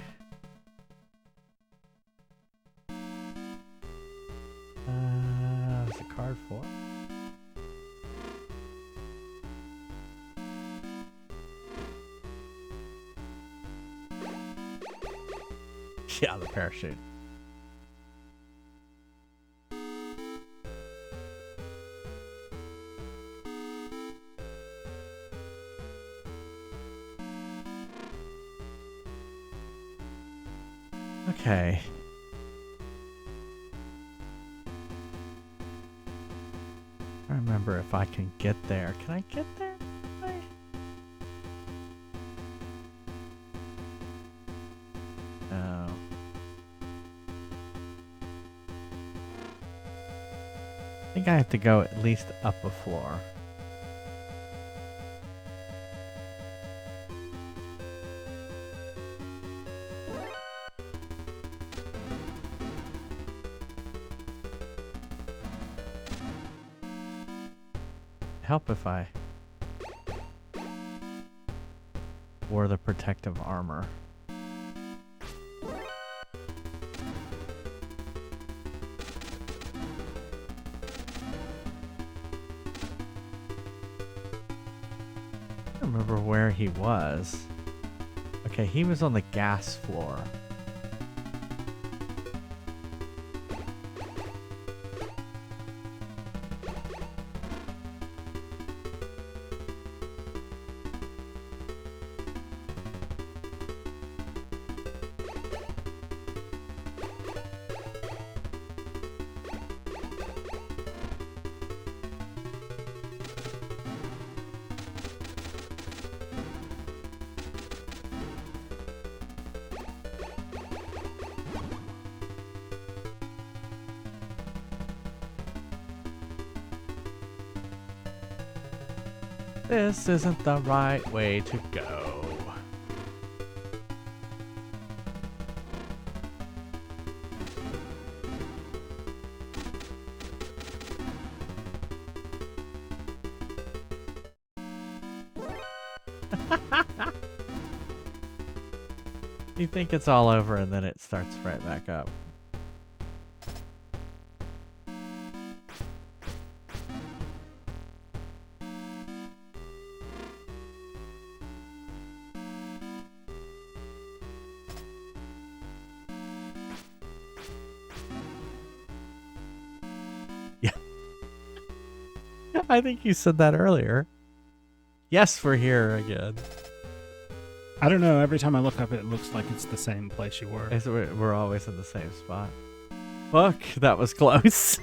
There's a card for. Yeah, the parachute. Okay. I remember if I can get there. Can I get there? No. I think I have to go at least up a floor. help if I wore the protective armor. I don't remember where he was. Okay, he was on the gas floor. This isn't the right way to go. You think it's all over and then it starts right back up. I think you said that earlier. Yes, we're here again. I don't know. Every time I look up, it looks like it's the same place you were. We're always in the same spot. Fuck, that was close.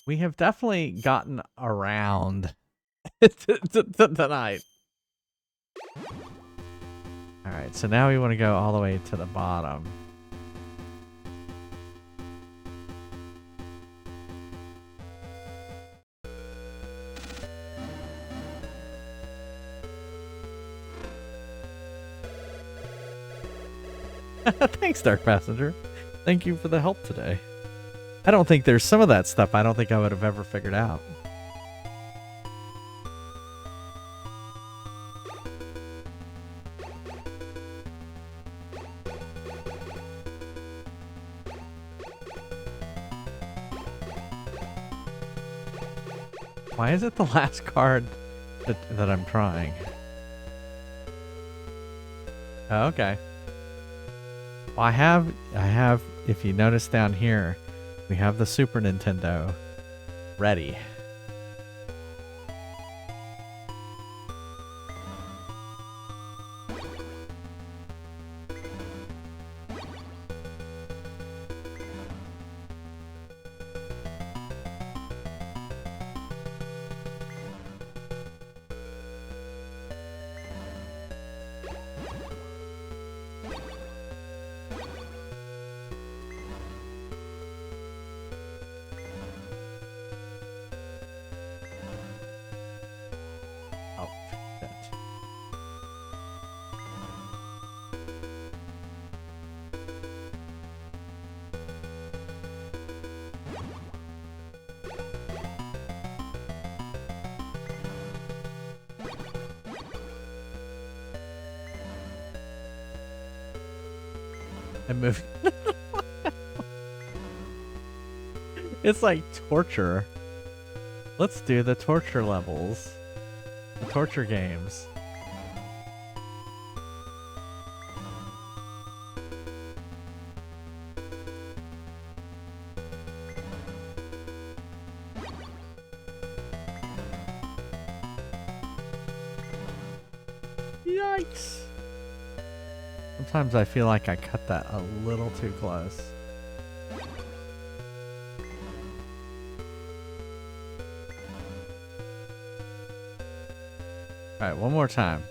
We have definitely gotten around tonight. Alright, so now we want to go all the way to the bottom. Thanks, Dark Passenger. Thank you for the help today. I don't think there's some of that stuff I don't think I would have ever figured out. Why is it the last card that I'm trying? Oh, okay. Well, I have, if you notice down here, we have the Super Nintendo ready. I'm moving. It's like torture. Let's do the torture levels. The torture games. Yikes. Sometimes I feel like I cut that a little too close. All right, one more time.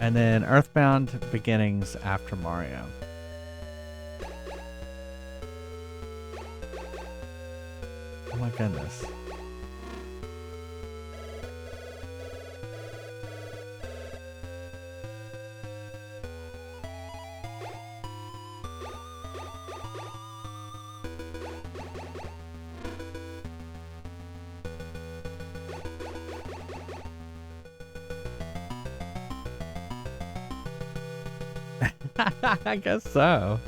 And then Earthbound Beginnings after Mario. Oh my goodness. I guess so.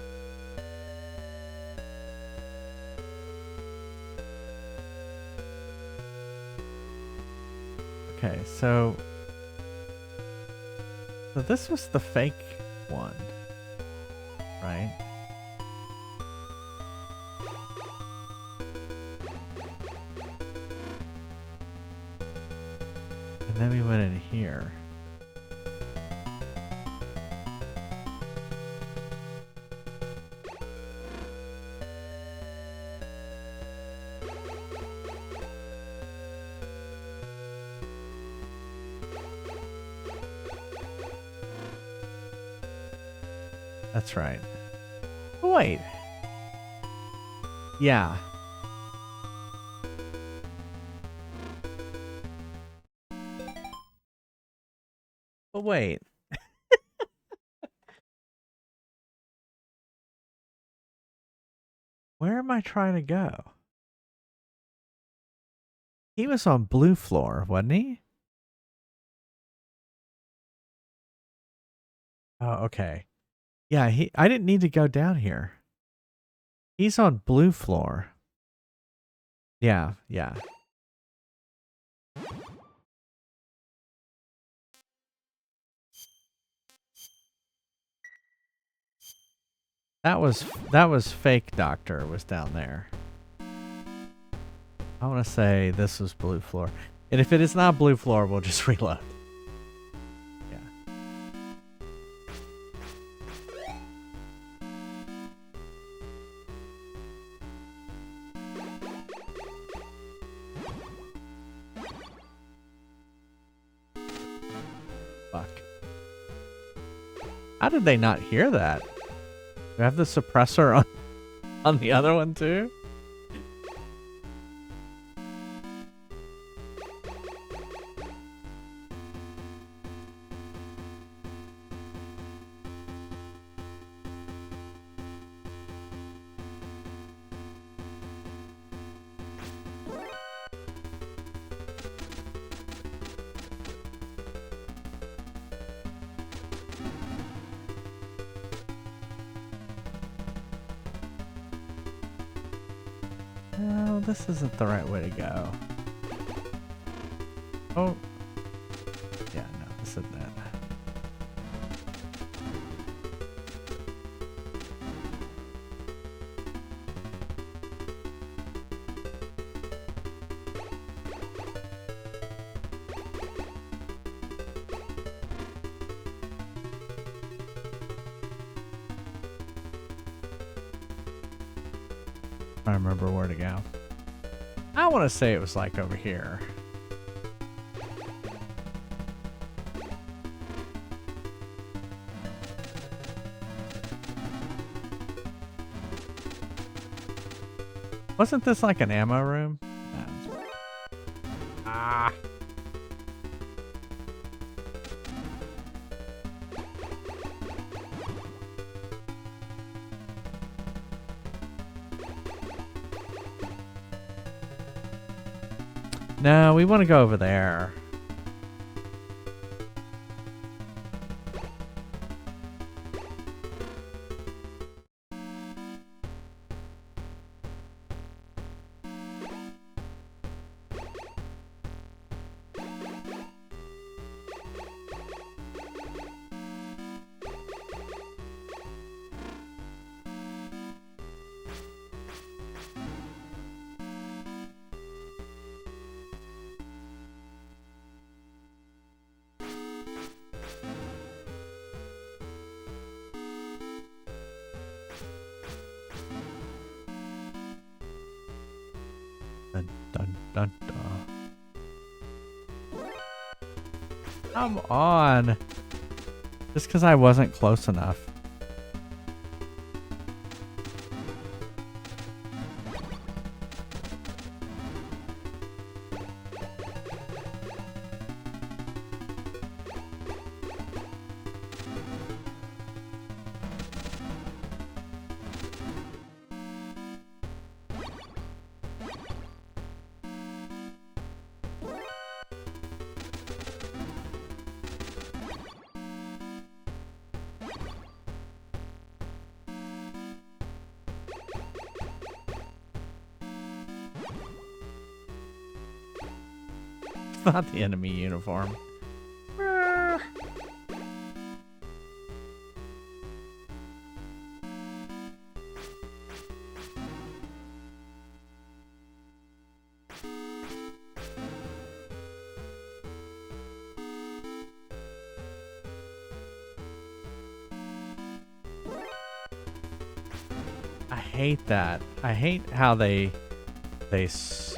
Okay, so this was the fake one, right? And then we went in here. That's right. Oh, wait. Yeah. But wait. Where am I trying to go? He was on blue floor, wasn't he? Oh, okay. Yeah, I didn't need to go down here. He's on blue floor. Yeah, yeah. That was fake doctor was down there. I want to say this was blue floor. And if it is not blue floor, we'll just reload. Yeah. Fuck. How did they not hear that? Do I have the suppressor on the other one too? No, this isn't the right way to go. Oh. Yeah, no, this isn't it. I remember where to go. I want to say it was like over here. Wasn't this like an ammo room? No. Ah. No, we want to go over there. Dun, dun, dun, dun. Come on. Just because I wasn't close enough. Not the enemy uniform. I hate that. I hate how they s-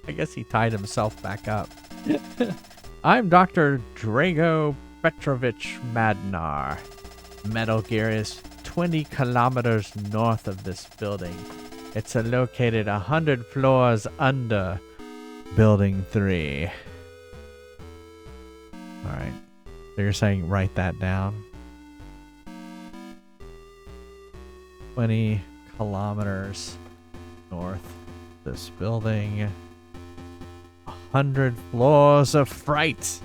I guess he tied himself back up. I'm Dr. Drago Petrovich Madnar. Metal Gear is 20 kilometers north of this building. It's located 100 floors under Building 3. Alright. So you're saying write that down? 20 kilometers north of this building. 100 floors of fright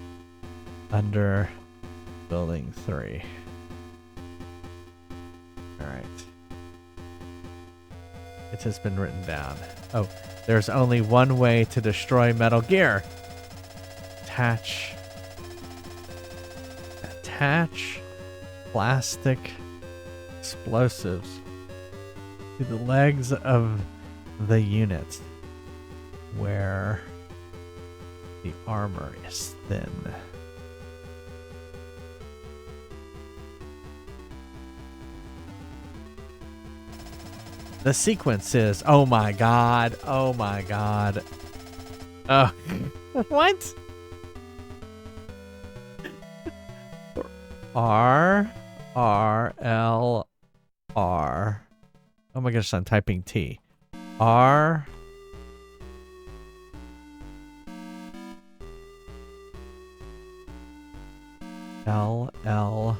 under Building 3. Alright. It has been written down. Oh, there's only one way to destroy Metal Gear. Attach plastic explosives to the legs of the unit where the armor is thin. The sequence is, oh my god, oh my god. What? R. Oh my gosh, I'm typing T. R. L.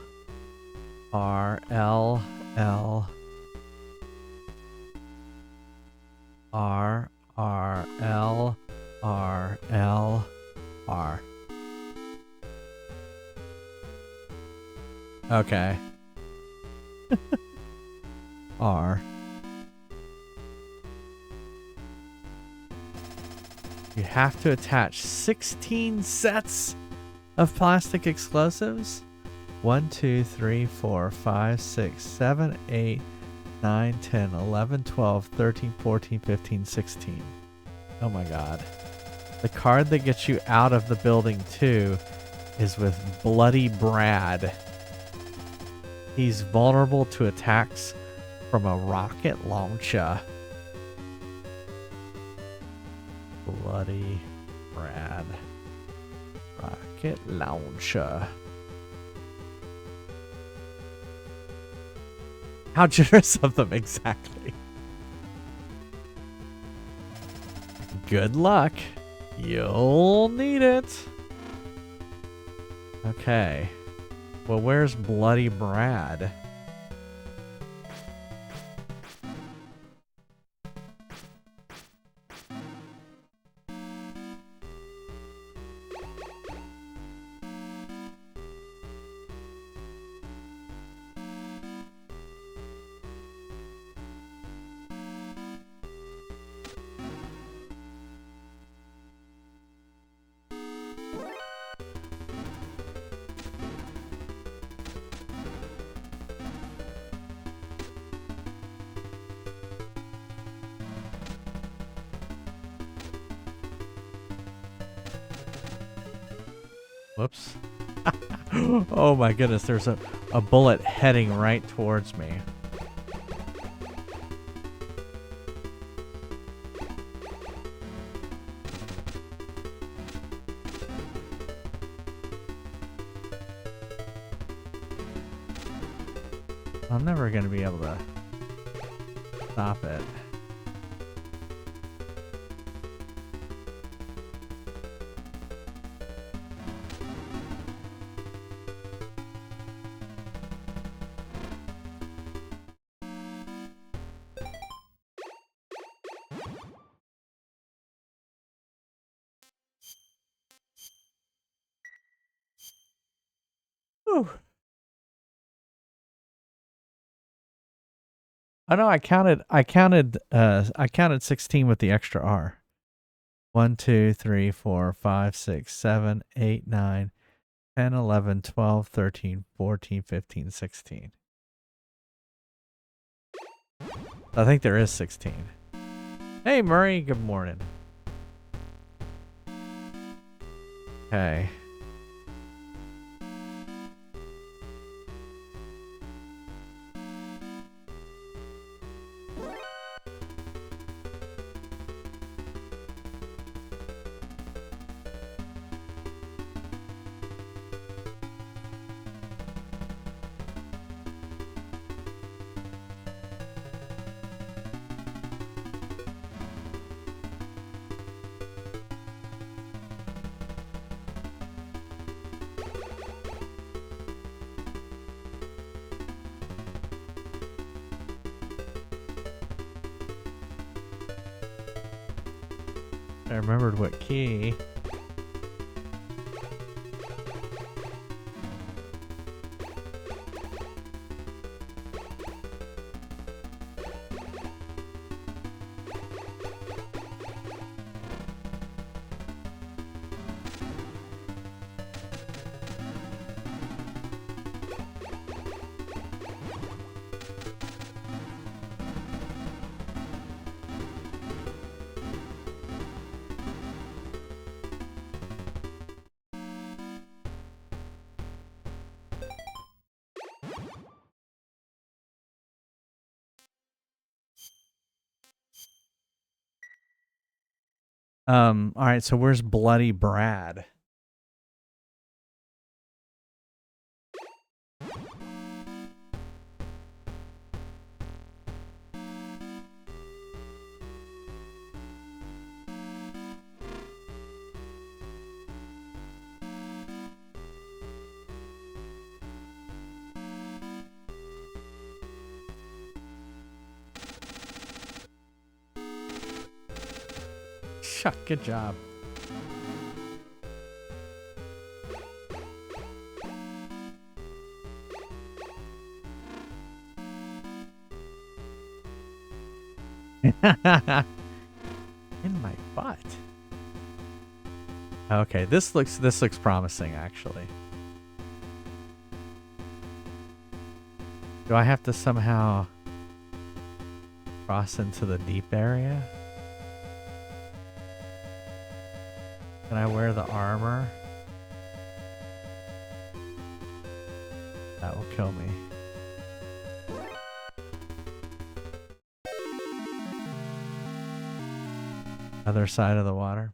R. L. L. R. R. L. R. L. R. Okay. R. You have to attach 16 sets of plastic explosives. 1, 2, 3, 4, 5, 6, 7, 8, 9, 10, 11, 12, 13, 14, 15, 16. Oh my god. The card that gets you out of the building too is with Bloody Brad. He's vulnerable to attacks from a rocket launcher. Bloody Brad. Rocket launcher. How generous of them, exactly. Good luck. You'll need it. Okay. Well, where's Bloody Brad? Whoops. Oh my goodness, there's a bullet heading right towards me. I'm never going to be able to stop it. Whew. Oh no, I counted 16 with the extra R. 1, 2, 3, 4, 5, 6, 7, 8, 9, 10, 11, 12, 13, 14, 15, 16. I think there is 16. Hey Murray, good morning. Okay. I remembered what key. All right, so where's Bloody Brad? Good job. In my butt. Okay, this looks promising actually. Do I have to somehow cross into the deep area? Can I wear the armor? That will kill me. Other side of the water.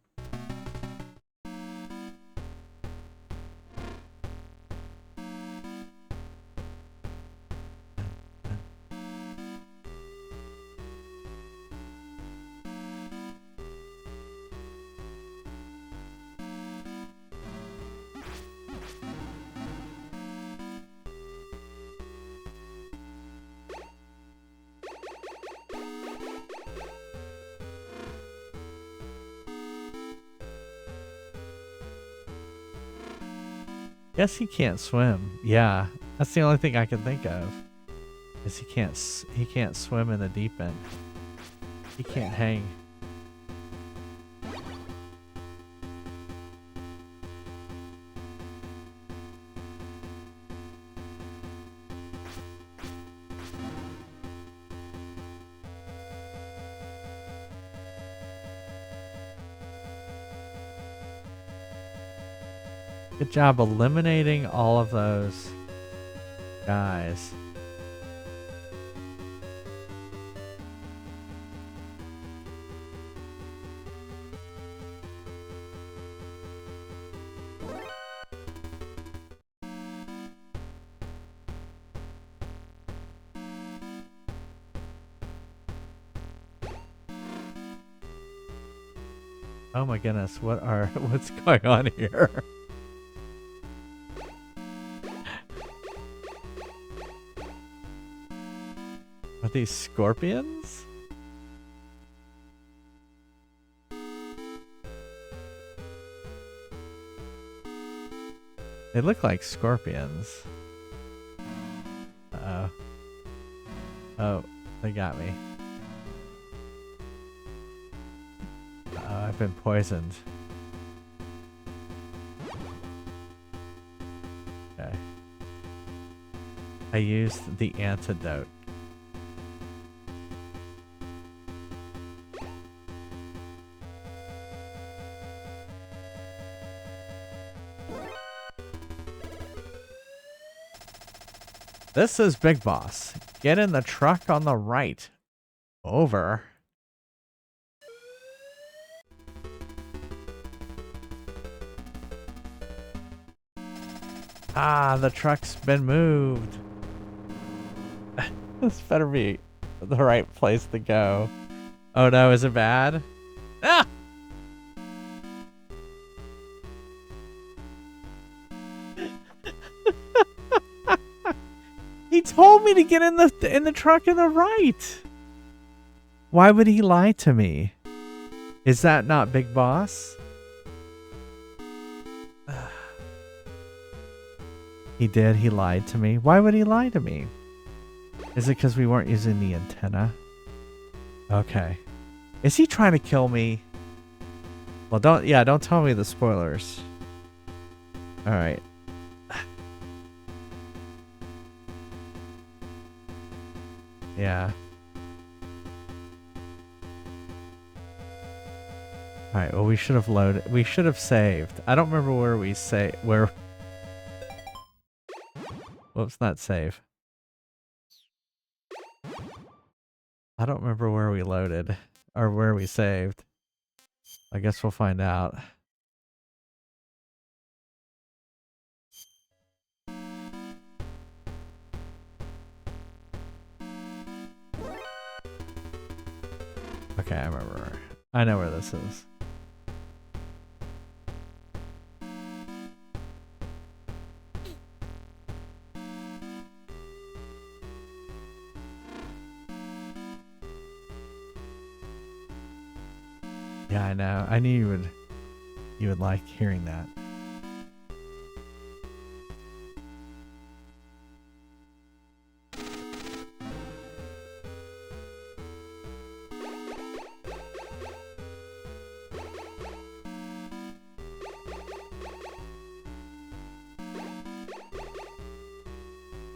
Guess he can't swim. Yeah, that's the only thing I can think of. Is he can't swim in the deep end. He can't hang. Good job eliminating all of those guys. Oh my goodness, what's going on here? Are these scorpions? They look like scorpions. Uh-oh. Oh, they got me. I've been poisoned. Okay. I used the antidote. This is Big Boss. Get in the truck on the right. Over. Ah, the truck's been moved. This better be the right place to go. Oh no, is it bad? Ah! He told me to get in the truck in the right. Why would he lie to me? Is that not Big Boss? He did. He lied to me. Why would he lie to me? Is it because we weren't using the antenna? Okay. Is he trying to kill me? Well, don't tell me the spoilers. All right. Yeah. All right. Well, we should have loaded. We should have saved. I don't remember where we say where. Whoops, not save. I don't remember where we loaded or where we saved. I guess we'll find out. Okay, I remember. I know where this is. Yeah, I know. I knew you would like hearing that.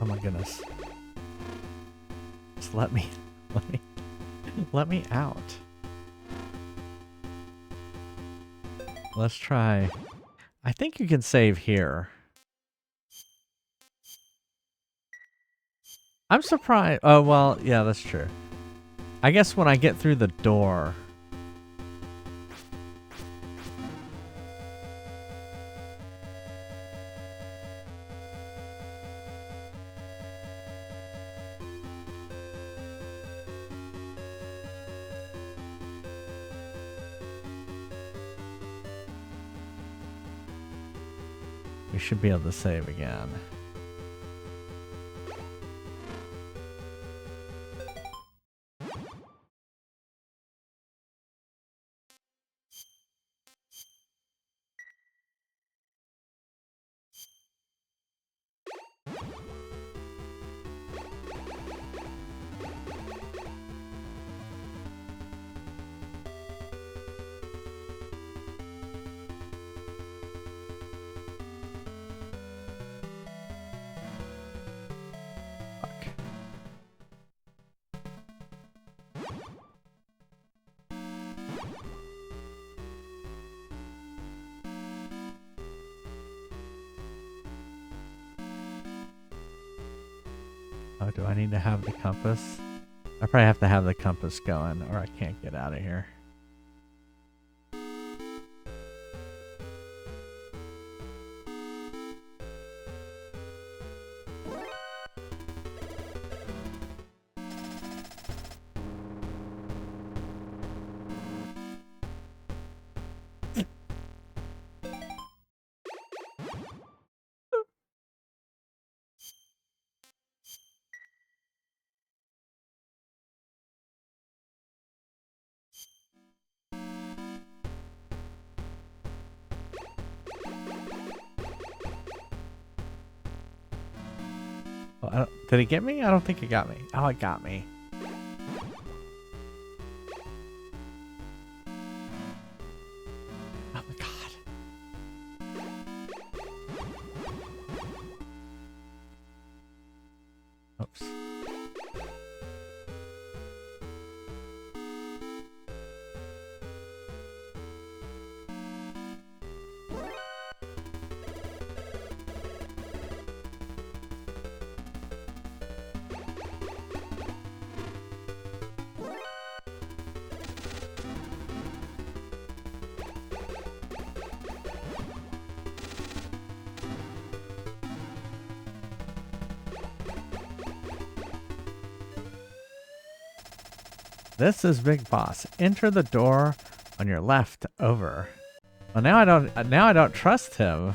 Oh my goodness. Just let me out. Let's try. I think you can save here. I'm surprised. Oh, well, yeah, that's true. I guess when I get through the door. We should be able to save again. Oh, do I need to have the compass? I probably have to have the compass going or I can't get out of here. Oh, did it get me? I don't think it got me. Oh, it got me. Oh my god. Oops. This is Big Boss. Enter the door on your left over. Well, now I don't trust him.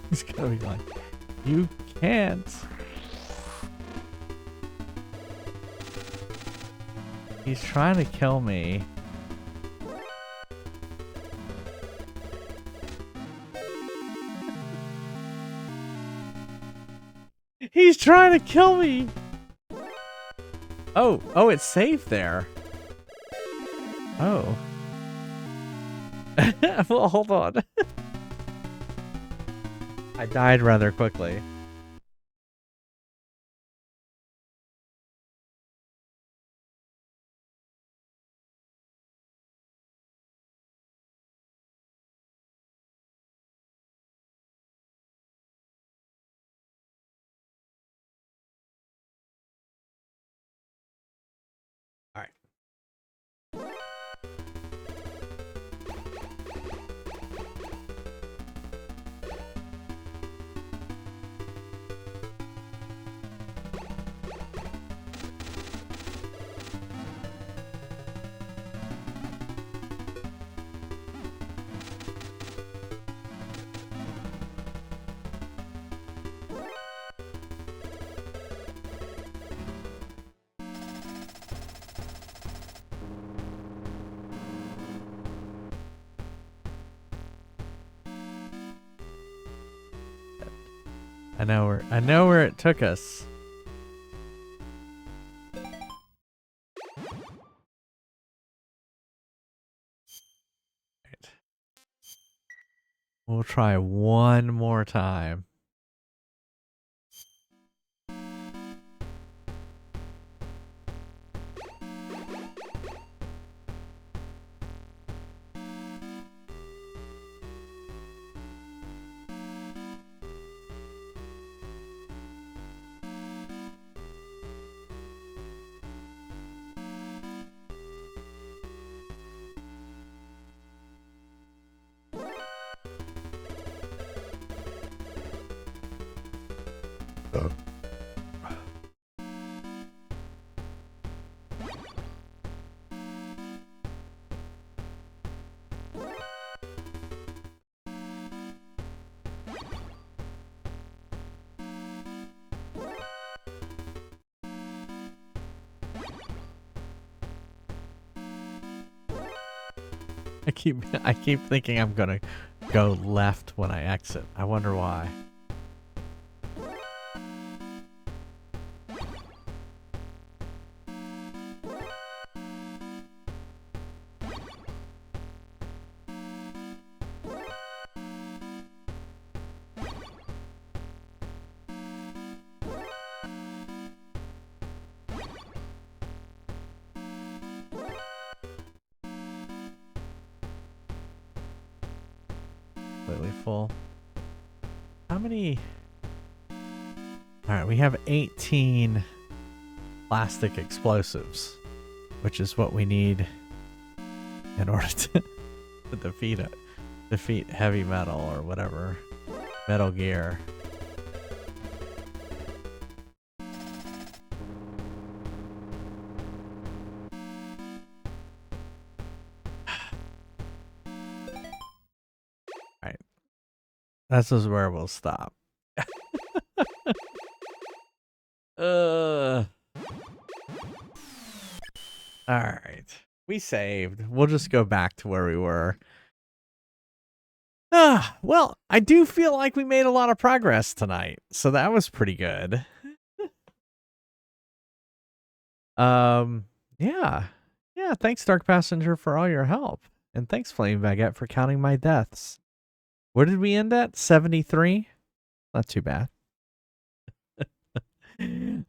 He's gonna be like, you can't. He's trying to kill me. He's trying to kill me. Oh, it's safe there. Oh. Well, hold on. I died rather quickly. All right. I know where it took us. Right. We'll try one more time. I keep thinking I'm gonna go left when I exit. I wonder why. nearly full. How many? All right, we have 18 plastic explosives, which is what we need in order to defeat heavy metal or whatever. Metal Gear. Alright. This is where we'll stop. Alright. We saved. We'll just go back to where we were. Well, I do feel like we made a lot of progress tonight, so that was pretty good. Yeah. Yeah, thanks, Dark Passenger, for all your help. And thanks, Flame Baguette, for counting my deaths. Where did we end at? 73? Not too bad.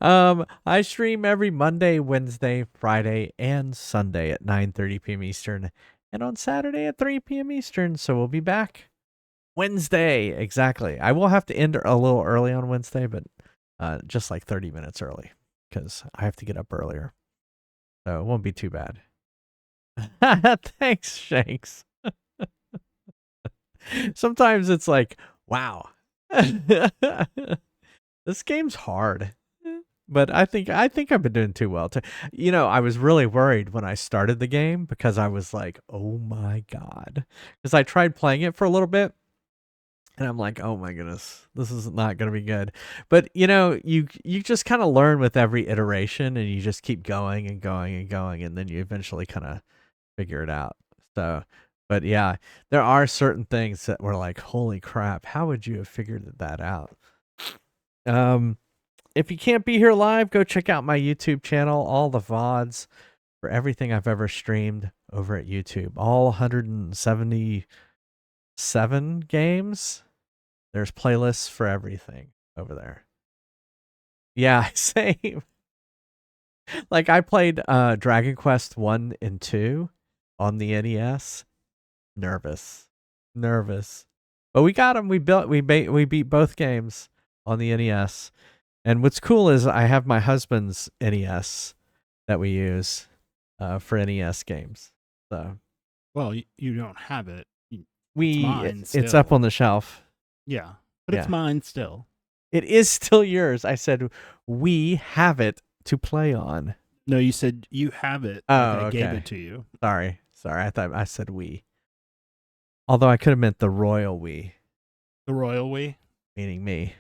I stream every Monday, Wednesday, Friday, and Sunday at 9:30 p.m. Eastern, and on Saturday at 3 p.m. Eastern, so we'll be back Wednesday, exactly. I will have to end a little early on Wednesday, but just like 30 minutes early, because I have to get up earlier. So it won't be too bad. Thanks, Shanks. Sometimes it's like, wow. This game's hard. But I think I've been doing too well. I was really worried when I started the game because I was like, oh my God. Because I tried playing it for a little bit. And I'm like, oh my goodness, this is not going to be good. But, you just kind of learn with every iteration and you just keep going and going and going. And then you eventually kind of figure it out. So, but yeah, there are certain things that were like, holy crap, how would you have figured that out? If you can't be here live, go check out my YouTube channel, all the VODs for everything I've ever streamed over at YouTube. All 177 games. There's playlists for everything over there. Yeah, same. Like I played Dragon Quest 1 and 2 on the NES. Nervous. But we got them. We beat both games on the NES. And what's cool is I have my husband's NES that we use for NES games. So, well, you don't have it. It's up on the shelf. Yeah, but it's mine still. It is still yours. I said we have it to play on. No, you said you have it. Oh, I okay. gave it to you. Sorry. I thought I said we. Although I could have meant the royal we. The royal we? Meaning me.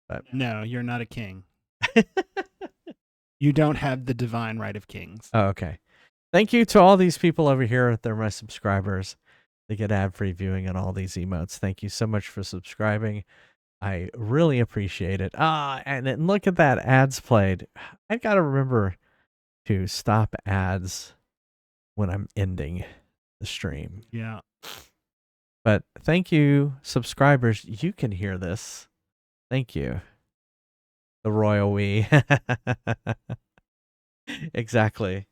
But no, you're not a king. You don't have the divine right of kings. Oh, okay. Thank you to all these people over here. They're my subscribers. They get ad-free viewing on all these emotes. Thank you so much for subscribing. I really appreciate it. And look at that, ads played. I got to remember to stop ads when I'm ending the stream. Yeah. But thank you, subscribers. You can hear this. Thank you. The royal we. Exactly.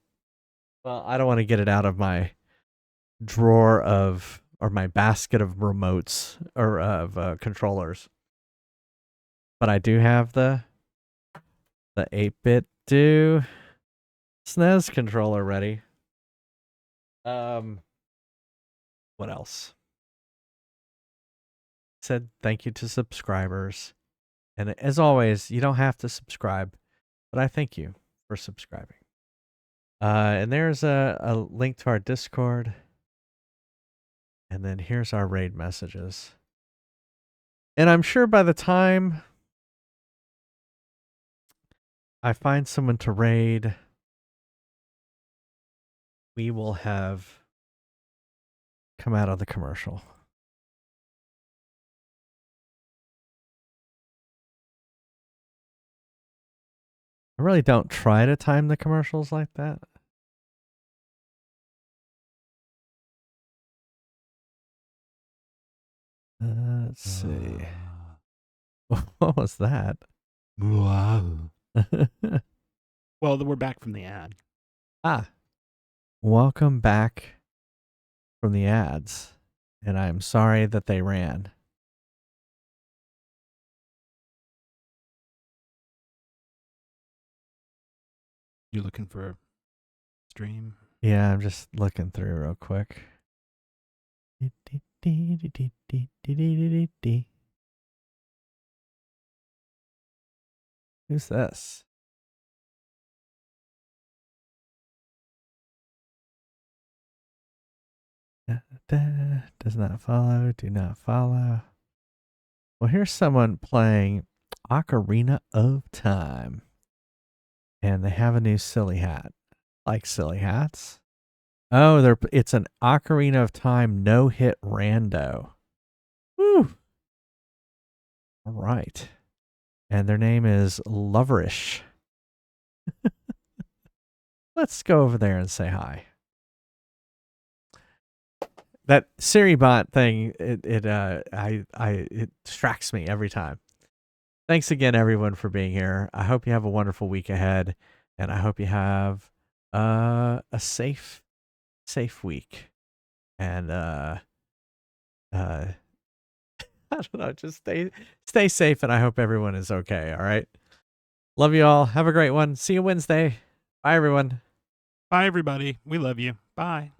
Well, I don't want to get it out of my drawer or my basket of remotes or of controllers. But I do have the 8-bit SNES controller ready. What else? Said thank you to subscribers. And as always, you don't have to subscribe, but I thank you for subscribing. And there's a link to our Discord. And then here's our raid messages. And I'm sure by the time I find someone to raid, we will have come out of the commercial. I really don't try to time the commercials like that. Let's see. What was that? Wow. Well, we're back from the ad. Welcome back from the ads. And I'm sorry that they ran. You looking for a stream? Yeah, I'm just looking through real quick. Who's this? Does not follow. Do not follow. Well, here's someone playing Ocarina of Time. And they have a new silly hat. Like silly hats. Oh, it's an Ocarina of Time no-hit rando. Woo! All right. And their name is Loverish. Let's go over there and say hi. That Siri bot thing, it distracts me every time. Thanks again, everyone, for being here. I hope you have a wonderful week ahead, and I hope you have a safe week. And I don't know, just stay safe, and I hope everyone is okay. All right. Love you all. Have a great one. See you Wednesday. Bye, everyone. Bye, everybody. We love you. Bye.